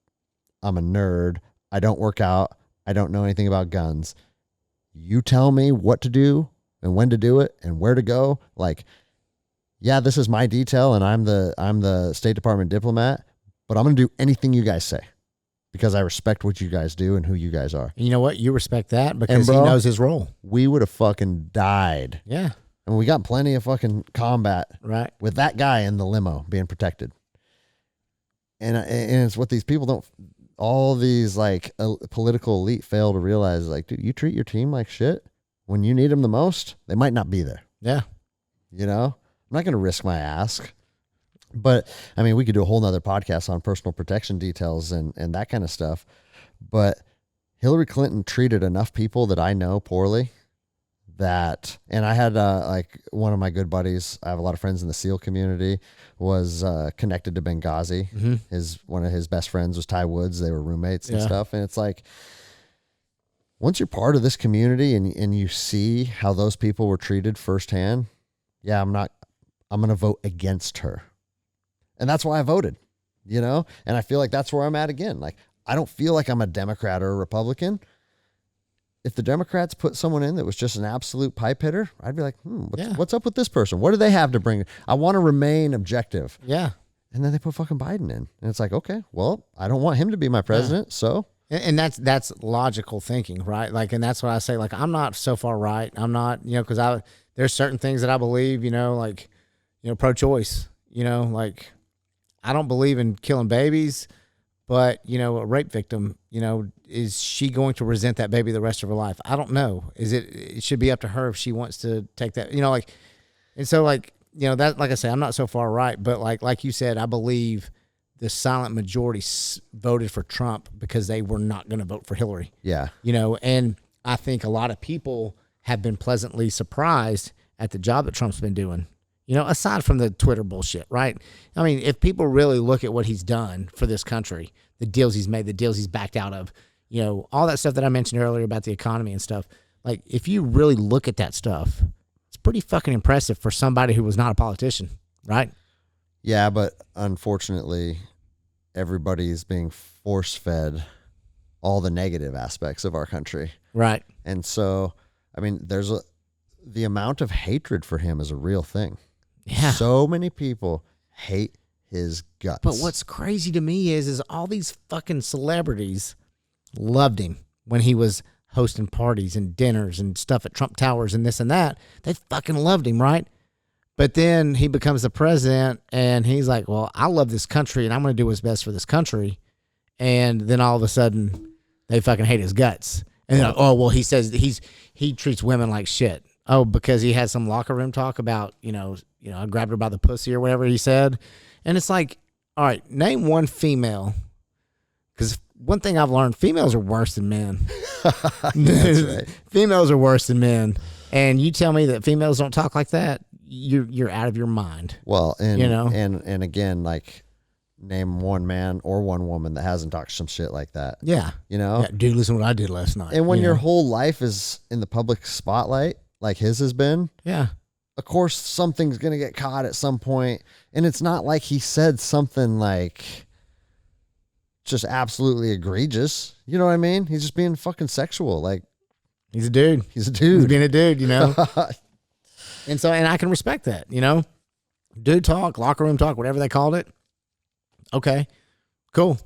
a nerd. I don't work out. I don't know anything about guns. You tell me what to do and when to do it and where to go. Like, yeah, this is my detail and I'm the State Department diplomat, but I'm going to do anything you guys say because I respect what you guys do and who you guys are." And you know what? You respect that because he knows his role. We would have fucking died. Yeah. And we got plenty of fucking combat with that guy in the limo being protected. And it's what these people don't, all these like political elite fail to realize, like, dude, you treat your team like shit. When you need them the most, they might not be there. Yeah. You know, I'm not going to risk my ask. But I mean, we could do a whole nother podcast on personal protection details and that kind of stuff. But Hillary Clinton treated enough people that I know poorly that, and I had like one of my good buddies, I have a lot of friends in the SEAL community, was connected to Benghazi. Mm-hmm. One of his best friends was Ty Woods. They were roommates and stuff. And it's like, once you're part of this community and you see how those people were treated firsthand, yeah, I'm going to vote against her. And that's why I voted, you know? And I feel like that's where I'm at again. Like, I don't feel like I'm a Democrat or a Republican. If the Democrats put someone in that was just an absolute pipe hitter, I'd be like, what's up with this person? What do they have to bring? I want to remain objective. Yeah. And then they put fucking Biden in. And it's like, okay, well, I don't want him to be my president, so. And that's logical thinking, right? Like, and that's what I say, like, I'm not so far right. I'm not, you know, because there's certain things that I believe, you know, like, you know, pro-choice, you know, like, I don't believe in killing babies, but, you know, a rape victim, you know, is she going to resent that baby the rest of her life? I don't know. It should be up to her if she wants to take that, you know, like, and so, like, you know, that, like I say, I'm not so far right, but like you said, I believe the silent majority voted for Trump because they were not going to vote for Hillary. Yeah. You know, and I think a lot of people have been pleasantly surprised at the job that Trump's been doing. You know, aside from the Twitter bullshit, right? I mean, if people really look at what he's done for this country, the deals he's made, the deals he's backed out of, you know, all that stuff that I mentioned earlier about the economy and stuff, like, if you really look at that stuff, it's pretty fucking impressive for somebody who was not a politician, right? Yeah, but unfortunately, everybody's being force-fed all the negative aspects of our country. Right. And so, I mean, the amount of hatred for him is a real thing. Yeah. So many people hate his guts. But what's crazy to me is all these fucking celebrities loved him when he was hosting parties and dinners and stuff at Trump Towers and this and that. They fucking loved him, right? But then he becomes the president and he's like, well, I love this country and I'm going to do what's best for this country. And then all of a sudden they fucking hate his guts. And they're like, oh, well, he says he treats women like shit. Oh, because he had some locker room talk about, you know, I grabbed her by the pussy or whatever he said. And it's like, all right, name one female. Because one thing I've learned, females are worse than men. That's right. Females are worse than men. And you tell me that females don't talk like that, you're out of your mind. Well, and you know, and again, like, name one man or one woman that hasn't talked some shit like that. Yeah. You know? Yeah, dude, listen to what I did last night. And when your know? whole life is in the public spotlight, like his has been, yeah, of course something's going to get caught at some point. And it's not like he said something like just absolutely egregious. You know what I mean? He's just being fucking sexual. Like, he's a dude. He's a dude. He's being a dude, you know? And I can respect that, you know? Dude talk, locker room talk, whatever they called it. Okay, cool.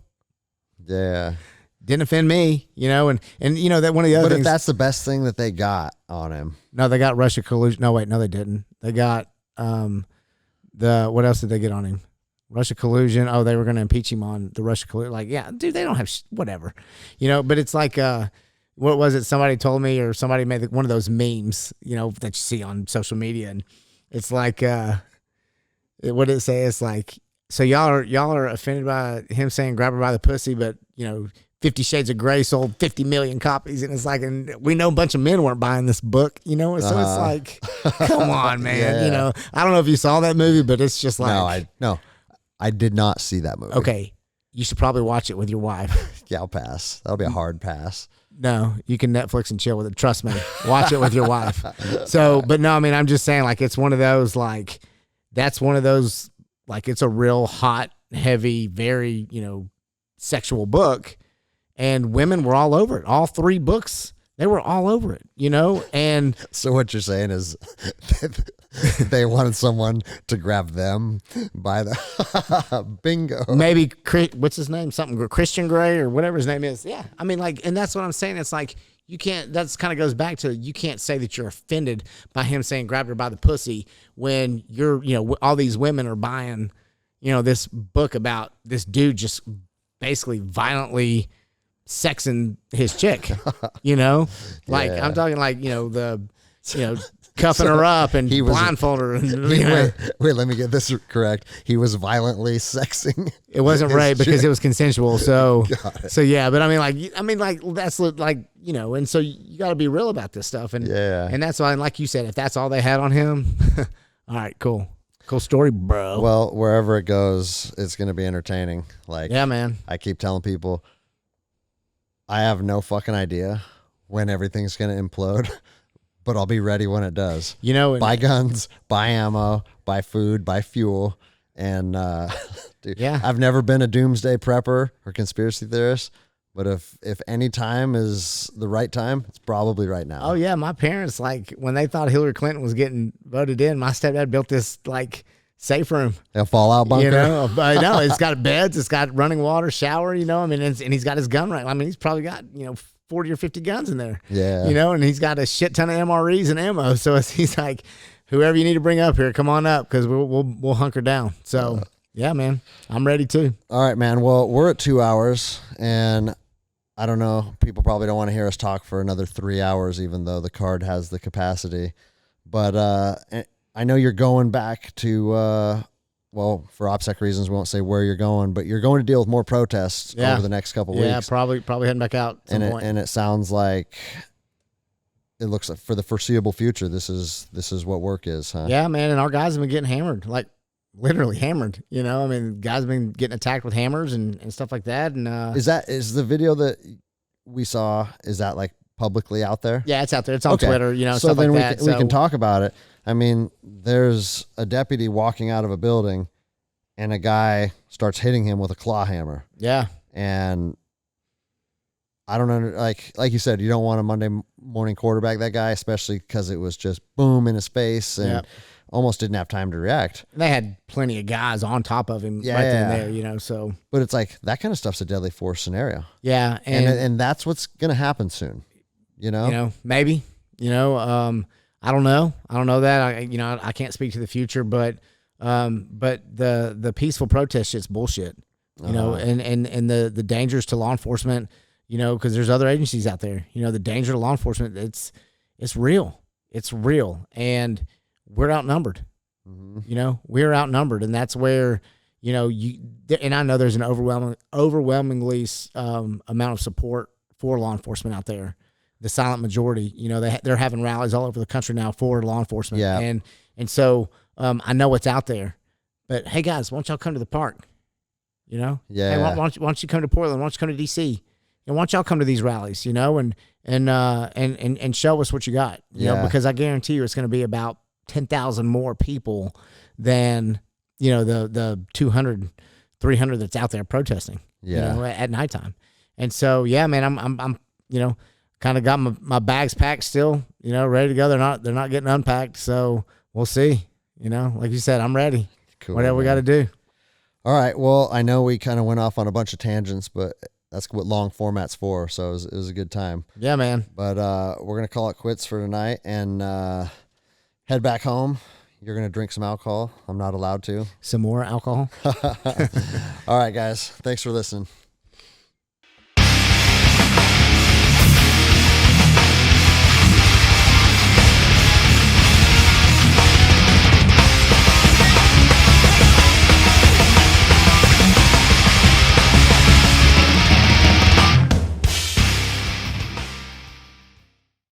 Yeah. Didn't offend me, you know, and you know that one of the other things. But if that's the best thing that they got on him. No, they got Russia collusion. No, wait, no, they didn't. They got what else did they get on him? Russia collusion. Oh, they were going to impeach him on the Russia collusion. Like, yeah, dude, they don't have whatever, you know. But it's like, what was it? Somebody told me, or somebody made one of those memes, you know, that you see on social media, and it's like, what did it say? It's like, so y'all are offended by him saying grab her by the pussy, but you know, 50 Shades of Grey sold 50 million copies, and it's like, and we know a bunch of men weren't buying this book, you know. So it's like, come on, man. Yeah. You know, I don't know if you saw that movie, but it's just like, no, I did not see that movie. okay, you should probably watch it with your wife. Yeah, I'll pass. That'll be a hard pass. No, you can Netflix and chill with it. Trust me. Watch it with your wife. So, but no, I mean, I'm just saying, like, it's one of those, like, that's one of those, like, it's a real hot, heavy, very, you know, sexual book. And women were all over it. All 3 books, they were all over it, you know? And so what you're saying is they wanted someone to grab them by the bingo. maybe, what's his name? Something, Christian Grey or whatever his name is. Yeah. I mean, like, and that's what I'm saying. It's like, you can't, that's kind of goes back to, you can't say that you're offended by him saying grab her by the pussy when you're, you know, all these women are buying, you know, this book about this dude just basically violently sexing his chick, you know, like I'm talking like, you know, cuffing her up and blindfold her. And, wait, let me get this correct. He was violently sexing. It wasn't rape because it was consensual. So, yeah, but I mean, like that's like, you know, and so you got to be real about this stuff. And, and that's why, like you said, if that's all they had on him, all right, cool story, bro. Well, wherever it goes, it's going to be entertaining. Like, yeah, man, I keep telling people, I have no fucking idea when everything's going to implode, but I'll be ready when it does. You know, buy guns, buy ammo, buy food, buy fuel. And, dude, I've never been a doomsday prepper or conspiracy theorist, but if any time is the right time, it's probably right now. Oh yeah. My parents, like when they thought Hillary Clinton was getting voted in, my stepdad built this like safe room, a fallout bunker. You know, I know it's got beds, it's got running water, shower. You know, I mean, and he's got his gun right. I mean, he's probably got 40 or 50 guns in there. Yeah, you know, and he's got a shit ton of MREs and ammo. So he's like, whoever you need to bring up here, come on up because we'll hunker down. So yeah, man, I'm ready too. All right, man. Well, we're at 2 hours, and I don't know. People probably don't want to hear us talk for another 3 hours, even though the card has the capacity. But I know you're going back to, well, for OPSEC reasons, we won't say where you're going, but you're going to deal with more protests over the next couple weeks. Yeah, probably heading back out at some point. And it sounds like it looks like for the foreseeable future, this is what work is, huh? Yeah, man. And our guys have been getting hammered, like literally hammered. You know, I mean, guys have been getting attacked with hammers and stuff like that. And is the video that we saw, is that like publicly out there? Yeah, it's out there. It's on Twitter, you know, so stuff then like that. We can talk about it. I mean, there's a deputy walking out of a building and a guy starts hitting him with a claw hammer. Yeah. And I don't know, like you said, you don't want a Monday morning quarterback that guy, especially because it was just boom in his face and almost didn't have time to react. They had plenty of guys on top of him right then and there, you know, so. But it's like, that kind of stuff's a deadly force scenario. Yeah. And that's what's going to happen soon, you know? You know, maybe, you know, I don't know. I don't know that. I can't speak to the future, but the peaceful protest shit's bullshit, you know, and the dangers to law enforcement, you know, because there's other agencies out there, you know, the danger to law enforcement, it's real. It's real. And we're outnumbered, you know, we're outnumbered. And that's where, you know, and I know there's an overwhelmingly amount of support for law enforcement out there. The silent majority, you know, they're having rallies all over the country now for law enforcement. Yeah. And so I know what's out there, but hey guys, why don't y'all come to the park? You know? Yeah. Hey, why don't you come to Portland? Why don't you come to DC? And why don't y'all come to these rallies, you know, and show us what you got, you know, because I guarantee you it's going to be about 10,000 more people than, you know, the 200, 300 that's out there protesting, you know, at nighttime. And so, yeah, man, I'm, you know, kind of got my bags packed still, you know, ready to go. They're not getting unpacked. So we'll see, you know, like you said, I'm ready. Cool, whatever we got to do. All right. Well, I know we kind of went off on a bunch of tangents, but that's what long format's for. So it was a good time. Yeah, man. But we're going to call it quits for tonight and head back home. You're going to drink some alcohol. I'm not allowed to. Some more alcohol. All right, guys. Thanks for listening.